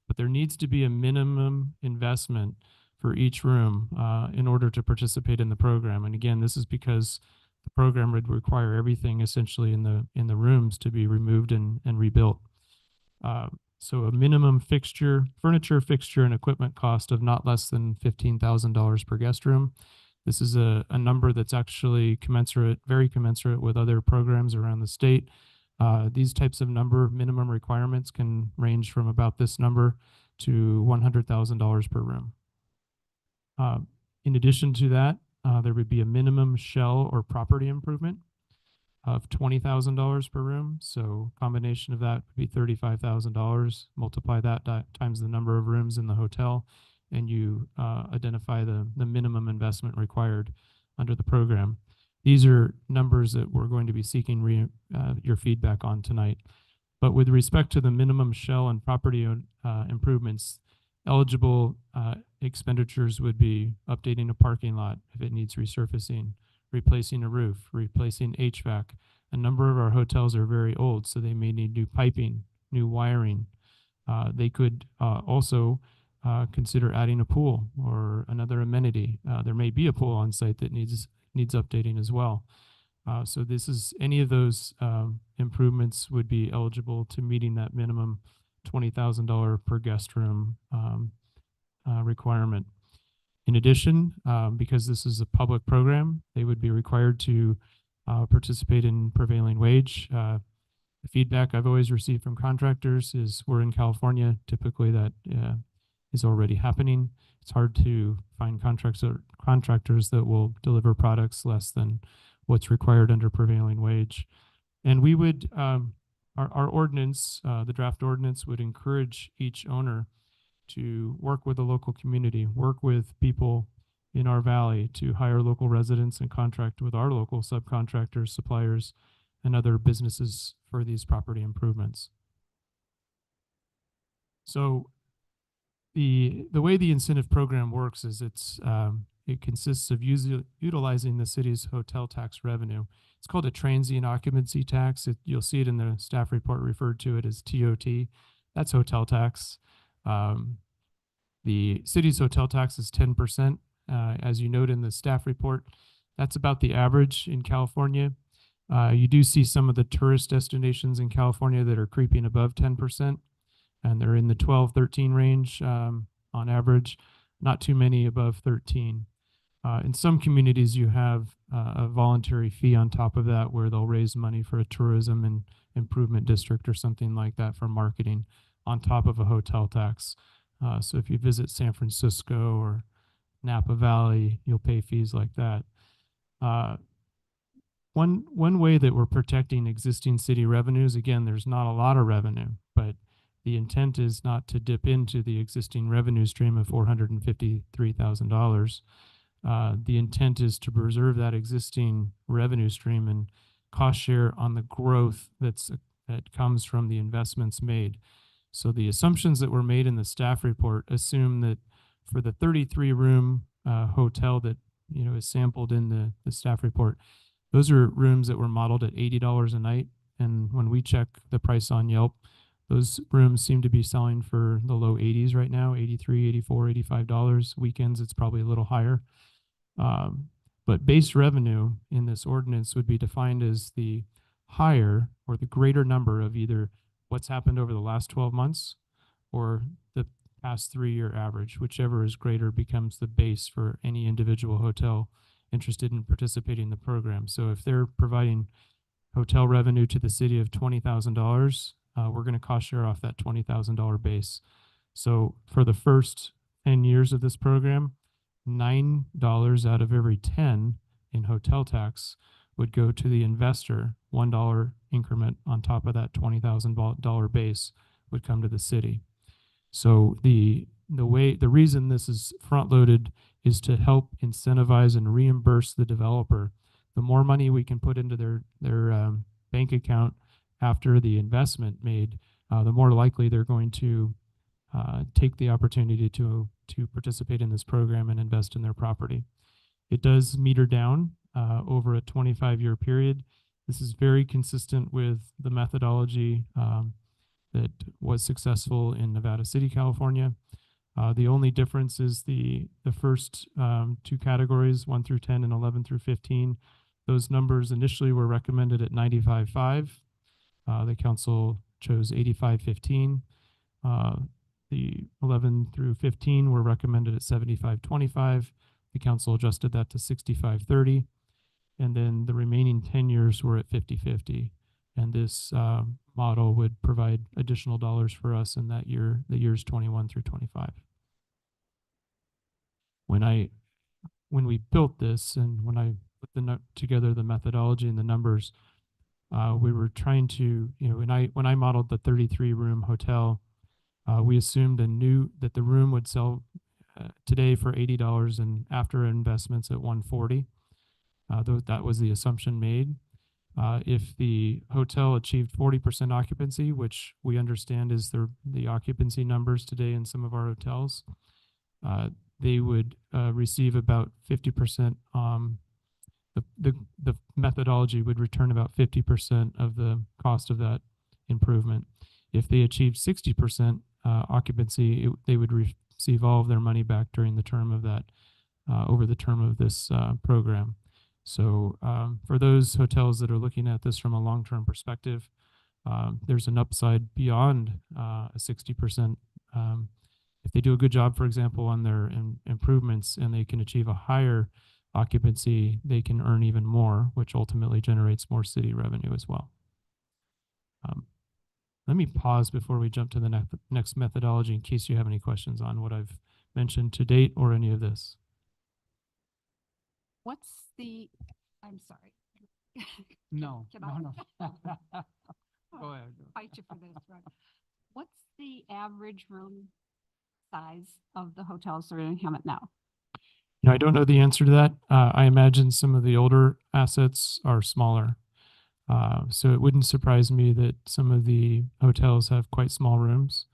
but there needs to be a minimum investment for each room in order to participate in the program. And again, this is because the program would require everything essentially in the rooms to be removed and rebuilt. So a minimum furniture, fixture, and equipment cost of not less than $15,000 per guest room. This is a number that's actually very commensurate with other programs around the state. These types of minimum requirements can range from about this number to $100,000 per room. In addition to that, there would be a minimum shell or property improvement of $20,000 per room. So combination of that would be $35,000. Multiply that times the number of rooms in the hotel, and you identify the minimum investment required under the program. These are numbers that we're going to be seeking your feedback on tonight. But with respect to the minimum shell and property improvements, eligible expenditures would be updating a parking lot if it needs resurfacing, replacing a roof, replacing HVAC. A number of our hotels are very old, so they may need new piping, new wiring. They could also consider adding a pool or another amenity. There may be a pool on site that needs updating as well. So this is any of those improvements would be eligible to meeting that minimum $20,000 per guest room requirement. In addition, because this is a public program, they would be required to participate in prevailing wage. The feedback I've always received from contractors is we're in California. Typically that is already happening. It's hard to find contractors that will deliver products less than what's required under prevailing wage. And we would, our ordinance, the draft ordinance would encourage each owner to work with the local community, work with people in our valley to hire local residents and contract with our local subcontractors, suppliers, and other businesses for these property improvements. So the way the incentive program works is it consists of utilizing the city's hotel tax revenue. It's called a transient occupancy tax. You'll see it in the staff report referred to it as TOT. That's hotel tax. The city's hotel tax is 10%. As you note in the staff report, that's about the average in California. You do see some of the tourist destinations in California that are creeping above 10%, and they're in the 12, 13 range on average, not too many above 13. In some communities, you have a voluntary fee on top of that where they'll raise money for a tourism and improvement district or something like that for marketing on top of a hotel tax. So if you visit San Francisco or Napa Valley, you'll pay fees like that. One way that we're protecting existing city revenues, again, there's not a lot of revenue, but the intent is not to dip into the existing revenue stream of $453,000. the intent is to preserve that existing revenue stream and cost share on the growth that comes from the investments made. So the assumptions that were made in the staff report assume that for the 33-room hotel that is sampled in the staff report, those are rooms that were modeled at $80 a night. And when we check the price on Yelp, those rooms seem to be selling for the low 80s right now, $83, $84, $85. Weekends, it's probably a little higher. But base revenue in this ordinance would be defined as the higher or the greater number of either what's happened over the last 12 months or the past 3-year average. Whichever is greater becomes the base for any individual hotel interested in participating in the program. So if they're providing hotel revenue to the city of $20,000, we're going to cost share off that $20,000 base. So for the first 10 years of this program, $9 out of every 10 in hotel tax would go to the investor. $1 increment on top of that $20,000 base would come to the city. So the reason this is front loaded is to help incentivize and reimburse the developer. The more money we can put into their bank account after the investment made, the more likely they're going to take the opportunity to participate in this program and invest in their property. It does meter down over a 25-year period. This is very consistent with the methodology that was successful in Nevada City, California. The only difference is the first 2 categories, 1 through 10 and 11 through 15. Those numbers initially were recommended at 95.5. The council chose 85.15. The 11 through 15 were recommended at 75.25. The council adjusted that to 65.30. And then the remaining 10 years were at 50.50. And this model would provide additional dollars for us in that year, the years 21 through 25. When we built this and when I put together the methodology and the numbers, we were trying to, when I modeled the 33-room hotel, we assumed that the room would sell today for $80 and after investments at $140. That was the assumption made. If the hotel achieved 40% occupancy, which we understand is the occupancy numbers today in some of our hotels, they would receive about 50%. The methodology would return about 50% of the cost of that improvement. If they achieved 60% occupancy, they would receive all of their money back during the term of that, over the term of this program. So for those hotels that are looking at this from a long-term perspective, there's an upside beyond a 60%. If they do a good job, for example, on their improvements and they can achieve a higher occupancy, they can earn even more, which ultimately generates more city revenue as well. Let me pause before we jump to the next methodology in case you have any questions on what I've mentioned to date or any of this. I'm sorry. No, Can no. Oh, Go ahead. Fight you for this, right? What's the average room size of the hotels that are in Hemet now? I don't know the answer to that. I imagine some of the older assets are smaller. So it wouldn't surprise me that some of the hotels have quite small rooms,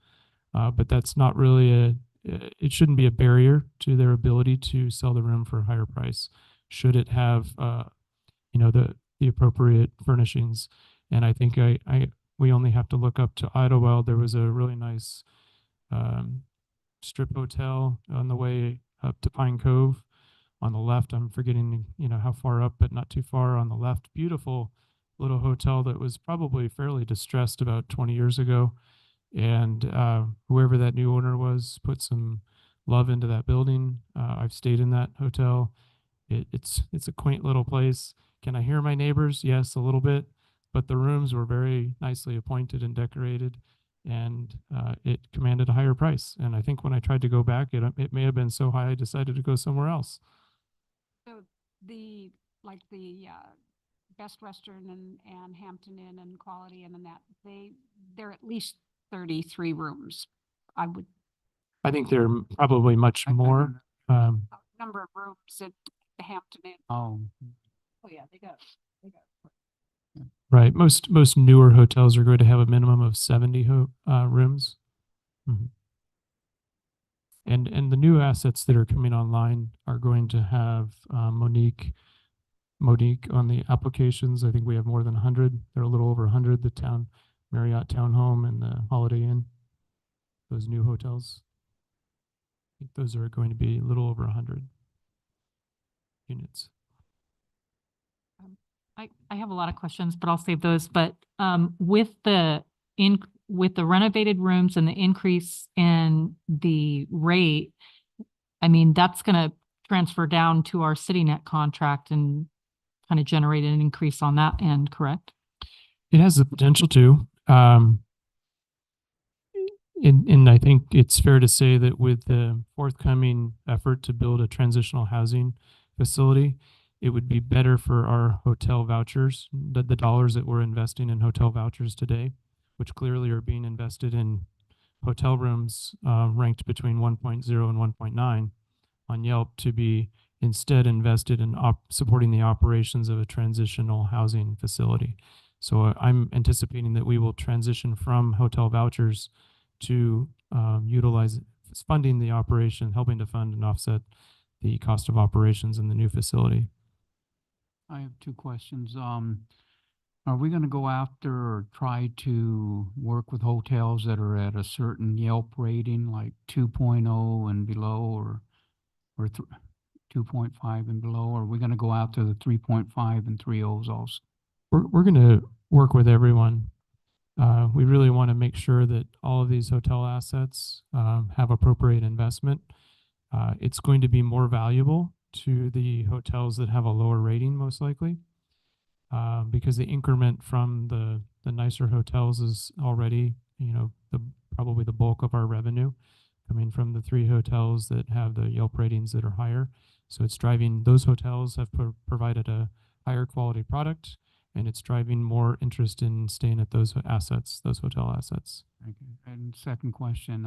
but that's not really it shouldn't be a barrier to their ability to sell the room for a higher price, should it have, the appropriate furnishings. And I think we only have to look up to Idlewild. There was a really nice strip hotel on the way up to Pine Cove on the left. I'm forgetting, how far up, but not too far on the left. Beautiful little hotel that was probably fairly distressed about 20 years ago. And whoever that new owner was put some love into that building. I've stayed in that hotel. It's a quaint little place. Can I hear my neighbors? Yes, a little bit. But the rooms were very nicely appointed and decorated, and it commanded a higher price. And I think when I tried to go back, it may have been so high I decided to go somewhere else. So the Best Western and Hampton Inn and Quality Inn and that, they're at least 33 rooms. I think they're probably much more. Number number of rooms at the Hampton Inn. Oh, Oh, yeah, they got. Right. Most newer hotels are going to have a minimum of 70 rooms. Mhm. And the new assets that are coming online are going to have Monique on the applications. I think we have more than 100. They're a little over 100. The Marriott Townhome and the Holiday Inn. Those new hotels. I think those are going to be a little over 100 units. I have a lot of questions, but I'll save those. But with the renovated rooms and the increase in the rate, I mean, that's going to transfer down to our CityNet contract and kind of generate an increase on that end, correct? It has the potential to. And I think it's fair to say that with the forthcoming effort to build a transitional housing facility, it would be better for our hotel vouchers, the dollars that we're investing in hotel vouchers today, which clearly are being invested in hotel rooms ranked between 1.0 and 1.9 on Yelp, to be instead invested in supporting the operations of a transitional housing facility. So I'm anticipating that we will transition from hotel vouchers to utilize funding the operation, helping to fund and offset the cost of operations in the new facility. I have two questions. Are we going to go after or try to work with hotels that are at a certain Yelp rating, like 2.0 and below, or 2.5 and below? Or are we going to go after the 3.5 and 3.0s also? We're going to work with everyone. We really want to make sure that all of these hotel assets have appropriate investment. It's going to be more valuable to the hotels that have a lower rating, most likely, because the increment from the nicer hotels is already, probably the bulk of our revenue coming from the 3 hotels that have the Yelp ratings that are higher. So it's driving, those hotels have provided a higher quality product, and it's driving more interest in staying at those assets, those hotel assets. Thank you. And second question,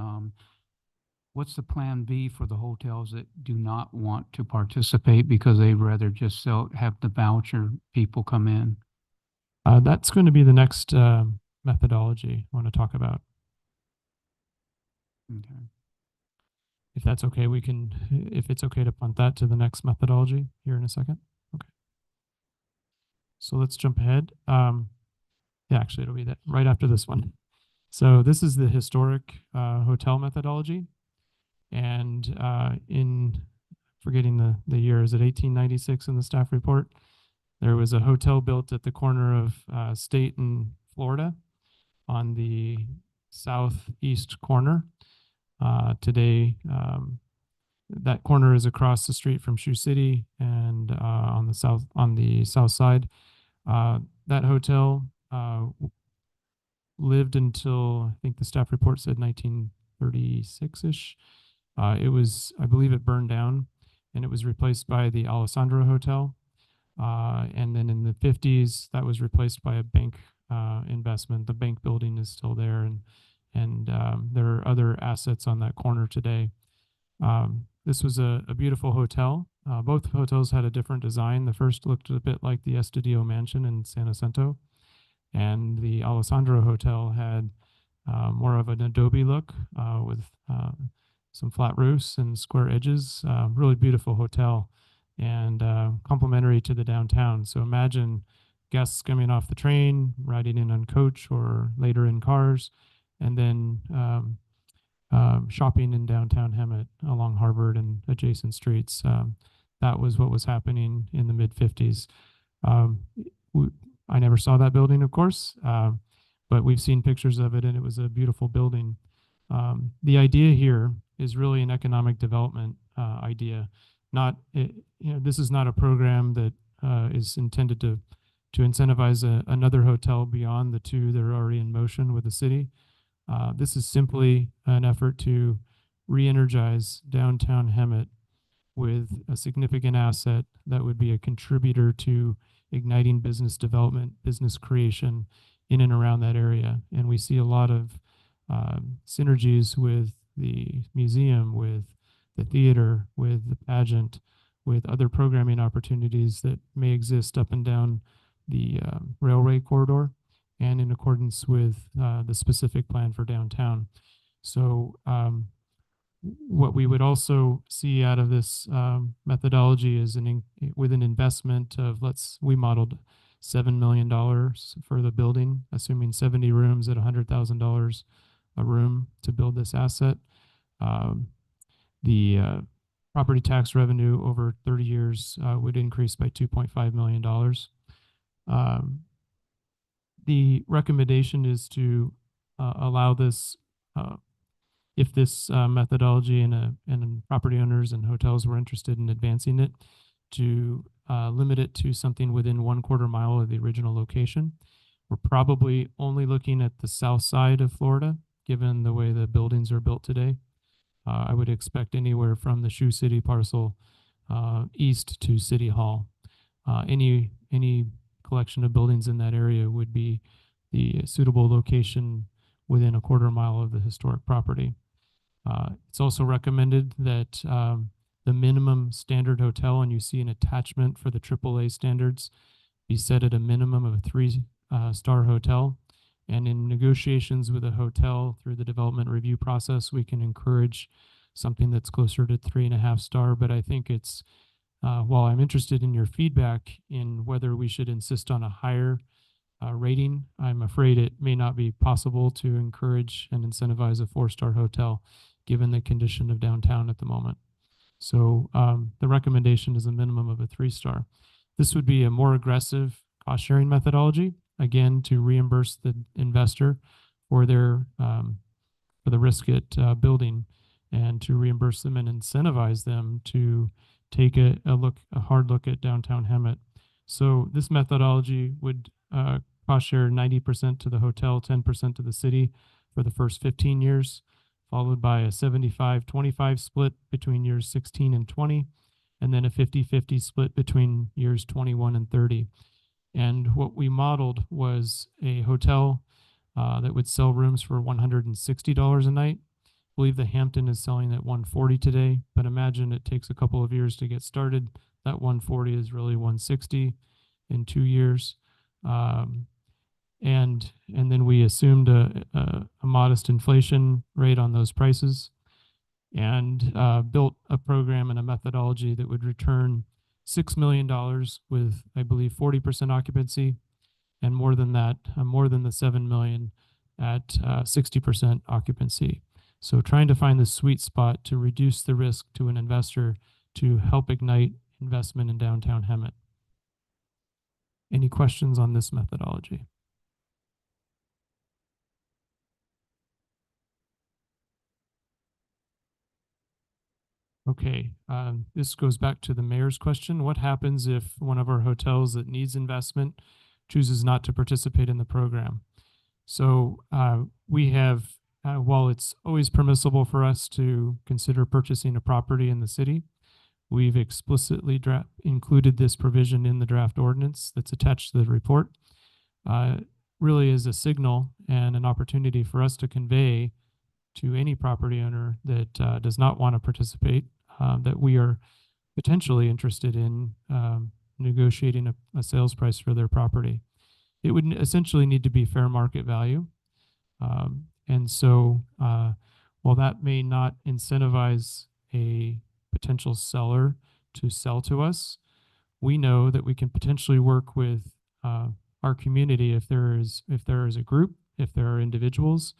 what's the plan B for the hotels that do not want to participate because they'd rather just have the voucher people come in? That's going to be the next methodology I want to talk about. Okay. If that's okay, if it's okay to punt that to the next methodology here in a second. Okay. So let's jump ahead. Yeah, actually it'll be that right after this one. So this is the historic hotel methodology. And in forgetting the year, is it 1896 in the staff report? There was a hotel built at the corner of State and Florida on the southeast corner. Today, that corner is across the street from Shoe City and on the south side. That hotel lived until, I think the staff report said 1936-ish. It was, I believe it burned down, and it was replaced by the Alessandro Hotel. And then in the 50s, that was replaced by a bank investment. The bank building is still there, and there are other assets on that corner today. This was a beautiful hotel. Both hotels had a different design. The first looked a bit like the Estadio Mansion in San Jacinto, and the Alessandro Hotel had more of an adobe look with some flat roofs and square edges. Really beautiful hotel, and complementary to the downtown. So imagine guests coming off the train, riding in on coach or later in cars, and then shopping in downtown Hemet along Harvard and adjacent streets. That was what was happening in the mid-50s. I never saw that building, of course, but we've seen pictures of it, and it was a beautiful building. The idea here is really an economic development idea. This is not a program that is intended to incentivize another hotel beyond the 2 that are already in motion with the city. This is simply an effort to re-energize downtown Hemet with a significant asset that would be a contributor to igniting business development, business creation in and around that area. And we see a lot of synergies with the museum, with the theater, with the pageant, with other programming opportunities that may exist up and down the railway corridor, and in accordance with the specific plan for downtown. So what we would also see out of this methodology is with an investment of, we modeled $7 million for the building, assuming 70 rooms at $100,000 a room to build this asset. The property tax revenue over 30 years would increase by $2.5 million. The recommendation is to allow this, if this methodology and property owners and hotels were interested in advancing it, to limit it to something within 1/4 mile of the original location. We're probably only looking at the south side of Florida, given the way the buildings are built today. I would expect anywhere from the Shoe City parcel east to City Hall. Any collection of buildings in that area would be the suitable location within 1/4 mile of the historic property. It's also recommended that the minimum standard hotel, and you see an attachment for the AAA standards, be set at a minimum of a 3-star hotel. And in negotiations with a hotel through the development review process, we can encourage something that's closer to 3.5 star. But I think it's, while I'm interested in your feedback in whether we should insist on a higher rating, I'm afraid it may not be possible to encourage and incentivize a 4-star hotel, given the condition of downtown at the moment. So the recommendation is a minimum of a 3-star. This would be a more aggressive cost-sharing methodology, again, to reimburse the investor for their for the risk at building, and to reimburse them and incentivize them to take a hard look at downtown Hemet. So this methodology would cost share 90% to the hotel, 10% to the city for the first 15 years, followed by a 75-25 split between years 16 and 20, and then a 50-50 split between years 21 and 30. And what we modeled was a hotel that would sell rooms for $160 a night. I believe the Hampton is selling at $140 today, but imagine it takes a couple of years to get started. That $140 is really $160 in 2 years. And then we assumed a modest inflation rate on those prices, and built a program and a methodology that would return $6 million with, I believe, 40% occupancy, and more than that, more than the $7 million at 60% occupancy. So trying to find the sweet spot to reduce the risk to an investor to help ignite investment in downtown Hemet. Any questions on this methodology? Okay, this goes back to the mayor's question. What happens if one of our hotels that needs investment chooses not to participate in the program? So we have, while it's always permissible for us to consider purchasing a property in the city, we've explicitly included this provision in the draft ordinance that's attached to the report. Really is a signal and an opportunity for us to convey to any property owner that does not want to participate that we are potentially interested in negotiating a sales price for their property. It would essentially need to be fair market value. And so while that may not incentivize a potential seller to sell to us, we know that we can potentially work with our community if there is a group, if there are individuals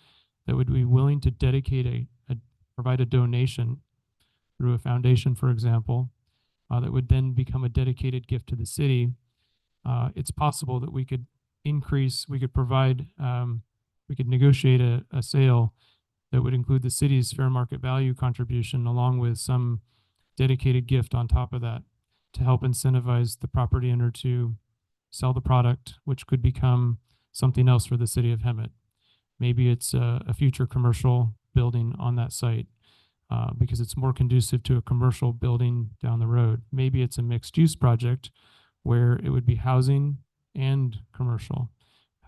that would be willing to dedicate provide a donation through a foundation, for example, that would then become a dedicated gift to the city. It's possible that we could provide, we could negotiate a sale that would include the city's fair market value contribution along with some dedicated gift on top of that to help incentivize the property owner to sell the product, which could become something else for the city of Hemet. Maybe it's a future commercial building on that site because it's more conducive to a commercial building down the road. Maybe it's a mixed use project where it would be housing and commercial,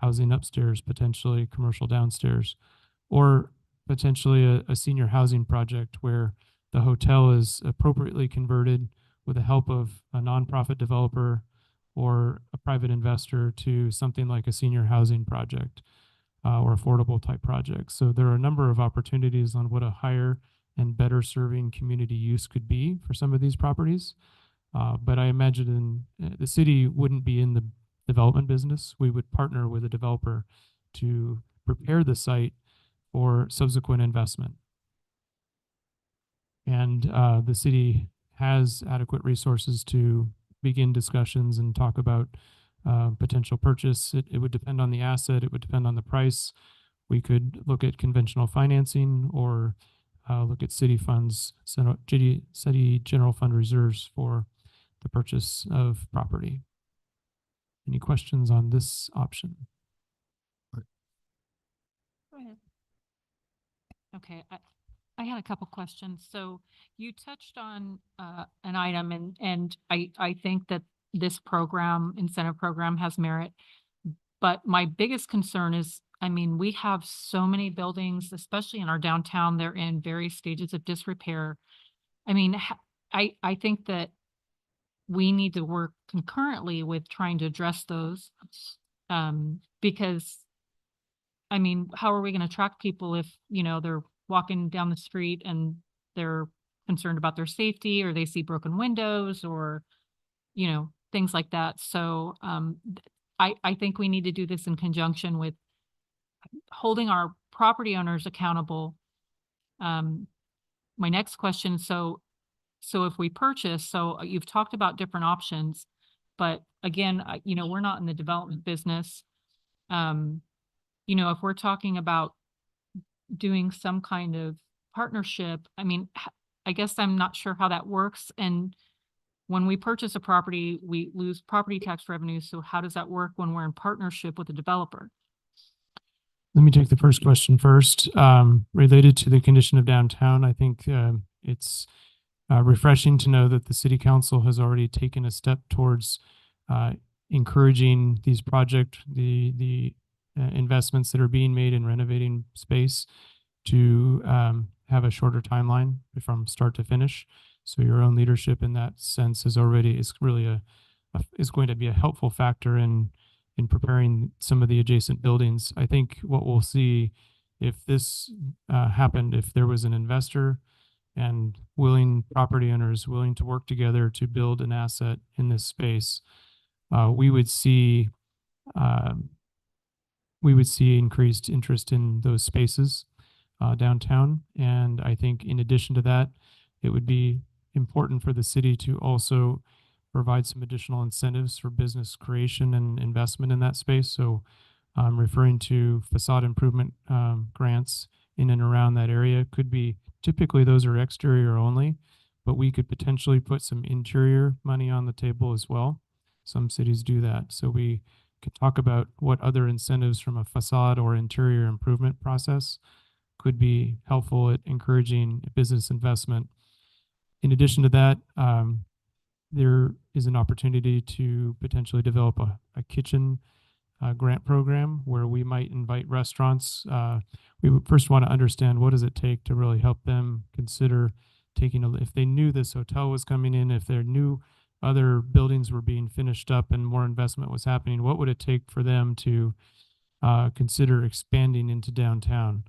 housing upstairs, potentially commercial downstairs, or potentially a senior housing project where the hotel is appropriately converted with the help of a nonprofit developer or a private investor to something like a senior housing project or affordable type project. So there are a number of opportunities on what a higher and better serving community use could be for some of these properties. But I imagine the city wouldn't be in the development business. We would partner with a developer to prepare the site for subsequent investment. And the city has adequate resources to begin discussions and talk about potential purchase. It would depend on the asset. It would depend on the price. We could look at conventional financing or look at city funds, city general fund reserves for the purchase of property. Any questions on this option? Go ahead. Okay, I had a couple questions. So you touched on an item and I think that this program, incentive program, has merit. But my biggest concern is, I mean, we have so many buildings, especially in our downtown, they're in various stages of disrepair. I mean, I think that we need to work concurrently with trying to address those. Because, I mean, how are we going to track people if, you know, they're walking down the street and they're concerned about their safety, or they see broken windows, or, you know, things like that. So I think we need to do this in conjunction with holding our property owners accountable. My next question, so if we purchase, so you've talked about different options, but again, you know, we're not in the development business. You know, if we're talking about doing some kind of partnership, I mean, I guess I'm not sure how that works. And when we purchase a property, we lose property tax revenue. So how does that work when we're in partnership with a developer? Let me take the first question first. Related to the condition of downtown, I think it's refreshing to know that the city council has already taken a step towards encouraging these projects, the investments that are being made in renovating space to have a shorter timeline from start to finish. So your own leadership in that sense is really is going to be a helpful factor in preparing some of the adjacent buildings. I think what we'll see if this happened, if there was an investor and property owners willing to work together to build an asset in this space, we would see increased interest in those spaces downtown. And I think in addition to that, it would be important for the city to also provide some additional incentives for business creation and investment in that space. So I'm referring to facade improvement grants in and around that area. Could be, typically those are exterior only, but we could potentially put some interior money on the table as well. Some cities do that. So we could talk about what other incentives from a facade or interior improvement process could be helpful at encouraging business investment. In addition to that, there is an opportunity to potentially develop a kitchen grant program where we might invite restaurants. We would first want to understand what does it take to really help them consider if they knew this hotel was coming in, if they knew other buildings were being finished up and more investment was happening, what would it take for them to consider expanding into downtown?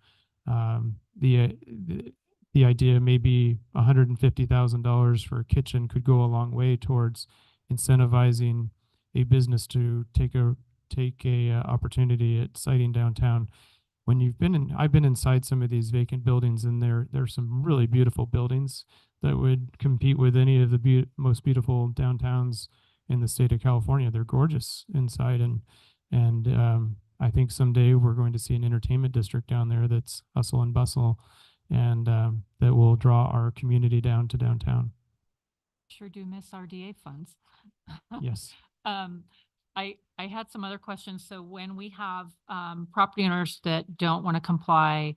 The idea maybe $150,000 for a kitchen could go a long way towards incentivizing a business to take a opportunity at siting downtown. When I've been inside some of these vacant buildings, and there's some really beautiful buildings that would compete with any of the most beautiful downtowns in the state of California. They're gorgeous inside, and I think someday we're going to see an entertainment district down there that's hustle and bustle, and that will draw our community down to downtown. Sure do miss RDA funds. Yes. I had some other questions. So when we have property owners that don't want to comply,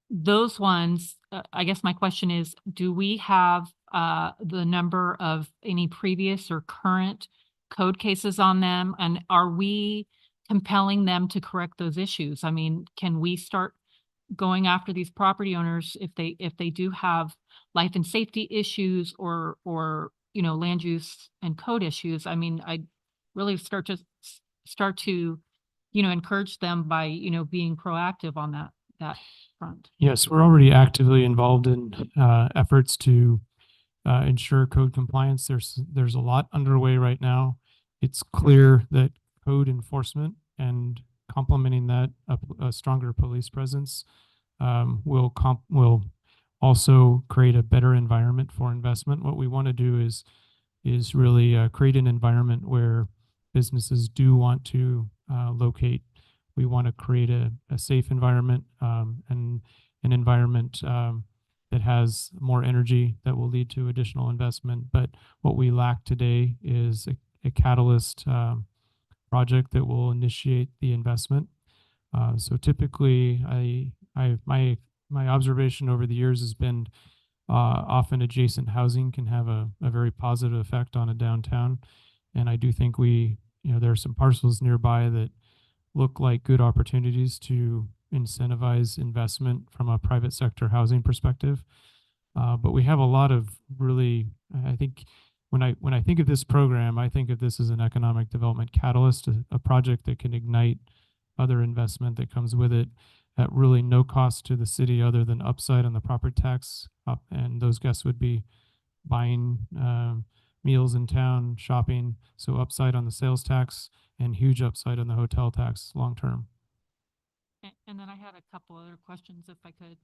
those ones, I guess my question is, do we have the number of any previous or current code cases on them? And are we compelling them to correct those issues? I mean, can we start going after these property owners if they do have life and safety issues or land use and code issues. I mean, I really start to encourage them by being proactive on that front. Yes, we're already actively involved in efforts to ensure code compliance. There's a lot underway right now. It's clear that code enforcement and complementing that a stronger police presence will also create a better environment for investment. What we want to do is really create an environment where businesses do want to locate. We want to create a safe environment and an environment that has more energy that will lead to additional investment. But what we lack today is a catalyst project that will initiate the investment. So typically, my observation over the years has been often adjacent housing can have a very positive effect on a downtown. And I do think there are some parcels nearby that look like good opportunities to incentivize investment from a private sector housing perspective. But we have a lot of really, I think when I think of this program, I think of this as an economic development catalyst, a project that can ignite other investment that comes with it at really no cost to the city other than upside on the property tax. And those guests would be buying meals in town, shopping. So upside on the sales tax and huge upside on the hotel tax long term. And then I had a couple other questions if I could.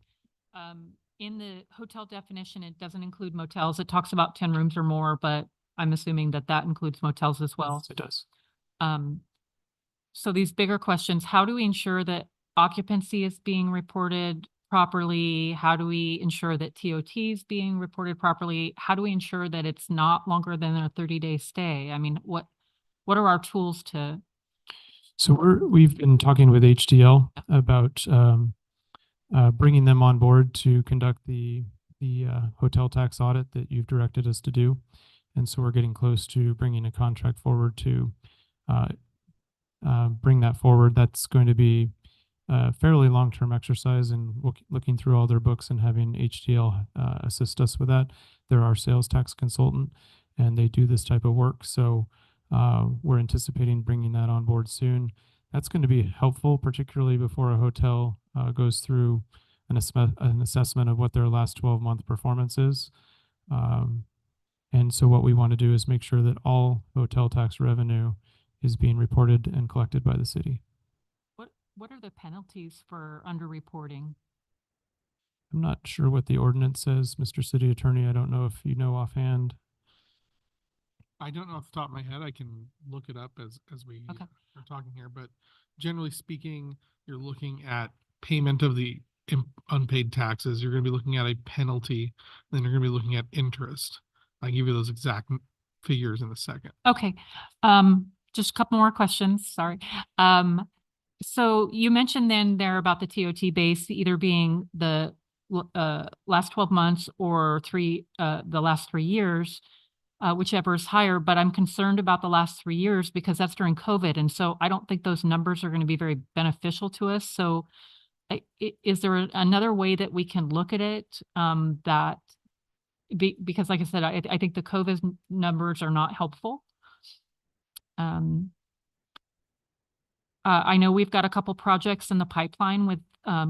In the hotel definition, it doesn't include motels. It talks about 10 rooms or more, but I'm assuming that includes motels as well. Yes, it does. So these bigger questions, how do we ensure that occupancy is being reported properly? How do we ensure that TOT is being reported properly? How do we ensure that it's not longer than a 30-day stay? I mean, what are our tools to? So we've been talking with HDL about bringing them on board to conduct the hotel tax audit that you've directed us to do. And so we're getting close to bringing a contract forward to bring that forward. That's going to be a fairly long-term exercise, and looking through all their books and having HDL assist us with that. They're our sales tax consultant, and they do this type of work. So we're anticipating bringing that on board soon. That's going to be helpful, particularly before a hotel goes through an assessment of what their last 12-month performance is. And so what we want to do is make sure that all hotel tax revenue is being reported and collected by the city. What are the penalties for underreporting? I'm not sure what the ordinance says, Mr. City Attorney. I don't know if you know offhand. I don't know off the top of my head. I can look it up as we Okay. are talking here, but generally speaking, you're looking at payment of the unpaid taxes. You're going to be looking at a penalty, then you're going to be looking at interest. I'll give you those exact figures in a second. Okay. Just a couple more questions. Sorry. So you mentioned then there about the TOT base either being the last 12 months or the last 3 years, whichever is higher, but I'm concerned about the last 3 years because that's during COVID. And so I don't think those numbers are going to be very beneficial to us. So is there another way that we can look at it because like I said, I think the COVID numbers are not helpful. I know we've got a couple projects in the pipeline with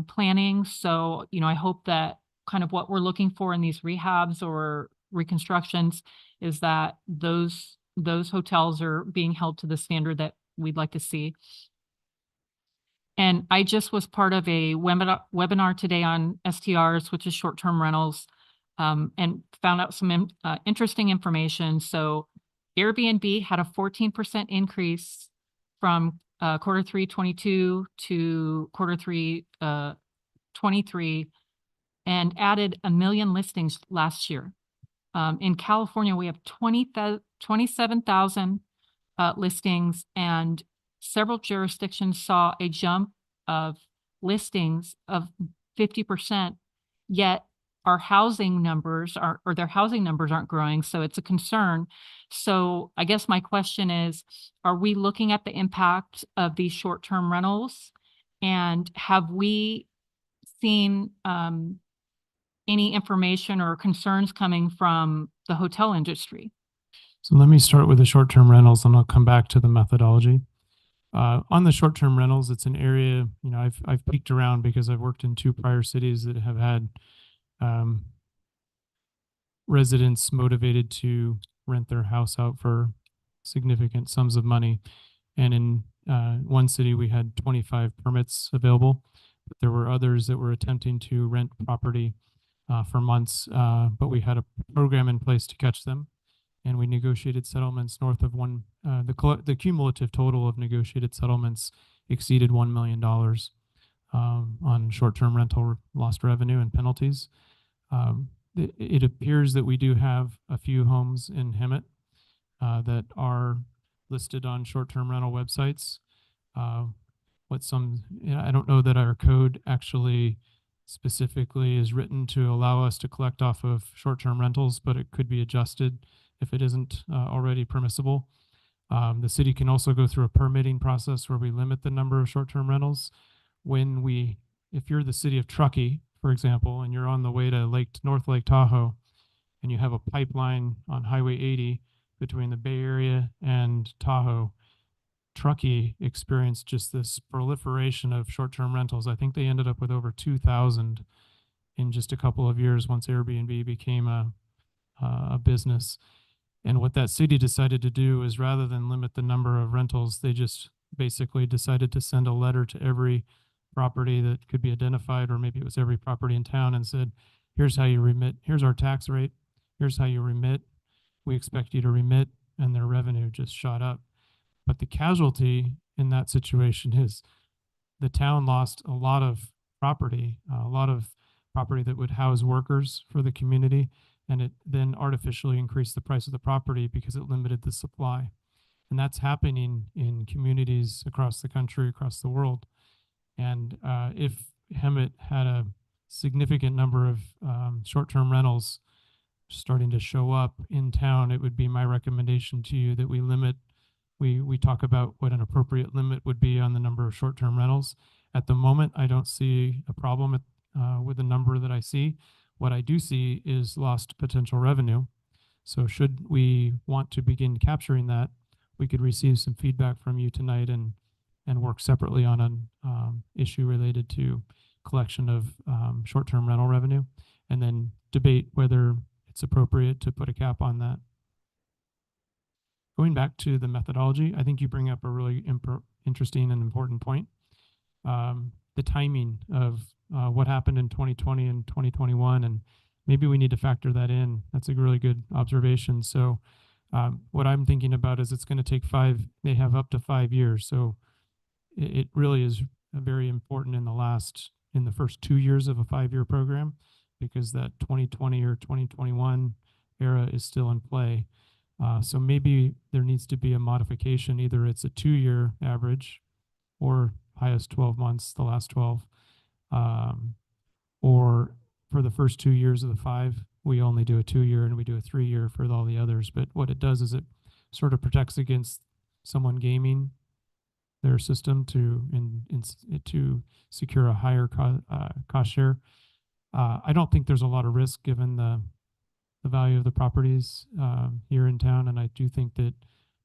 planning. So, I hope that kind of what we're looking for in these rehabs or reconstructions is that those hotels are being held to the standard that we'd like to see. And I just was part of a webinar today on STRs, which is short-term rentals, and found out some interesting information. So Airbnb had a 14% increase from quarter 3 22 to quarter 3 23 and added 1 million listings last year. In California, we have 27,000 listings, and several jurisdictions saw a jump of listings of 50%, yet our housing numbers their housing numbers aren't growing. So it's a concern. So I guess my question is, are we looking at the impact of these short-term rentals? And have we seen any information or concerns coming from the hotel industry. So let me start with the short-term rentals and I'll come back to the methodology. On the short-term rentals, it's an area, you know, I've peeked around because I've worked in 2 prior cities that have had residents motivated to rent their house out for significant sums of money. And in one city, we had 25 permits available, but there were others that were attempting to rent property for months, but we had a program in place to catch them. And we negotiated settlements north of the cumulative total of negotiated settlements exceeded $1 million on short-term rental lost revenue and penalties. It appears that we do have a few homes in Hemet that are listed on short-term rental websites. I don't know that our code actually specifically is written to allow us to collect off of short-term rentals, but it could be adjusted if it isn't already permissible. The city can also go through a permitting process where we limit the number of short-term rentals. If you're the city of Truckee, for example, and you're on the way to North Lake Tahoe, and you have a pipeline on Highway 80 between the Bay Area and Tahoe, Truckee experienced just this proliferation of short-term rentals. I think they ended up with over 2,000 in just a couple of years once Airbnb became a business. And what that city decided to do is, rather than limit the number of rentals, they just basically decided to send a letter to every property that could be identified, or maybe it was every property in town, and said, here's how you remit, here's our tax rate, here's how you remit, we expect you to remit, and their revenue just shot up. But the casualty in that situation is the town lost a lot of property that would house workers for the community, and it then artificially increased the price of the property because it limited the supply. And that's happening in communities across the country, across the world. And if Hemet had a significant number of short-term rentals starting to show up in town, it would be my recommendation to you that we talk about what an appropriate limit would be on the number of short-term rentals. At the moment, I don't see a problem with the number that I see. What I do see is lost potential revenue. So should we want to begin capturing that, we could receive some feedback from you tonight and work separately on an issue related to collection of short-term rental revenue, and then debate whether it's appropriate to put a cap on that. Going back to the methodology, I think you bring up a really interesting and important point. The timing of what happened in 2020 and 2021, and maybe we need to factor that in. That's a really good observation. So what I'm thinking about is it's going to take they have up to 5 years. So it really is very important in the first 2 years of a 5-year program, because that 2020 or 2021 era is still in play. So maybe there needs to be a modification. Either it's a 2-year average or highest 12 months, the last 12, or for the first 2 years of the 5, we only do a 2-year and we do a 3-year for all the others. But what it does is it sort of protects against someone gaming their system to secure a higher cost share. I don't think there's a lot of risk given the value of the properties here in town, and I do think that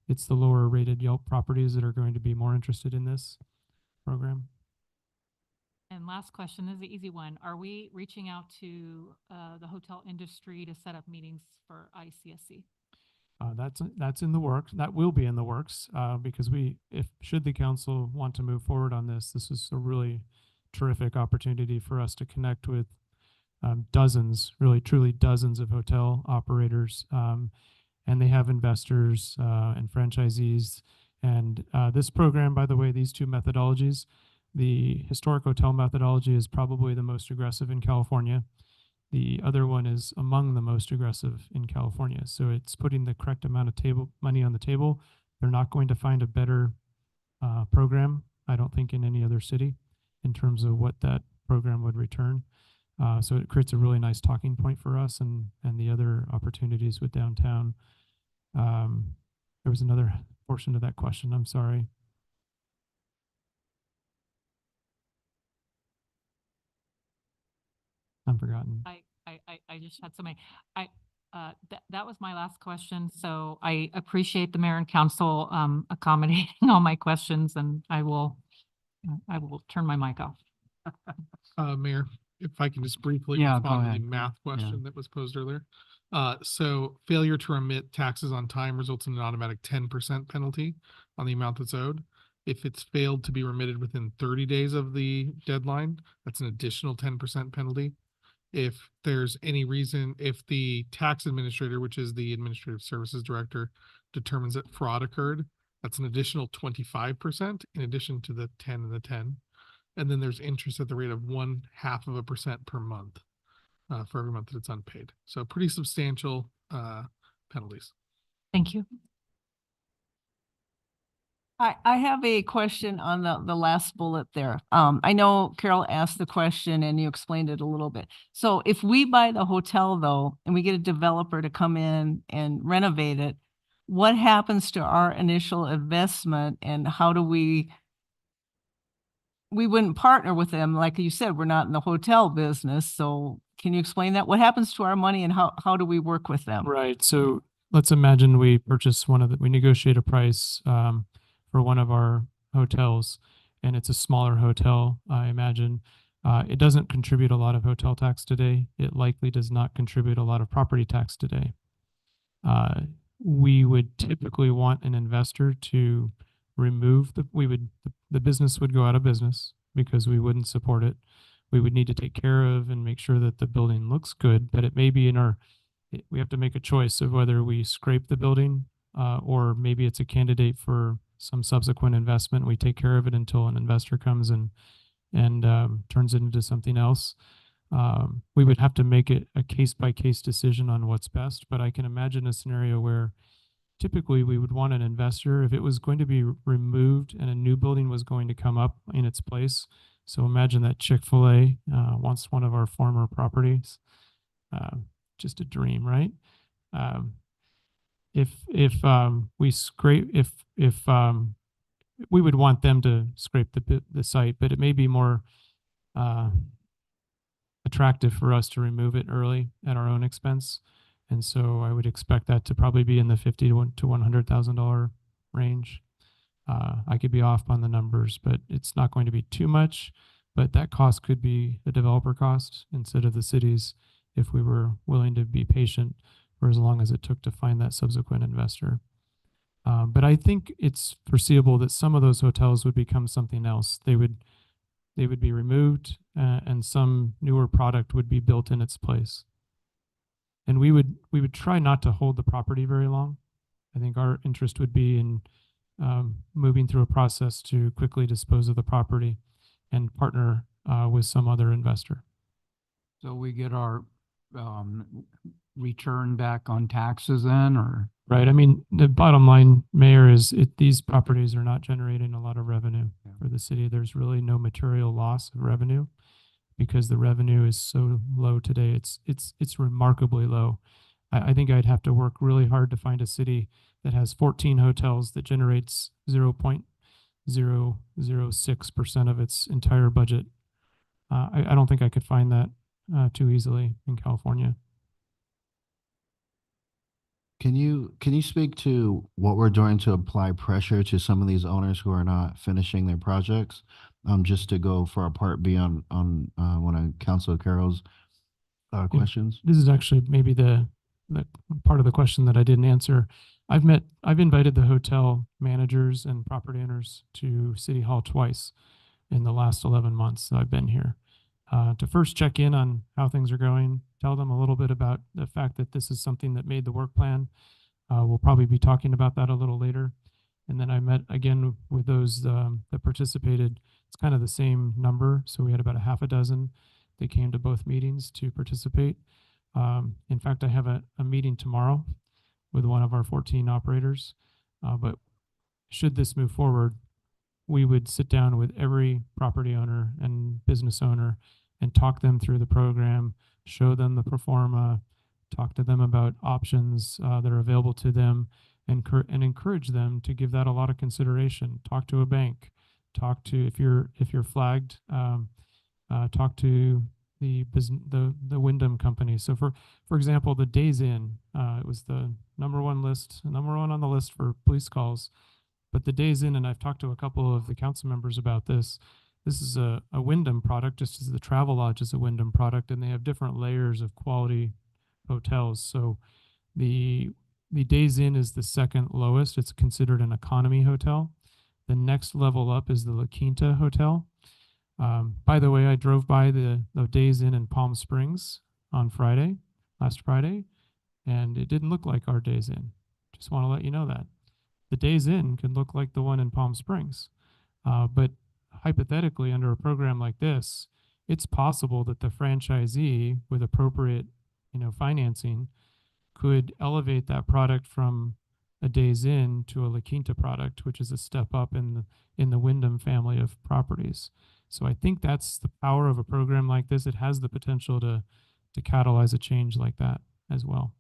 it's the lower rated Yelp properties that are going to be more interested in this program. And last question, this is an easy one. Are we reaching out to the hotel industry to set up meetings for ICSC? That's in the works. That will be in the works because should the council want to move forward on this, this is a really terrific opportunity for us to connect with dozens, really truly dozens of hotel operators, and they have investors and franchisees. And this program, by the way, these two methodologies, the historic hotel methodology is probably the most aggressive in California. The other one is among the most aggressive in California. So it's putting the correct amount of money on the table. They're not going to find a better program, I don't think, in any other city in terms of what that program would return. So it creates a really nice talking point for us and the other opportunities with downtown. There was another portion to that question. I'm sorry. Unforgotten. I just had so many. That was my last question. So I appreciate the mayor and council, accommodating all my questions, and I will turn my mic off. Mayor, if I can just briefly Yeah, go respond to the ahead. math Yeah. question that was posed earlier. So failure to remit taxes on time results in an automatic 10% penalty on the amount that's owed. If it's failed to be remitted within 30 days of the deadline, that's an additional 10% penalty. If there's any reason, if the tax administrator, which is the administrative services director, determines that fraud occurred, that's an additional 25% in addition to the 10 and the 10. And then there's interest at the rate of 0.5% per month for every month that it's unpaid. So pretty substantial penalties. Thank you. I have a question on the last bullet there. I know Carol asked the question and you explained it a little bit. So if we buy the hotel though, and we get a developer to come in and renovate it, what happens to our initial investment and how do we wouldn't partner with them? Like you said, we're not in the hotel business. So can you explain that? What happens to our money and how do we work with them? Right. So let's imagine we purchase we negotiate a price for one of our hotels, and it's a smaller hotel, I imagine. It doesn't contribute a lot of hotel tax today. It likely does not contribute a lot of property tax today. We would typically want an investor to remove the business would go out of business because we wouldn't support it. We would need to take care of and make sure that the building looks good, but it may be we have to make a choice of whether we scrape the building or maybe it's a candidate for some subsequent investment. We take care of it until an investor comes and turns it into something else. We would have to make it a case-by-case decision on what's best, but I can imagine a scenario where typically we would want an investor if it was going to be removed and a new building was going to come up in its place. So imagine that Chick-fil-A wants one of our former properties. Just a dream, right? If we would want them to scrape the site, but it may be more attractive for us to remove it early at our own expense. And so I would expect that to probably be in the $50,000 to $100,000 range. I could be off on the numbers, but it's not going to be too much. But that cost could be a developer cost instead of the city's if we were willing to be patient for as long as it took to find that subsequent investor. But I think it's foreseeable that some of those hotels would become something else. They would be removed and some newer product would be built in its place. And we would try not to hold the property very long. I think our interest would be in moving through a process to quickly dispose of the property and partner with some other investor. So we get our return back on taxes then, or? Right. I mean, the bottom line, Mayor, is these properties are not generating a lot of revenue for the city. There's really no material loss of revenue because the revenue is so low today. It's remarkably low. I think I'd have to work really hard to find a city that has 14 hotels that generates 0.006% of its entire budget. I don't think I could find that too easily in California. Can you speak to what we're doing to apply pressure to some of these owners who are not finishing their projects? Just to go for a part B on one of Councilor Carroll's questions. This is actually maybe the part of the question that I didn't answer. I've invited the hotel managers and property owners to City Hall twice in the last 11 months that I've been here. To first check in on how things are going, tell them a little bit about the fact that this is something that made the work plan. We'll probably be talking about that a little later. And then I met again with those that participated. It's kind of the same number. So we had about a half a dozen. They came to both meetings to participate. In fact, I have a meeting tomorrow with one of our 14 operators. But should this move forward, we would sit down with every property owner and business owner and talk them through the program, show them the pro forma, talk to them about options that are available to them, and encourage them to give that a lot of consideration. Talk to a bank, talk to, if you're flagged, talk to the business, the Wyndham company. So for example, the Days Inn, it was the number one on the list for police calls. But the Days Inn, and I've talked to a couple of the council members about this. This is a Wyndham product, just as the Travelodge is a Wyndham product, and they have different layers of quality hotels. So the Days Inn is the second lowest. It's considered an economy hotel. The next level up is the La Quinta Hotel. By the way, I drove by the Days Inn in Palm Springs on last Friday, and it didn't look like our Days Inn. Just want to let you know that. The Days Inn can look like the one in Palm Springs. But hypothetically, under a program like this, it's possible that the franchisee, with appropriate, financing, could elevate that product from a Days Inn to a La Quinta product, which is a step up in the Wyndham family of properties. So I think that's the power of a program like this. It has the potential to catalyze a change like that as well.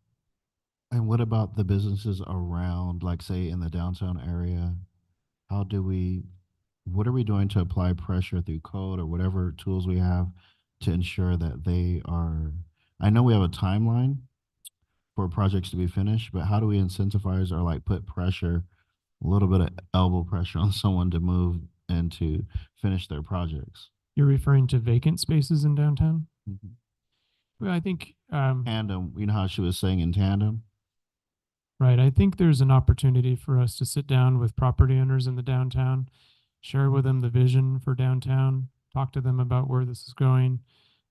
And what about the businesses around, like say in the downtown area? What are we doing to apply pressure through code or whatever tools we have to ensure that they are, I know we have a timeline for projects to be finished, but how do we incentivize or like put pressure, a little bit of elbow pressure on someone to move and to finish their projects? You're referring to vacant spaces in downtown? Well, I think tandem, you know how she was saying in tandem? Right. I think there's an opportunity for us to sit down with property owners in the downtown, share with them the vision for downtown, talk to them about where this is going.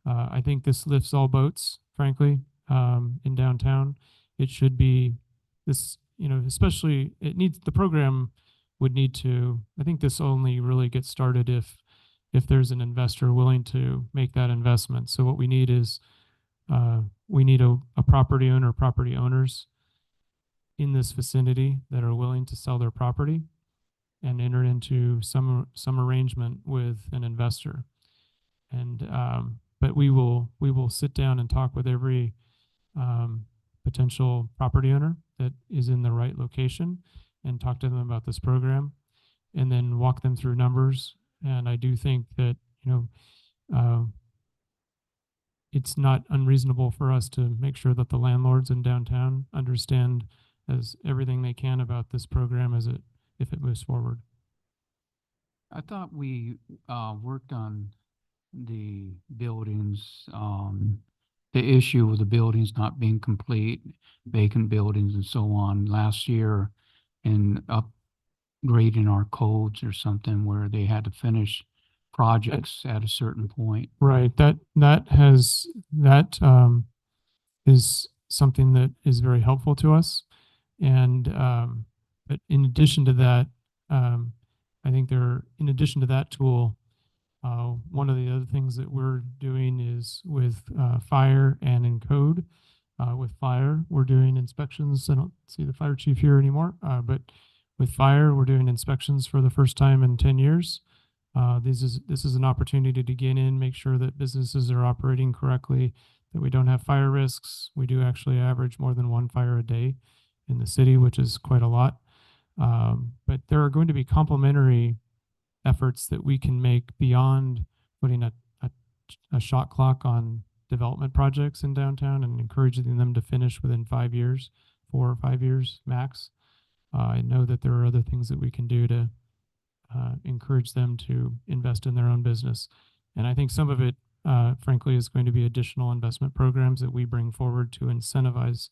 I think this lifts all boats, frankly, in downtown. It should be this, especially the program would need to, I think this only really gets started if there's an investor willing to make that investment. So what we need is, we need a property owner, property owners in this vicinity that are willing to sell their property and enter into some arrangement with an investor. And but we will sit down and talk with every potential property owner that is in the right location and talk to them about this program and then walk them through numbers. And I do think that, it's not unreasonable for us to make sure that the landlords in downtown understand as everything they can about this program if it moves forward. I thought we worked on the buildings, the issue with the buildings not being complete, vacant buildings and so on last year, and upgrading our codes or something where they had to finish projects at a certain point. Right. That is something that is very helpful to us. And but in addition to that, I think in addition to that tool, one of the other things that we're doing is with fire and in code. With fire, we're doing inspections. I don't see the fire chief here anymore, but with fire, we're doing inspections for the first time in 10 years. This is an opportunity to get in, make sure that businesses are operating correctly, that we don't have fire risks. We do actually average more than one fire a day in the city, which is quite a lot. But there are going to be complementary efforts that we can make beyond putting a shot clock on development projects in downtown and encouraging them to finish within 5 years, 4 or 5 years max. I know that there are other things that we can do to encourage them to invest in their own business. And I think some of it, frankly, is going to be additional investment programs that we bring forward to incentivize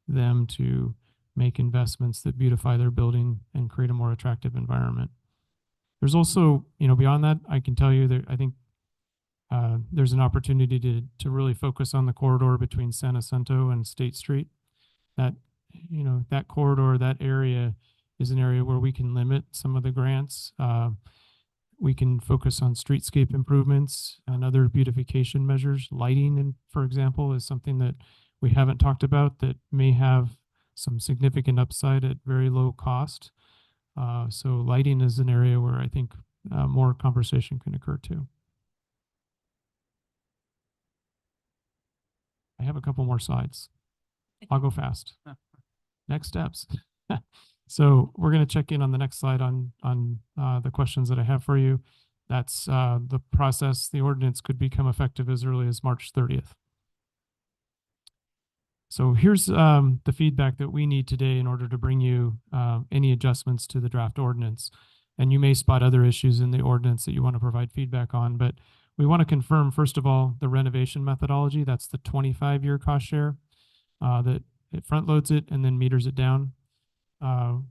them to make investments that beautify their building and create a more attractive environment. There's also, beyond that, I can tell you that I think there's an opportunity to really focus on the corridor between San Jacinto and State Street. That corridor, that area is an area where we can limit some of the grants. We can focus on streetscape improvements and other beautification measures. Lighting, for example, is something that we haven't talked about that may have some significant upside at very low cost. So lighting is an area where I think more conversation can occur too. I have a couple more slides. I'll go fast. Next steps. So we're going to check in on the next slide on the questions that I have for you. That's the process. The ordinance could become effective as early as March 30th. So here's the feedback that we need today in order to bring you any adjustments to the draft ordinance. And you may spot other issues in the ordinance that you want to provide feedback on, but we want to confirm, first of all, the renovation methodology. That's the 25-year cost share that it front loads it and then meters it down.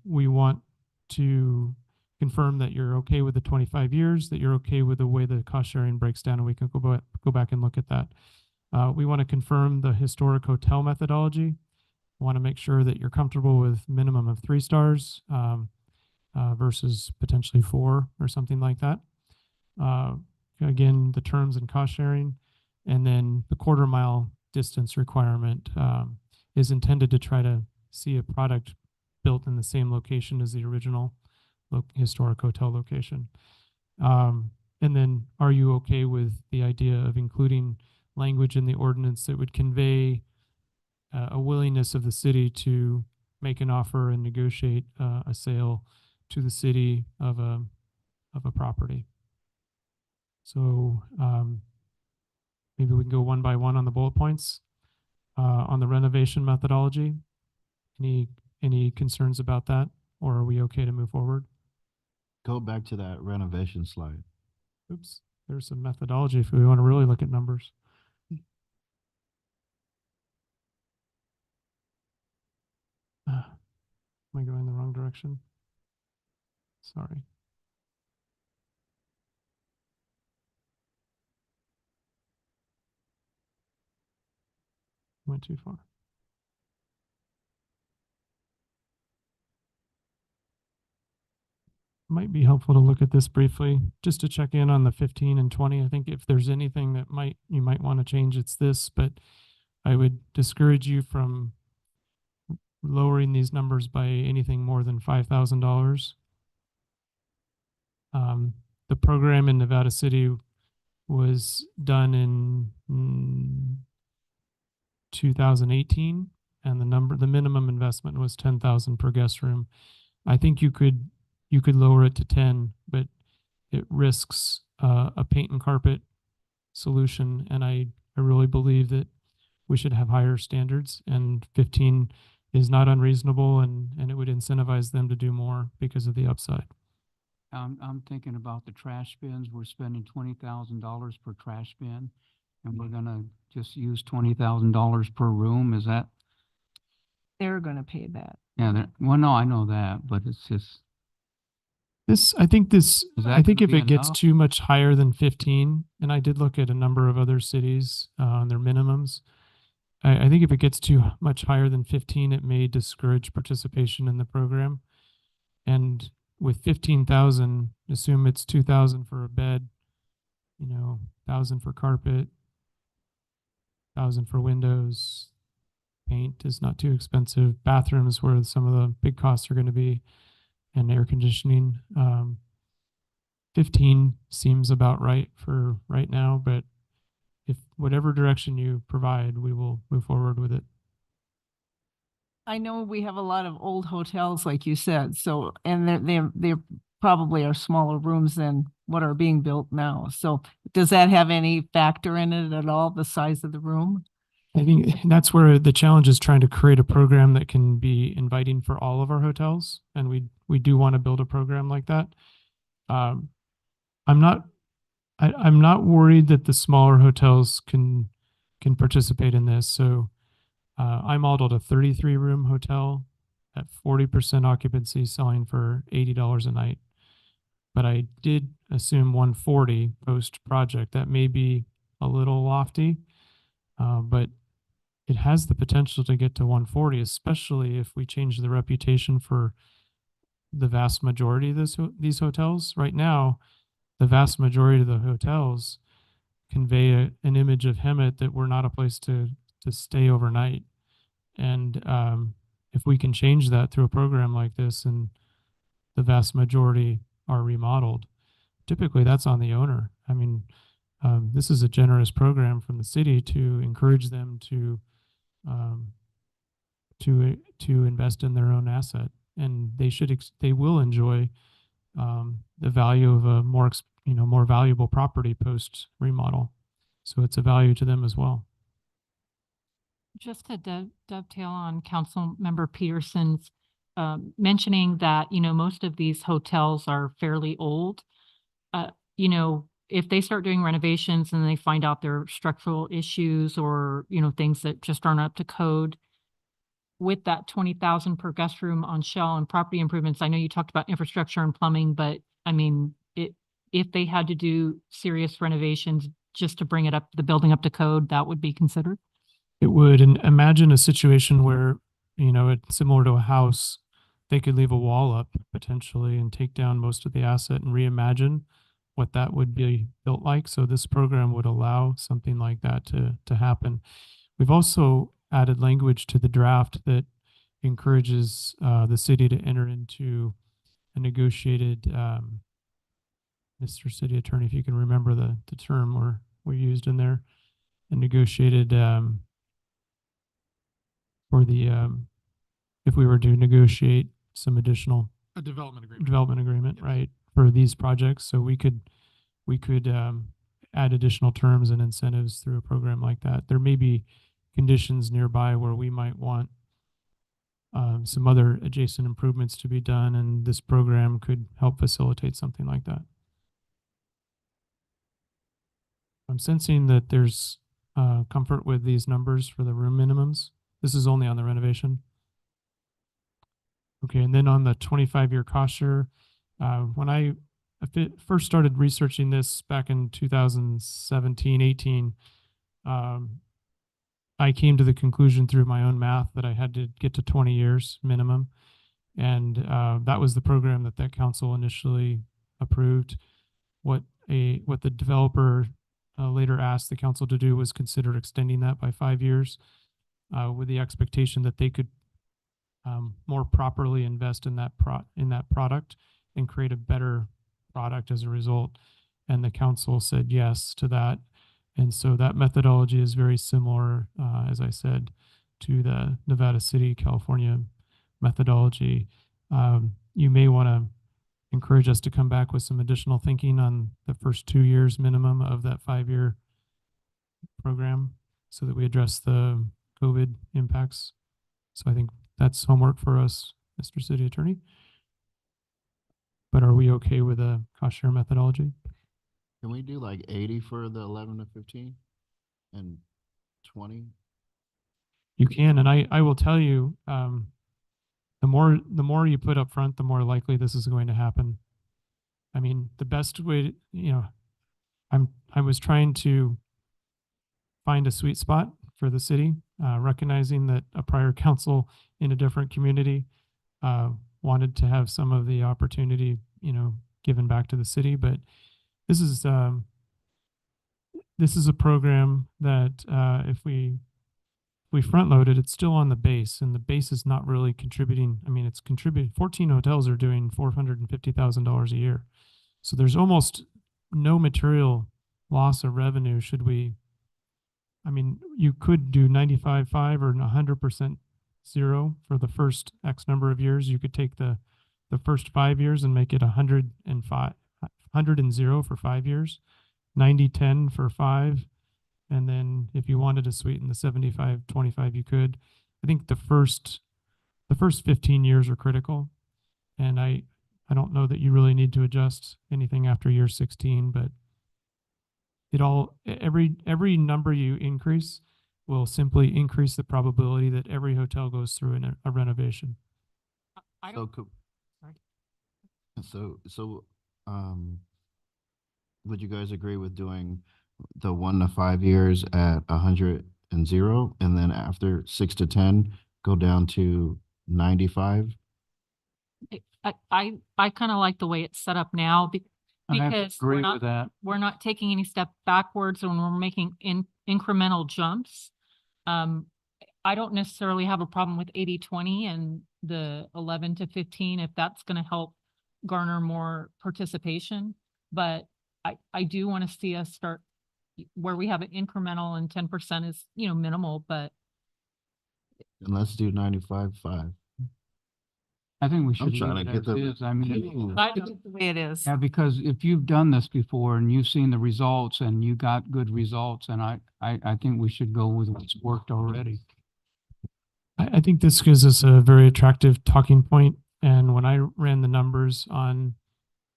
We want to confirm that you're okay with the 25 years, that you're okay with the way the cost sharing breaks down, and we can go back and look at that. We want to confirm the historic hotel methodology. We want to make sure that you're comfortable with minimum of 3 stars versus potentially 4 or something like that. Again, the terms and cost sharing, and then the quarter-mile distance requirement is intended to try to see a product built in the same location as the original historic hotel location. And then, are you okay with the idea of including language in the ordinance that would convey a willingness of the city to make an offer and negotiate a sale to the city of a property? So maybe we can go one by one on the bullet points. On the renovation methodology, any concerns about that, or are we okay to move forward? Go back to that renovation slide. Oops, there's some methodology if we want to really look at numbers. Am I going the wrong direction? Sorry. Went too far. Might be helpful to look at this briefly, just to check in on the 15 and 20. I think if there's anything that you might want to change, it's this, but I would discourage you from lowering these numbers by anything more than $5,000. The program in Nevada City was done in 2018, and the minimum investment was 10,000 per guest room. I think you could lower it to 10, but it risks a paint and carpet solution, and I really believe that we should have higher standards, and 15 is not unreasonable, and it would incentivize them to do more because of the upside. I'm thinking about the trash bins. We're spending $20,000 per trash bin, and we're gonna just use $20,000 per room. Is that? They're gonna pay that. Yeah, well, no, I know that, but it's just. I think if be it gets enough? too much higher than 15, and I did look at a number of other cities on their minimums, I think if it gets too much higher than 15, it may discourage participation in the program. And with 15,000, assume it's 2,000 for a bed, 1,000 for carpet, 1,000 for windows. Paint is not too expensive. Bathrooms, where some of the big costs are going to be, and air conditioning. 15 seems about right for right now, but if whatever direction you provide, we will move forward with it. I know we have a lot of old hotels, like you said, so, and they're probably are smaller rooms than what are being built now. So does that have any factor in it at all, the size of the room? I think that's where the challenge is, trying to create a program that can be inviting for all of our hotels. And we do want to build a program like that. I'm not worried that the smaller hotels can participate in this. So I modeled a 33-room hotel at 40% occupancy, selling for $80 a night. But I did assume 140 post-project. That may be a little lofty, but it has the potential to get to 140, especially if we change the reputation for the vast majority of these hotels. Right now, the vast majority of the hotels convey an image of Hemet that we're not a place to stay overnight. And if we can change that through a program like this, and the vast majority are remodeled, typically that's on the owner. I mean, this is a generous program from the city to encourage them to invest in their own asset, and they will enjoy the value of a more, more valuable property post remodel. So it's a value to them as well. Just to dovetail on Councilmember Peterson's mentioning that, most of these hotels are fairly old. If they start doing renovations and they find out there are structural issues or, things that just aren't up to code, with that 20,000 per guest room on shell and property improvements, I know you talked about infrastructure and plumbing, but I mean, if they had to do serious renovations just to bring the building up to code, that would be considered? It would. And imagine a situation where, it's similar to a house, they could leave a wall up potentially and take down most of the asset and reimagine what that would be built like. So this program would allow something like that to happen. We've also added language to the draft that encourages the city to enter into a negotiated, Mr. City Attorney, if you can remember the term we used in there, a negotiated for the if we were to negotiate some additional A development agreement. development agreement, right, for these projects. So we could add additional terms and incentives through a program like that. There may be conditions nearby where we might want some other adjacent improvements to be done, and this program could help facilitate something like that. I'm sensing that there's comfort with these numbers for the room minimums. This is only on the renovation. Okay, and then on the 25-year cost share, when I first started researching this back in 2017, 18, I came to the conclusion through my own math that I had to get to 20 years minimum. And that was the program that council initially approved. What the developer later asked the council to do was consider extending that by 5 years with the expectation that they could more properly invest in that product and create a better product as a result. And the council said yes to that. And so that methodology is very similar, as I said, to the Nevada City, California methodology. You may want to encourage us to come back with some additional thinking on the first 2 years minimum of that 5-year program so that we address the COVID impacts. So I think that's homework for us, Mr. City Attorney. But are we okay with a cost share methodology? Can we do like 80 for the 11 to 15 and 20? You can, and I will tell you, the more you put up front, the more likely this is going to happen. I mean, the best way, I was trying to find a sweet spot for the city, recognizing that a prior council in a different community wanted to have some of the opportunity, given back to the city. But this is a program that if we front load it, it's still on the base, and the base is not really contributing. I mean, it's contributing. 14 hotels are doing $450,000 a year. So there's almost no material loss of revenue you could do 95.5 or 100% zero for the first X number of years. You could take the first 5 years and make it 100 and 0 for 5 years, 90-10 for 5. And then if you wanted to sweeten the 75-25, you could. I think the first 15 years are critical. And I don't know that you really need to adjust anything after year 16, but every number you increase will simply increase the probability that every hotel goes through a renovation. So would you guys agree with doing the 1 to 5 years at 100 and 0, and then after 6 to 10 go down to 95? I kind of like the way it's set up now because agree with that. we're not taking any step backwards and we're making incremental jumps. I don't necessarily have a problem with 80-20 and the 11 to 15 if that's going to help garner more participation. But I do want to see us start where we have an incremental, and 10% is, minimal, but. And let's do 95.5. I think we should trying leave to it get as the- is. I mean, I think it's the way it is. yeah, because if you've done this before and you've seen the results and you got good results, and I think we should go with what's worked already. I think this gives us a very attractive talking point. And when I ran the numbers on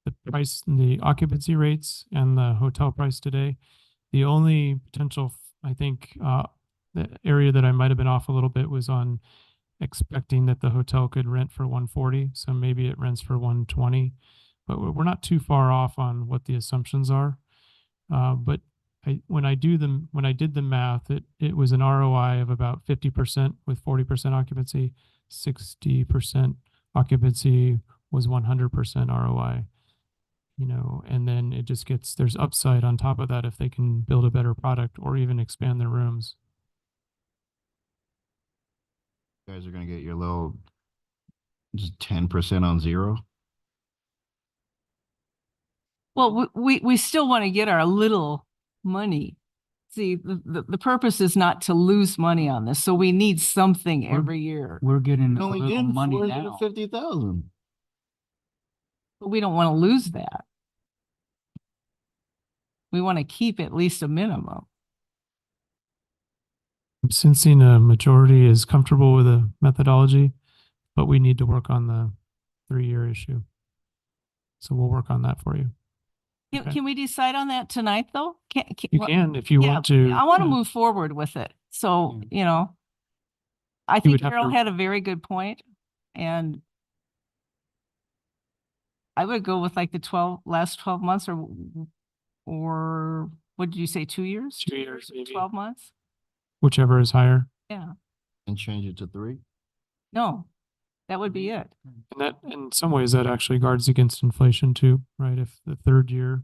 the price, the occupancy rates and the hotel price today, the only potential, I think, the area that I might have been off a little bit was on expecting that the hotel could rent for 140. So maybe it rents for 120, but we're not too far off on what the assumptions are. But when I did the math, it was an ROI of about 50% with 40% occupancy, 60% occupancy was 100% ROI, you know, and then it just gets, there's upside on top of that if they can build a better product or even expand their rooms. You guys are gonna get your little, just 10% on zero. Well, we still want to get our little money. See, the purpose is not to lose money on this, so we need something every year. We're getting a Only little getting money now. 450,000. But we don't want to lose that. We want to keep at least a minimum. I'm sensing a majority is comfortable with the methodology, but we need to work on the 3-year issue. So we'll work on that for you. Okay. Can we decide on that tonight, though? You can if you want to. I want to move forward with it. So, you know, I You think would have Carol to- had a very good point, and I would go with like the last 12 months, or what did you say, 2 years? 2 years, maybe. 12 months? Whichever is higher. Yeah. And change it to 3. No, that would be it. And that, in some ways, that actually guards against inflation too, right? If the 3rd year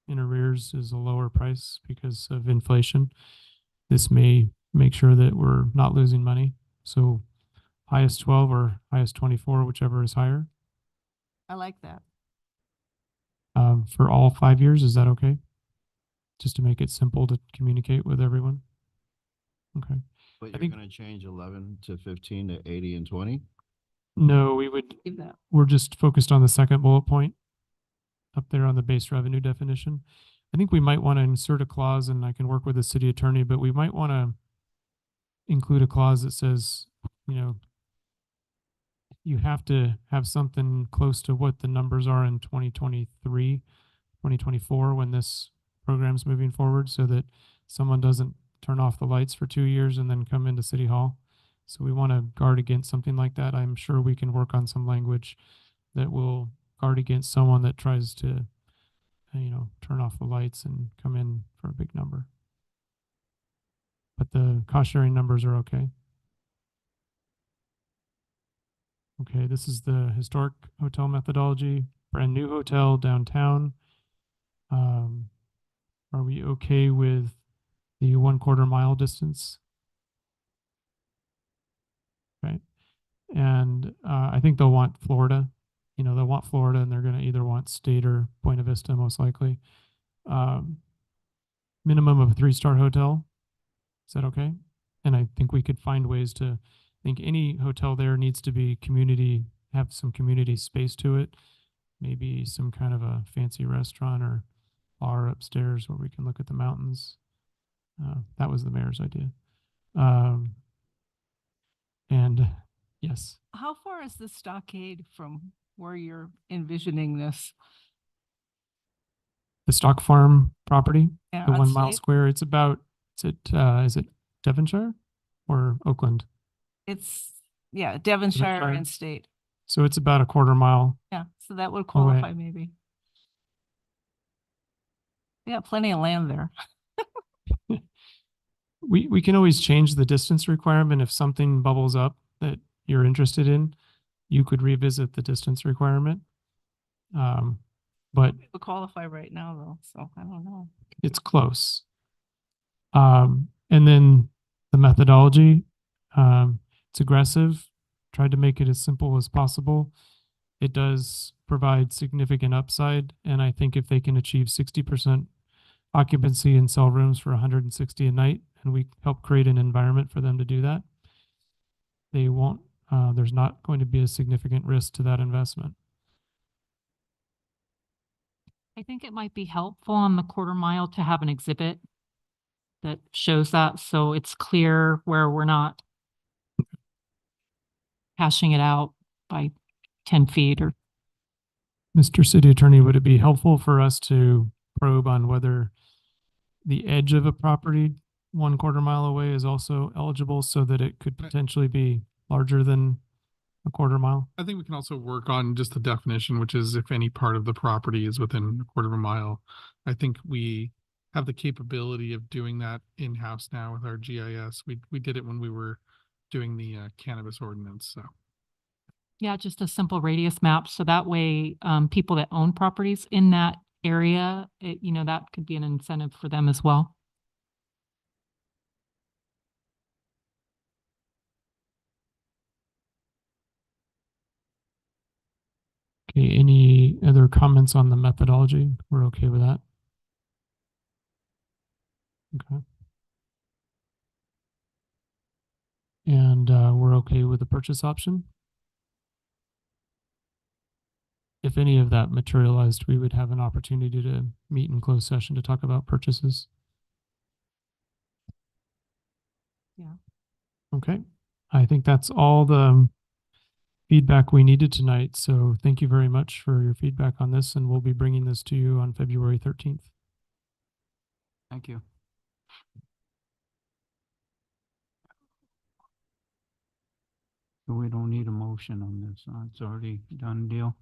in arrears is a lower price because of inflation, this may make sure that we're not losing money. So highest 12 or highest 24, whichever is higher. I like that. For all 5 years, is that okay? Just to make it simple to communicate with everyone. Okay. But I you're think- gonna change 11 to 15 to 80 and 20? No, we would, Leave that. we're just focused on the second bullet point up there on the base revenue definition. I think we might want to insert a clause, and I can work with the city attorney, but we might want to include a clause that says, you know, you have to have something close to what the numbers are in 2023, 2024, when this program's moving forward, so that someone doesn't turn off the lights for 2 years and then come into City Hall. So we want to guard against something like that. I'm sure we can work on some language that will guard against someone that tries to, you know, turn off the lights and come in for a big number. But the cost sharing numbers are okay. Okay, this is the historic hotel methodology, brand new hotel downtown. Are we okay with the 1/4 mile distance? Right. And I think they'll want Florida. You know, they'll want Florida, and they're going to either want State or Buena Vista, most likely. Minimum of a 3-star hotel. Is that okay? And I think we could find ways to, I think any hotel there needs to be community, have some community space to it. Maybe some kind of a fancy restaurant or bar upstairs where we can look at the mountains. That was the mayor's idea. And yes, How far is the stockade from where you're envisioning this? the Stock Farm property, Yeah, the on 1 mile State? square, it's about, is it Devonshire or Oakland? It's, yeah, Devonshire Devonshire. and State. So it's about a 1/4 mile. Yeah, so that would away. qualify maybe. Yeah, plenty of land there. We can always change the distance requirement if something bubbles up that you're interested in. You could revisit the distance requirement. But Would qualify right now though, so I don't know. it's close. And then the methodology, it's aggressive. Tried to make it as simple as possible. It does provide significant upside, and I think if they can achieve 60% occupancy and sell rooms for 160 a night, and we help create an environment for them to do that, they won't there's not going to be a significant risk to that investment. I think it might be helpful on the quarter mile to have an exhibit that shows that, so it's clear where we're not hashing it out by 10 feet or. Mr. City Attorney, would it be helpful for us to probe on whether the edge of a property 1/4 mile away is also eligible so that it could potentially be larger than a 1/4 mile? I think we can also work on just the definition, which is if any part of the property is within 1/4 mile. I think we have the capability of doing that in-house now with our GIS. We did it when we were doing the cannabis ordinance, so. Yeah, just a simple radius map. So that way, people that own properties in that area, that could be an incentive for them as well. Okay, any other comments on the methodology? We're okay with that? Okay. And we're okay with the purchase option? If any of that materialized, we would have an opportunity to meet in closed session to talk about purchases. Yeah. Okay, I think that's all the feedback we needed tonight. So thank you very much for your feedback on this, and we'll be bringing this to you on February 13th. Thank you. So we don't need a motion on this, huh? It's already done deal.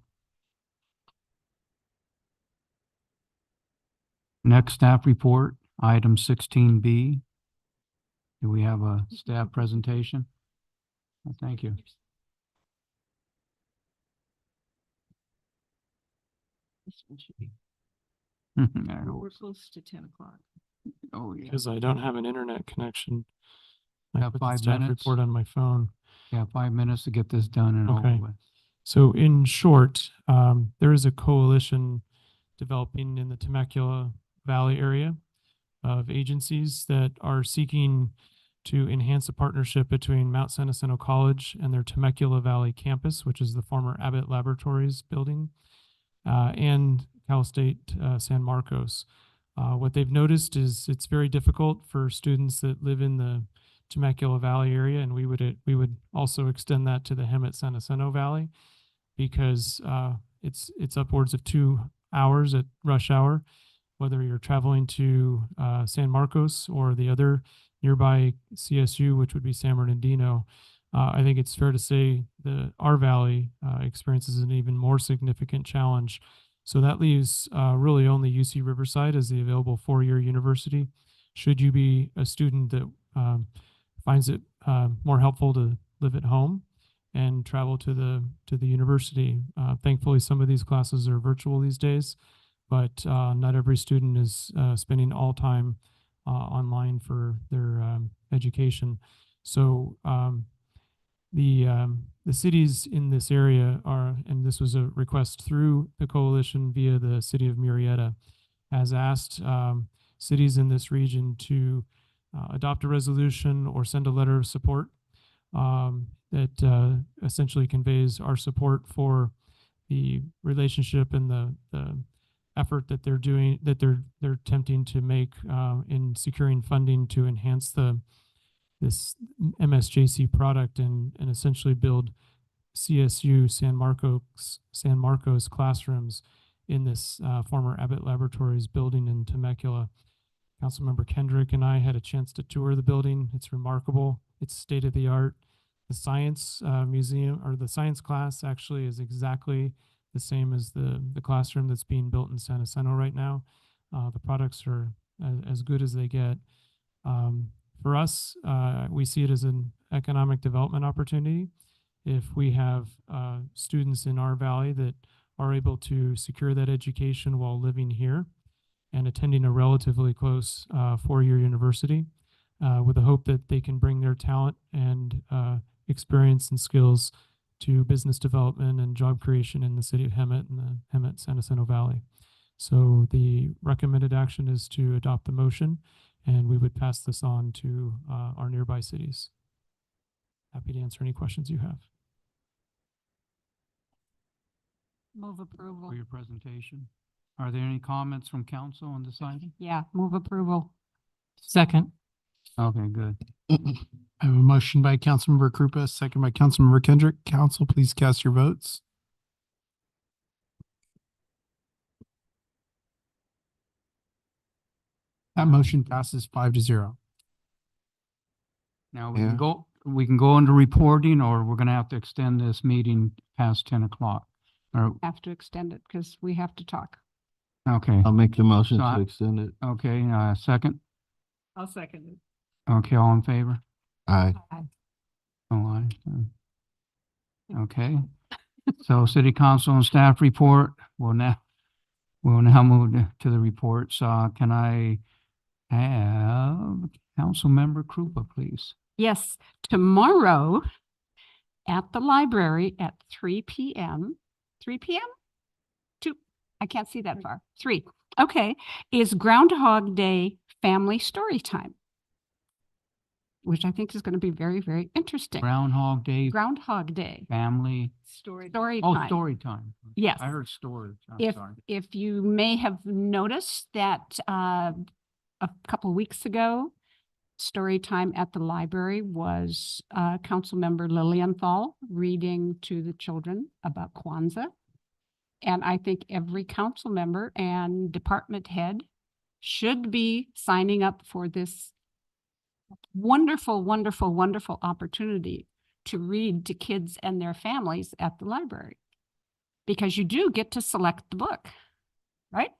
Next staff report, item 16B. Do we have a staff presentation? Well, thank you. This one should be. There. We're close to 10 o'clock. Oh, yeah. Because I don't have an internet connection. I Have put the 5 staff minutes. report on my phone. Yeah, 5 minutes to get this done and over Okay. with. So in short, there is a coalition developing in the Temecula Valley area of agencies that are seeking to enhance a partnership between Mount San Jacinto College and their Temecula Valley campus, which is the former Abbott Laboratories building, and Cal State San Marcos. What they've noticed is it's very difficult for students that live in the Temecula Valley area, and we would also extend that to the Hemet San Jacinto Valley, because it's upwards of 2 hours at rush hour, whether you're traveling to San Marcos or the other nearby CSU, which would be San Bernardino. I think it's fair to say that our valley experiences an even more significant challenge. So that leaves really only UC Riverside as the available 4-year university. Should you be a student that finds it more helpful to live at home and travel to the university. Thankfully, some of these classes are virtual these days, but not every student is spending all time online for their education. So the cities in this area are, and this was a request through the coalition via the city of Murrieta, has asked cities in this region to adopt a resolution or send a letter of support that essentially conveys our support for the relationship and the effort that they're doing, that they're attempting to make in securing funding to enhance this MSJC product and essentially build CSU San Marcos classrooms in this former Abbott Laboratories building in Temecula. Councilmember Kendrick and I had a chance to tour the building. It's remarkable. It's state of the art. The science museum, or the science class, actually is exactly the same as the classroom that's being built in San Jacinto right now. The products are as good as they get. For us, we see it as an economic development opportunity. If we have students in our valley that are able to secure that education while living here and attending a relatively close 4-year university, with the hope that they can bring their talent and experience and skills to business development and job creation in the city of Hemet and the Hemet San Jacinto Valley. So the recommended action is to adopt the motion, and we would pass this on to our nearby cities. Happy to answer any questions you have. Move approval. for your presentation. Are there any comments from council on this item? Yeah, move approval. Second. Okay, good. I have a motion by Councilmember Krupa, second by Councilmember Kendrick. Council, please cast your votes. That motion passes 5-0. Now, Yeah. we can go into reporting, or we're gonna have to extend this meeting past 10 o'clock. Or, Have to extend it because we have to talk. okay, I'll make the motion So to I- extend it. okay, second? I'll second it. Okay, all in favor? Aye. Oh, aye. Okay. So city council and staff report, we'll now move to the reports. Can I have Councilmember Krupa, please? Yes, tomorrow at the library at 3 p.m. 3 p.m.? 2, I can't see that far. 3, okay, is Groundhog Day family story time, which I think is going to be very, very interesting. Groundhog Day, Groundhog Day family, story oh, time. story time. Yes. I heard storage, I'm If, sorry. if you may have noticed that a couple weeks ago, story time at the library was Councilmember Lilienthal reading to the children about Kwanzaa. And I think every council member and department head should be signing up for this wonderful, wonderful, wonderful opportunity to read to kids and their families at the library. Because you do get to select the book, right?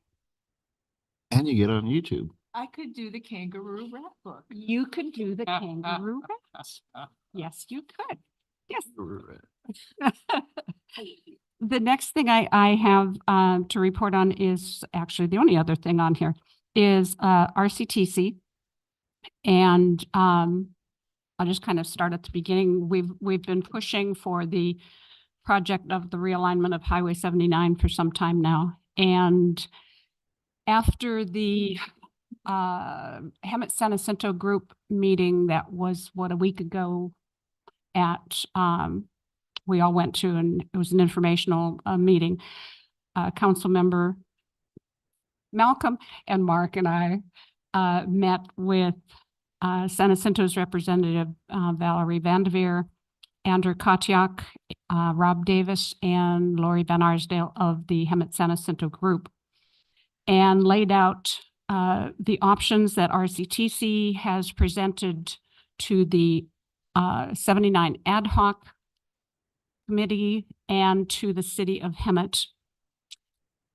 And you get on YouTube. I could do the kangaroo rap book. You could do the kangaroo rats. Yes, you could. Yes. The next thing I have to report on is actually the only other thing on here is RCTC. And I'll just kind of start at the beginning. We've been pushing for the project of the realignment of Highway 79 for some time now. And after the Hemet San Jacinto group meeting that was a week ago at we all went to, and it was an informational meeting. Council member Malcolm and Mark and I met with San Jacinto's representative Valerie Vandeveer, Andrew Katiak, Rob Davis, and Lori Van Arsdale of the Hemet San Jacinto group, and laid out the options that RCTC has presented to the 79 ad hoc committee and to the city of Hemet.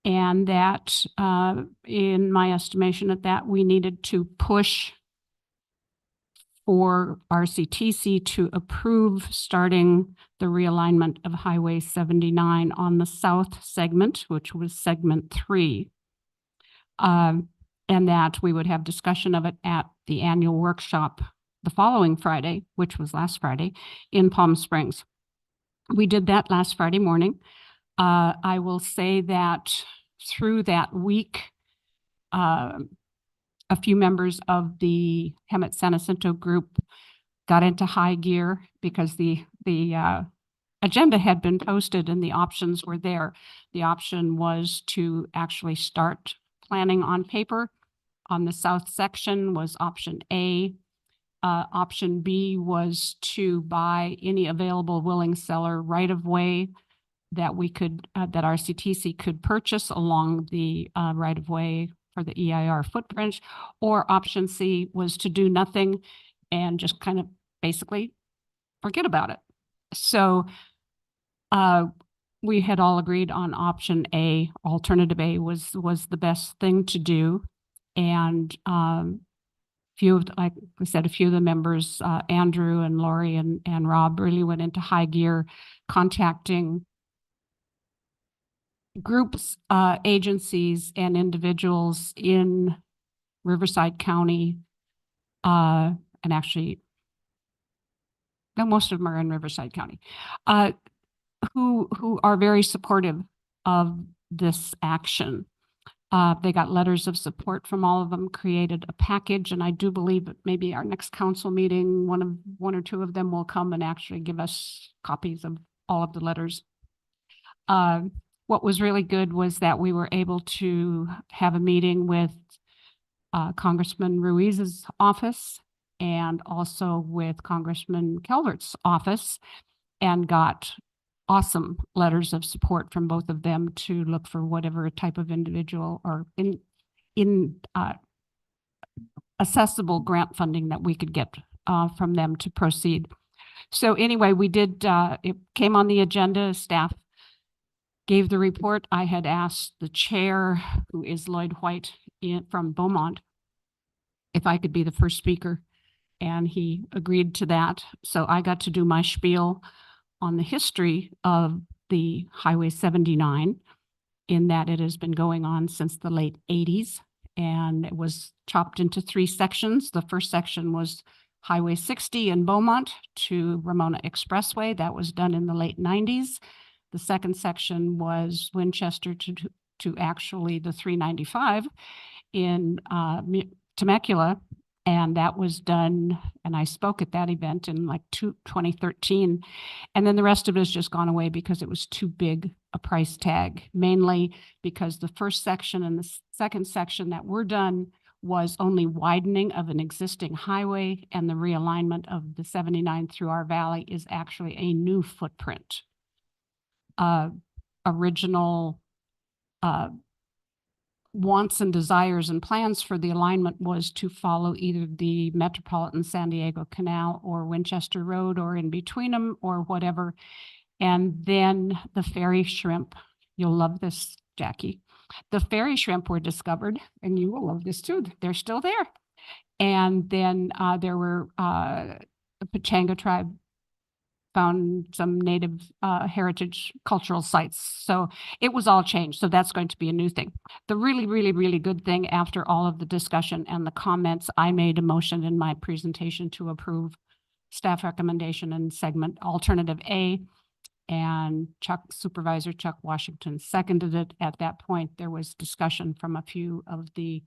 And that, in my estimation, that we needed to push for RCTC to approve starting the realignment of Highway 79 on the south segment, which was segment 3. And that we would have discussion of it at the annual workshop the following Friday, which was last Friday, in Palm Springs. We did that last Friday morning. I will say that through that week, a few members of the Hemet San Jacinto group got into high gear because the agenda had been posted and the options were there. The option was to actually start planning on paper. On the south section was option A. Option B was to buy any available willing seller right of way that we could, that RCTC could purchase along the right of way for the EIR footprint. Or option C was to do nothing and just kind of basically forget about it. So we had all agreed on option A. Alternative A was the best thing to do. And few of, like I said, a few of the members, Andrew and Lori and Rob, really went into high gear, contacting groups, agencies, and individuals in Riverside County, and actually, no, most of them are in Riverside County, who are very supportive of this action. They got letters of support from all of them, created a package, and I do believe that maybe our next council meeting, one or two of them will come and actually give us copies of all of the letters. what was really good was that we were able to have a meeting with Congressman Ruiz's office and also with Congressman Calvert's office, and got awesome letters of support from both of them to look for whatever type of individual or in accessible grant funding that we could get from them to proceed. So anyway, we did, it came on the agenda, staff gave the report. I had asked the chair, who is Lloyd White from Beaumont, if I could be the first speaker, and he agreed to that. So I got to do my spiel on the history of the Highway 79, in that it has been going on since the late 80s, and it was chopped into 3 sections. The first section was Highway 60 in Beaumont to Ramona Expressway. That was done in the late 90s. The second section was Winchester to actually the 395 in Temecula, and that was done, and I spoke at that event in like 2013. And then the rest of it has just gone away because it was too big a price tag, mainly because the first section and the second section that were done was only widening of an existing highway, and the realignment of the 79 through our valley is actually a new footprint. Original wants and desires and plans for the alignment was to follow either the Metropolitan San Diego Canal or Winchester Road, or in between them, or whatever. And then the ferry shrimp, you'll love this, Jackie. The ferry shrimp were discovered, and you will love this too. They're still there. And then there were the Pechanga tribe found some native heritage cultural sites. So it was all changed. So that's going to be a new thing. The really, really, really good thing, after all of the discussion and the comments, I made a motion in my presentation to approve staff recommendation in segment alternative A, and Supervisor Chuck Washington seconded it. At that point, there was discussion from a few of the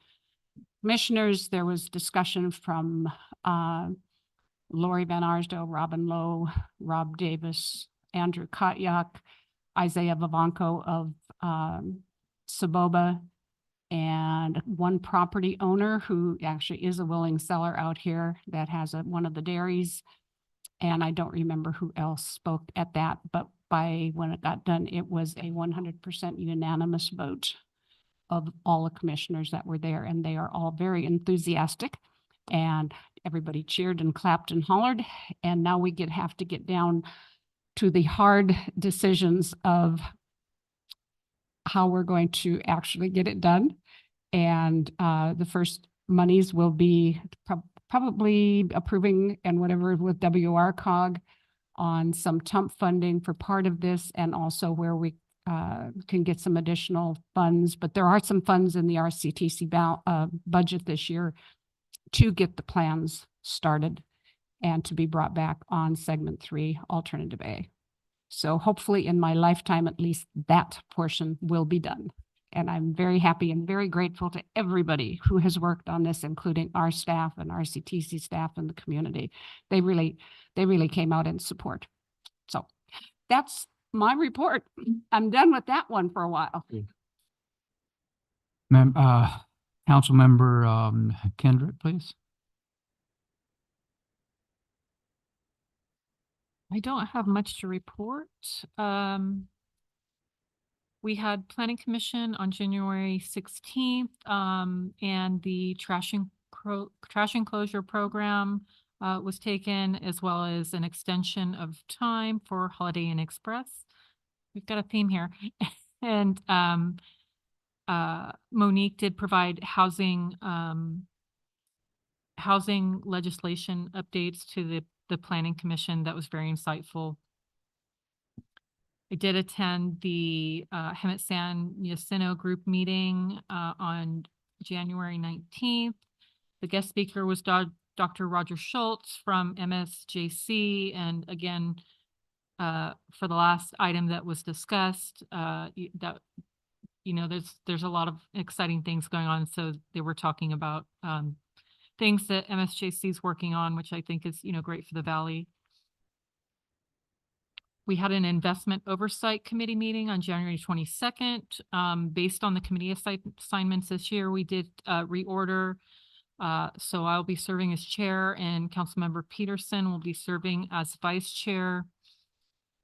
commissioners. There was discussion from Lori Van Arsdale, Robin Lowe, Rob Davis, Andrew Kotyak, Isaiah Vivanco of Saboba, and one property owner who actually is a willing seller out here that has one of the dairies. And I don't remember who else spoke at that, but when it got done, it was a 100% unanimous vote of all the commissioners that were there, and they are all very enthusiastic. And everybody cheered and clapped and hollered. And now we have to get down to the hard decisions of how we're going to actually get it done. And the first monies will be probably approving and whatever with WRCOG on some TUMP funding for part of this, and also where we can get some additional funds. But there are some funds in the RCTC budget this year to get the plans started and to be brought back on segment 3, alternative A. So hopefully in my lifetime, at least that portion will be done. And I'm very happy and very grateful to everybody who has worked on this, including our staff and RCTC staff and the community. They really came out in support. So that's my report. I'm done with that one for a while. Councilmember Kendrick, please. I don't have much to report. We had Planning Commission on January 16th, and the trash enclosure program was taken, as well as an extension of time for Holiday Inn Express. We've got a theme here. And Monique did provide housing legislation updates to the Planning Commission. That was very insightful. I did attend the Hemet San Jacinto group meeting on January 19th. The guest speaker was Dr. Roger Schultz from MSJC. And again, for the last item that was discussed, there's a lot of exciting things going on. So they were talking about things that MSJC is working on, which I think is, great for the Valley. We had an investment oversight committee meeting on January 22nd. Based on the committee assignments this year, we did reorder. So I'll be serving as chair and Councilmember Peterson will be serving as vice chair.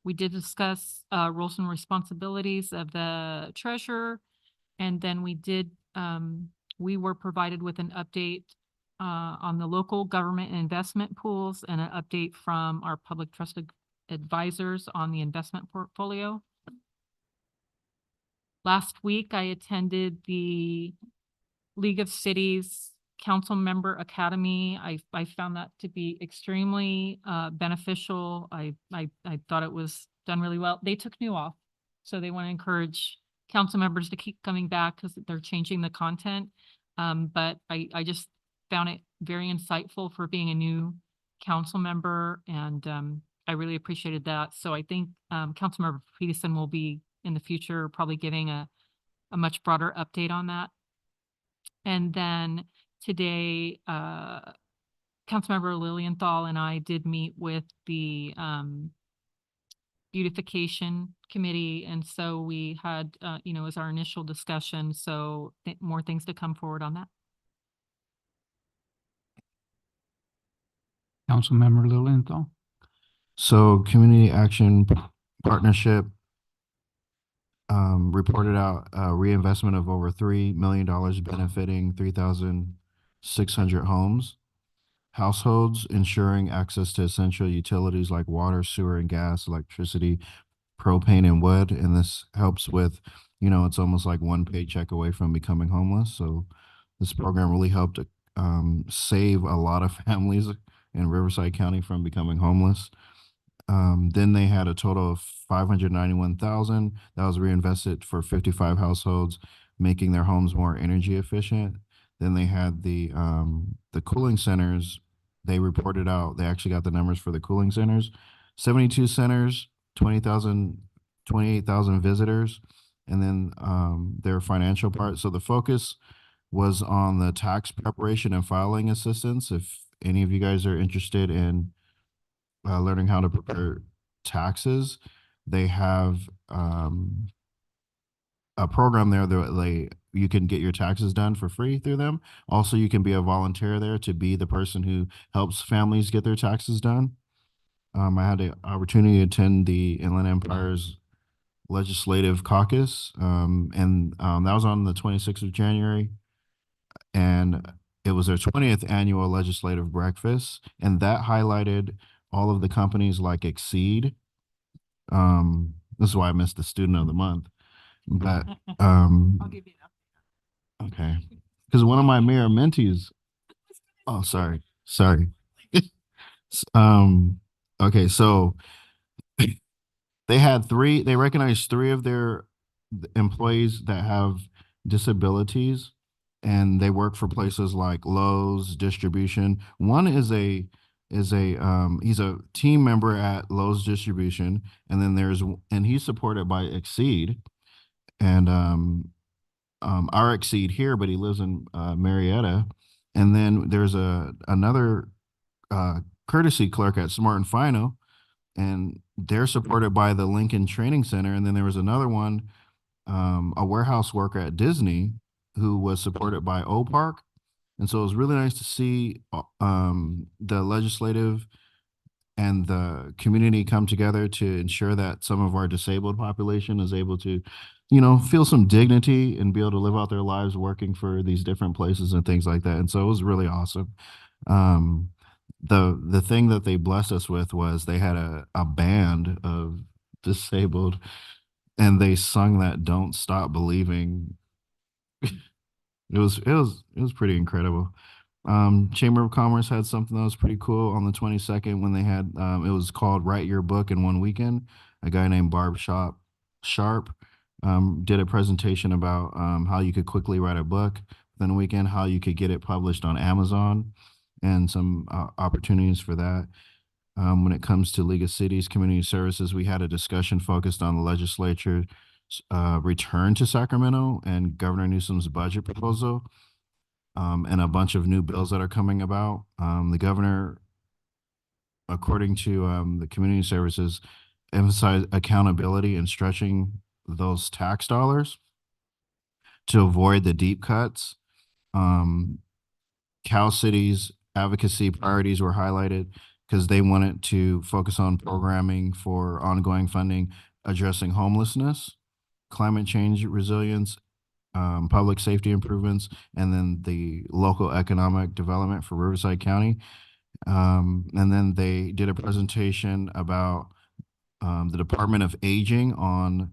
We did discuss roles and responsibilities of the treasurer. And then we were provided with an update on the local government and investment pools and an update from our public trusted advisors on the investment portfolio. Last week, I attended the League of Cities Council Member Academy. I found that to be extremely beneficial. I thought it was done really well. They took new off, so they want to encourage council members to keep coming back because they're changing the content. But I just found it very insightful for being a new council member, and I really appreciated that. So I think Councilmember Peterson will be in the future probably giving a much broader update on that. And then today, Councilmember Lilienthal and I did meet with the beautification committee. And so we had, as our initial discussion, so more things to come forward on that. Councilmember Lilienthal. So Community Action Partnership reported out a reinvestment of over $3 million benefiting 3,600 homes, households, ensuring access to essential utilities like water, sewer, and gas, electricity, propane, and wood. And this helps with, it's almost like one paycheck away from becoming homeless. So this program really helped save a lot of families in Riverside County from becoming homeless. Then they had a total of $591,000 that was reinvested for 55 households, making their homes more energy efficient. Then they had the cooling centers. They reported out, they actually got the numbers for the cooling centers, 72 centers, 28,000 visitors, and then their financial part. So the focus was on the tax preparation and filing assistance. If any of you guys are interested in learning how to prepare taxes, they have a program there that you can get your taxes done for free through them. Also, you can be a volunteer there to be the person who helps families get their taxes done. I had the opportunity to attend the Inland Empire's Legislative Caucus, and that was on the 26th of January. And it was their 20th annual legislative breakfast, and that highlighted all of the companies like Exceed. This is why I missed the Student of the Month. But I'll give you that. okay, because one of my mayor mentees. Oh, sorry. Okay, so they recognized 3 of their employees that have disabilities, and they work for places like Lowe's Distribution. One is he's a team member at Lowe's Distribution, and then he's supported by Exceed, and our Exceed here, but he lives in Marietta. And then there's another courtesy clerk at Smart and Final, and they're supported by the Lincoln Training Center. And then there was another one, a warehouse worker at Disney, who was supported by O-Park. And so it was really nice to see the legislative and the community come together to ensure that some of our disabled population is able to, feel some dignity and be able to live out their lives working for these different places and things like that. And so it was really awesome. The thing that they blessed us with was they had a band of disabled, and they sung that "Don't Stop Believing." It was pretty incredible. Chamber of Commerce had something that was pretty cool on the 22nd when they had it was called Write Your Book in One Weekend. A guy named Barb Sharp did a presentation about how you could quickly write a book within a weekend, how you could get it published on Amazon, and some opportunities for that. When it comes to League of Cities Community Services, we had a discussion focused on the legislature return to Sacramento and Governor Newsom's budget proposal, and a bunch of new bills that are coming about. The governor, according to the community services, emphasize accountability and stretching those tax dollars to avoid the deep cuts. Cal City's advocacy priorities were highlighted because they wanted to focus on programming for ongoing funding, addressing homelessness, climate change resilience, public safety improvements, and then the local economic development for Riverside County. And then they did a presentation about the Department of Aging on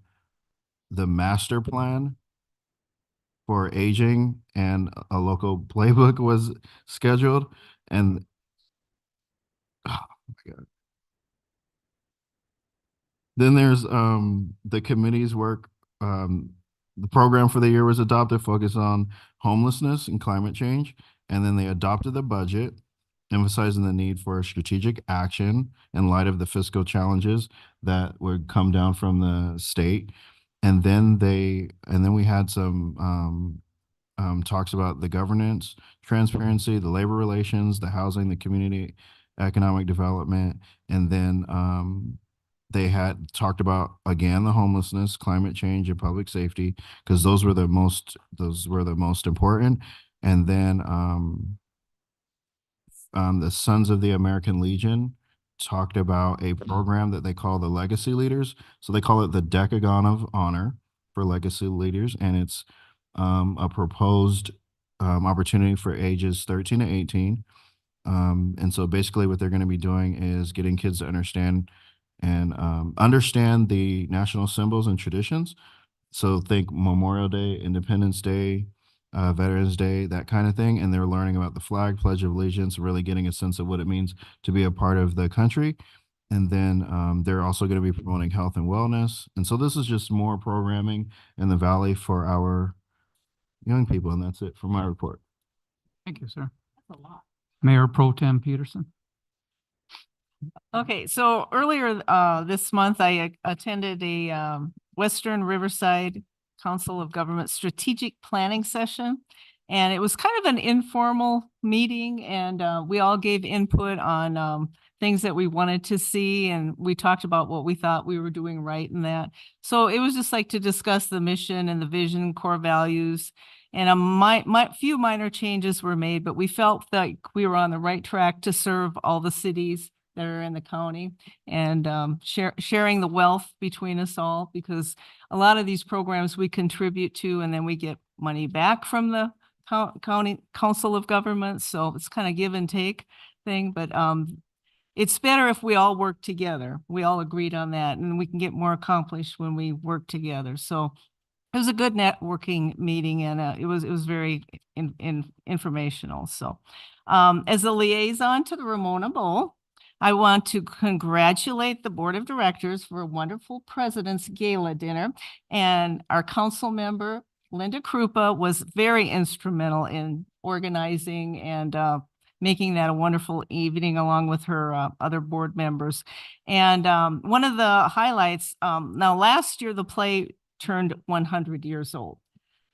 the master plan for aging, and a local playbook was scheduled. And oh my God. Then there's the committee's work. The program for the year was adopted, focused on homelessness and climate change. And then they adopted the budget, emphasizing the need for strategic action in light of the fiscal challenges that would come down from the state. And then we had some talks about the governance, transparency, the labor relations, the housing, the community economic development. And then they had talked about, again, the homelessness, climate change, and public safety, because those were the most important. And then the Sons of the American Legion talked about a program that they call the Legacy Leaders. So they call it the Decagon of Honor for Legacy Leaders, and it's a proposed opportunity for ages 13 to 18. And so basically what they're going to be doing is getting kids to understand the national symbols and traditions. So think Memorial Day, Independence Day, Veterans Day, that kind of thing. And they're learning about the flag, Pledge of Allegiance, really getting a sense of what it means to be a part of the country. And then they're also going to be promoting health and wellness. And so this is just more programming in the Valley for our young people. And that's it for my report. Thank you, sir. That's a lot. Mayor Pro Tem Peterson. Okay, so earlier this month, I attended a Western Riverside Council of Government strategic planning session. And it was kind of an informal meeting, and we all gave input on things that we wanted to see, and we talked about what we thought we were doing right in that. So it was just like to discuss the mission and the vision, core values, and a few minor changes were made, but we felt like we were on the right track to serve all the cities that are in the county, and sharing the wealth between us all, because a lot of these programs we contribute to, and then we get money back from the county council of governments. So it's kind of give and take thing, but it's better if we all work together. We all agreed on that, and we can get more accomplished when we work together. So it was a good networking meeting, and it was very informational. So as a liaison to the Ramona Bowl, I want to congratulate the Board of Directors for a wonderful President's Gala dinner. And our council member, Linda Krupa, was very instrumental in organizing and making that a wonderful evening along with her other board members. And one of the highlights, now last year the play turned 100 years old,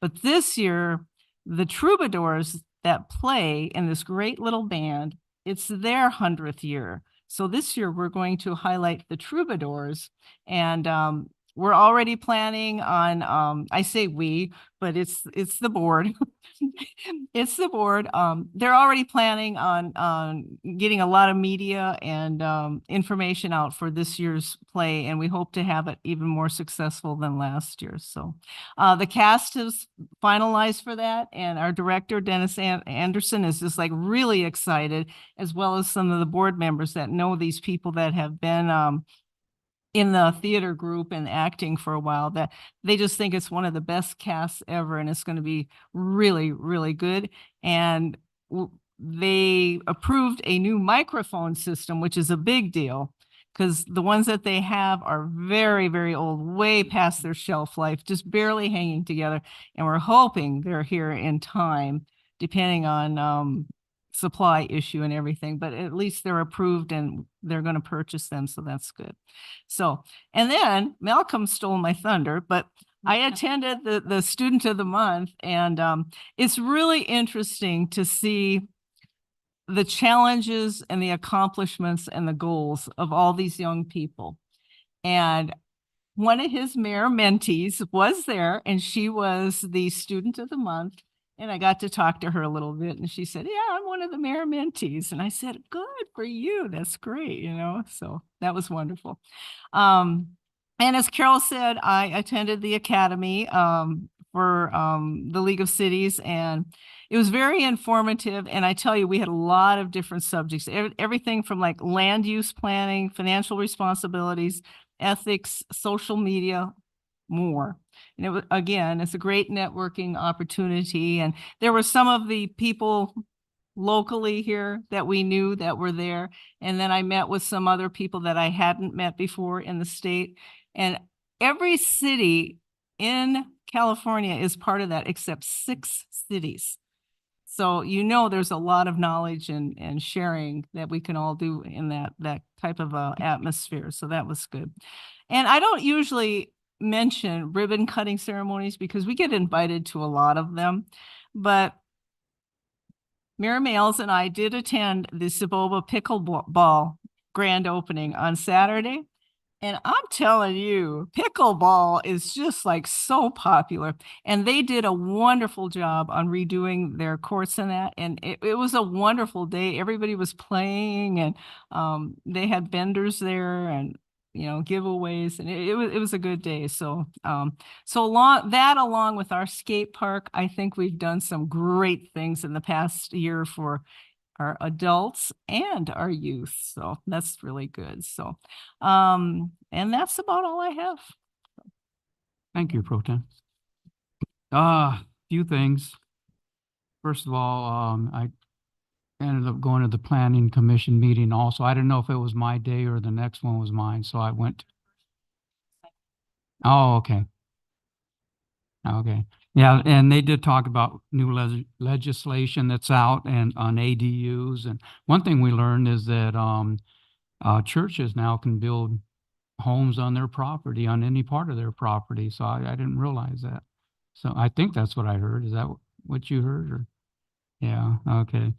but this year the Troubadours that play in this great little band, it's their 100th year. So this year we're going to highlight the Troubadours, and we're already planning on, I say we, but it's the board. It's the board. They're already planning on getting a lot of media and information out for this year's play, and we hope to have it even more successful than last year. So the cast is finalized for that, and our director, Dennis Anderson, is just like really excited, as well as some of the board members that know these people that have been in the theater group and acting for a while, that they just think it's one of the best casts ever, and it's going to be really, really good. And they approved a new microphone system, which is a big deal, because the ones that they have are very, very old, way past their shelf life, just barely hanging together. And we're hoping they're here in time, depending on supply issue and everything, but at least they're approved and they're going to purchase them. So that's good. So, and then Malcolm stole my thunder, but I attended the Student of the Month, and it's really interesting to see the challenges and the accomplishments and the goals of all these young people. And one of his mayor mentees was there, and she was the student of the month. And I got to talk to her a little bit, and she said, yeah, I'm one of the mayor mentees. And I said, good for you. That's great, you know, so that was wonderful. And as Carol said, I attended the academy for the League of Cities, and it was very informative. And I tell you, we had a lot of different subjects, everything from like land use planning, financial responsibilities, ethics, social media, more. And it was, again, it's a great networking opportunity. And there were some of the people locally here that we knew that were there. And then I met with some other people that I hadn't met before in the state. And every city in California is part of that except 6 cities. So, you know, there's a lot of knowledge and sharing that we can all do in that type of atmosphere. So that was good. And I don't usually mention ribbon cutting ceremonies because we get invited to a lot of them, but Mayor Males and I did attend the Cibola Pickleball grand opening on Saturday. And I'm telling you, pickleball is just like so popular. And they did a wonderful job on redoing their courts and that. And it was a wonderful day. Everybody was playing, and they had vendors there and, you know, giveaways. And it was a good day. So along with our skate park, I think we've done some great things in the past year for our adults and our youth. So that's really good. So, and that's about all I have. Thank you, Pro Tem. Few things. First of all, I ended up going to the Planning Commission meeting also. I didn't know if it was my day or the next one was mine, so I went. Oh, okay. Okay. Yeah, and they did talk about new legislation that's out and on ADUs. And one thing we learned is that churches now can build homes on their property, on any part of their property. So I didn't realize that. So I think that's what I heard. Is that what you heard? Or? Yeah, okay.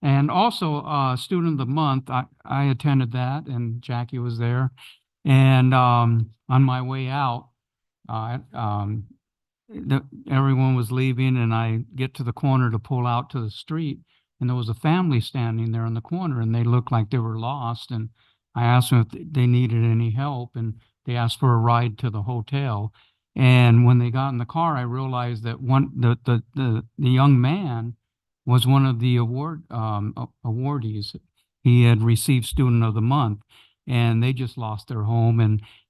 And also Student of the Month, I attended that, and Jackie was there. And on my way out, everyone was leaving, and I get to the corner to pull out to the street, and there was a family standing there in the corner, and they looked like they were lost. And I asked them if they needed any help, and they asked for a ride to the hotel. And when they got in the car, I realized that the young man was one of the awardees. He had received Student of the Month, and they just lost their home.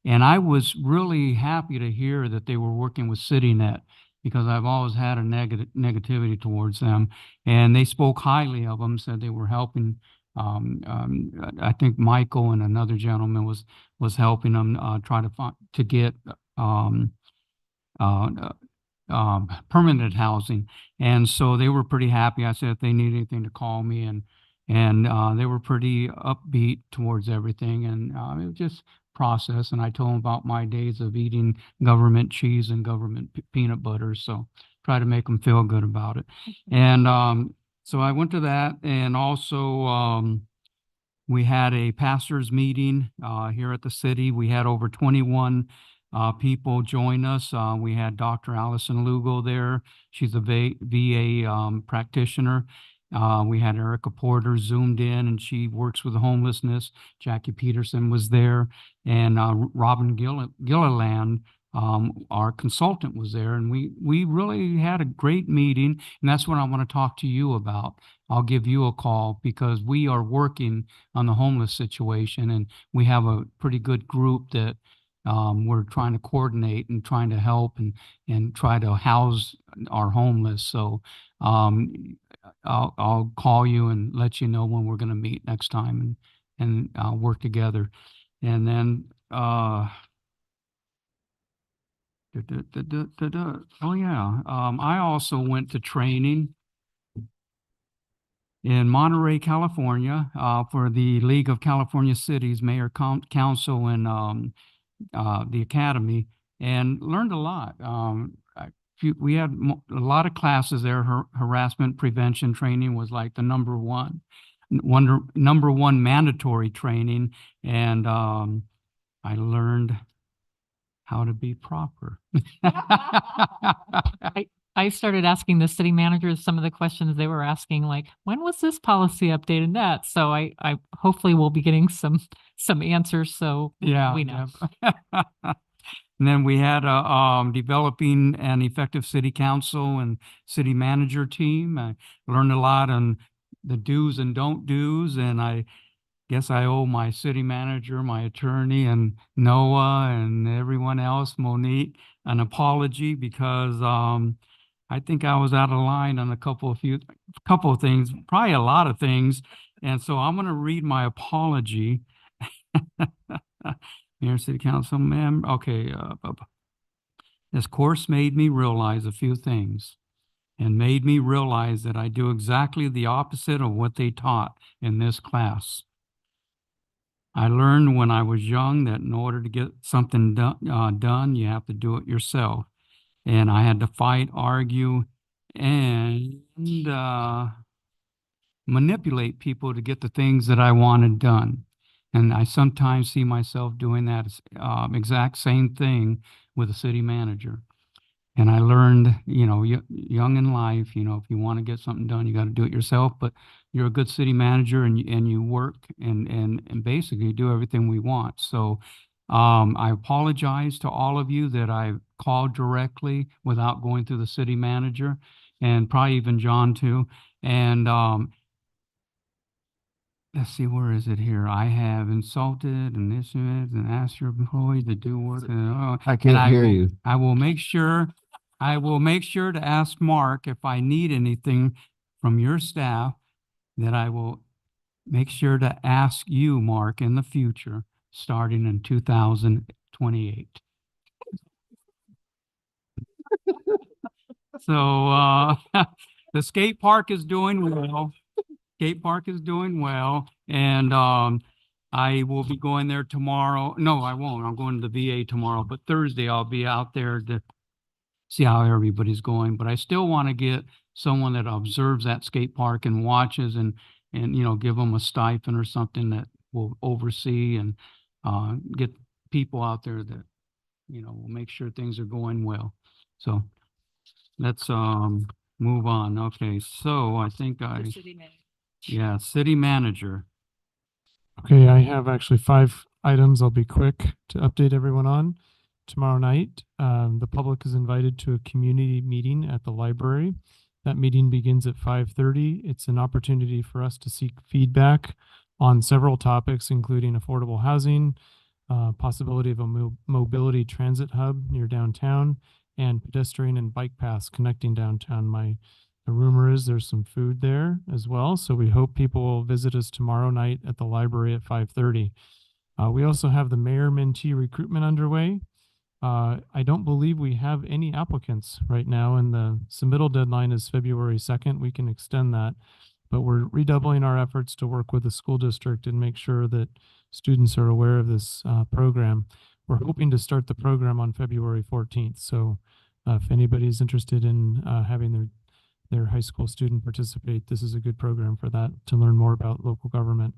And I was really happy to hear that they were working with CityNet, because I've always had a negativity towards them. And they spoke highly of them, said they were helping. I think Michael and another gentleman was helping them try to get permanent housing. And so they were pretty happy. I said if they need anything to call me, and they were pretty upbeat towards everything. And it was just process. And I told them about my days of eating government cheese and government peanut butter. So try to make them feel good about it. And so I went to that. And also we had a pastors meeting here at the city. We had over 21 people join us. We had Dr. Allison Lugo there. She's a VA practitioner. We had Erica Porter zoomed in, and she works with homelessness. Jackie Peterson was there, and Robin Gilliland, our consultant, was there. And we really had a great meeting, and that's what I want to talk to you about. I'll give you a call because we are working on the homeless situation, and we have a pretty good group that we're trying to coordinate and trying to help and try to house our homeless. So I'll call you and let you know when we're going to meet next time and work together. And then oh yeah, I also went to training in Monterey, California, for the League of California Cities Mayor Council and the Academy, and learned a lot. We had a lot of classes there. Harassment prevention training was like the number one mandatory training. And I learned how to be proper. I started asking the city managers some of the questions they were asking, like, when was this policy updated? That, so I hopefully will be getting some answers, so Yeah. we know. yeah. And then we had developing an effective city council and city manager team. I learned a lot on the do's and don't do's, and I guess I owe my city manager, my attorney, and Noah and everyone else, Monique, an apology because I think I was out of line on a couple of things, probably a lot of things. And so I'm going to read my apology. Mayor, City Council member, okay. This course made me realize a few things and made me realize that I do exactly the opposite of what they taught in this class. I learned when I was young that in order to get something done, you have to do it yourself. And I had to fight, argue, and manipulate people to get the things that I wanted done. And I sometimes see myself doing that exact same thing with a city manager. And I learned, young in life, if you want to get something done, you got to do it yourself. But you're a good city manager and you work and basically do everything we want. So I apologize to all of you that I called directly without going through the city manager, and probably even John too. And let's see, where is it here? I have insulted and this and asked your employee to do work. I can't hear you. I will make sure to ask Mark if I need anything from your staff, that I will make sure to ask you, Mark, in the future, starting in 2028. So the skate park is doing well. Skate park is doing well. And I will be going there tomorrow. No, I won't. I'm going to the VA tomorrow, but Thursday I'll be out there to see how everybody's going. But I still want to get someone that observes that skate park and watches and give them a stipend or something that will oversee and get people out there that, will make sure things are going well. So let's move on. Okay, so I think city manager. Okay, I have actually 5 items. I'll be quick to update everyone on. Tomorrow night, the public is invited to a community meeting at the library. That meeting begins at 5:30. It's an opportunity for us to seek feedback on several topics, including affordable housing, possibility of a mobility transit hub near downtown, and pedestrian and bike paths connecting downtown. The rumor is there's some food there as well, so we hope people will visit us tomorrow night at the library at 5:30. We also have the mayor-mentee recruitment underway. I don't believe we have any applicants right now, and the submittal deadline is February 2nd. We can extend that, but we're redoubling our efforts to work with the school district and make sure that students are aware of this program. We're hoping to start the program on February 14th. So if anybody's interested in having their high school student participate, this is a good program for that, to learn more about local government.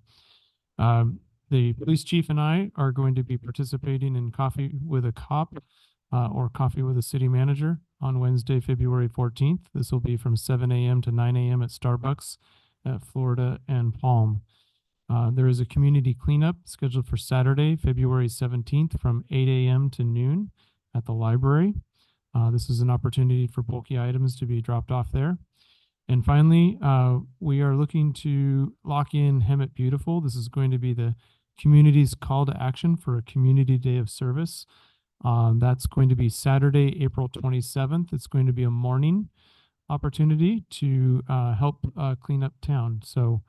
The police chief and I are going to be participating in Coffee with a Cop or Coffee with a City Manager on Wednesday, February 14th. This will be from 7 a.m. to 9 a.m. at Starbucks at Florida and Palm. There is a community cleanup scheduled for Saturday, February 17th from 8 a.m. to noon at the library. This is an opportunity for bulky items to be dropped off there. And finally, we are looking to lock in Hemet Beautiful. This is going to be the community's call to action for a community day of service. That's going to be Saturday, April 27th. It's going to be a morning opportunity to help clean up town. So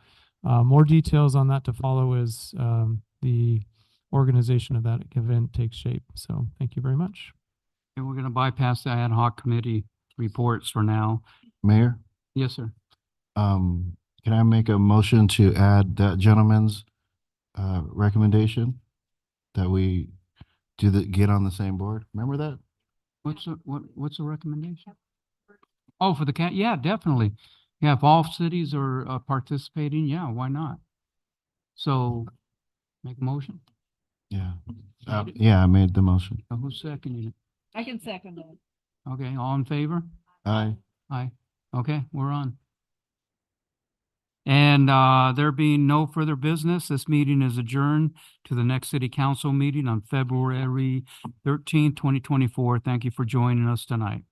more details on that to follow as the organization of that event takes shape. So thank you very much. And we're going to bypass the ad hoc committee reports for now. Mayor? Yes, sir. Can I make a motion to add that gentleman's recommendation that we get on the same board? Remember that? What's the recommendation? Oh, for the yeah, definitely. Yeah, if all cities are participating, yeah, why not? So make a motion. Yeah. Yeah, I made the motion. Who's seconding it? I can second that. Okay, all in favor? Aye. Aye. Okay, we're on. And there being no further business, this meeting is adjourned to the next city council meeting on February 13th, 2024. Thank you for joining us tonight.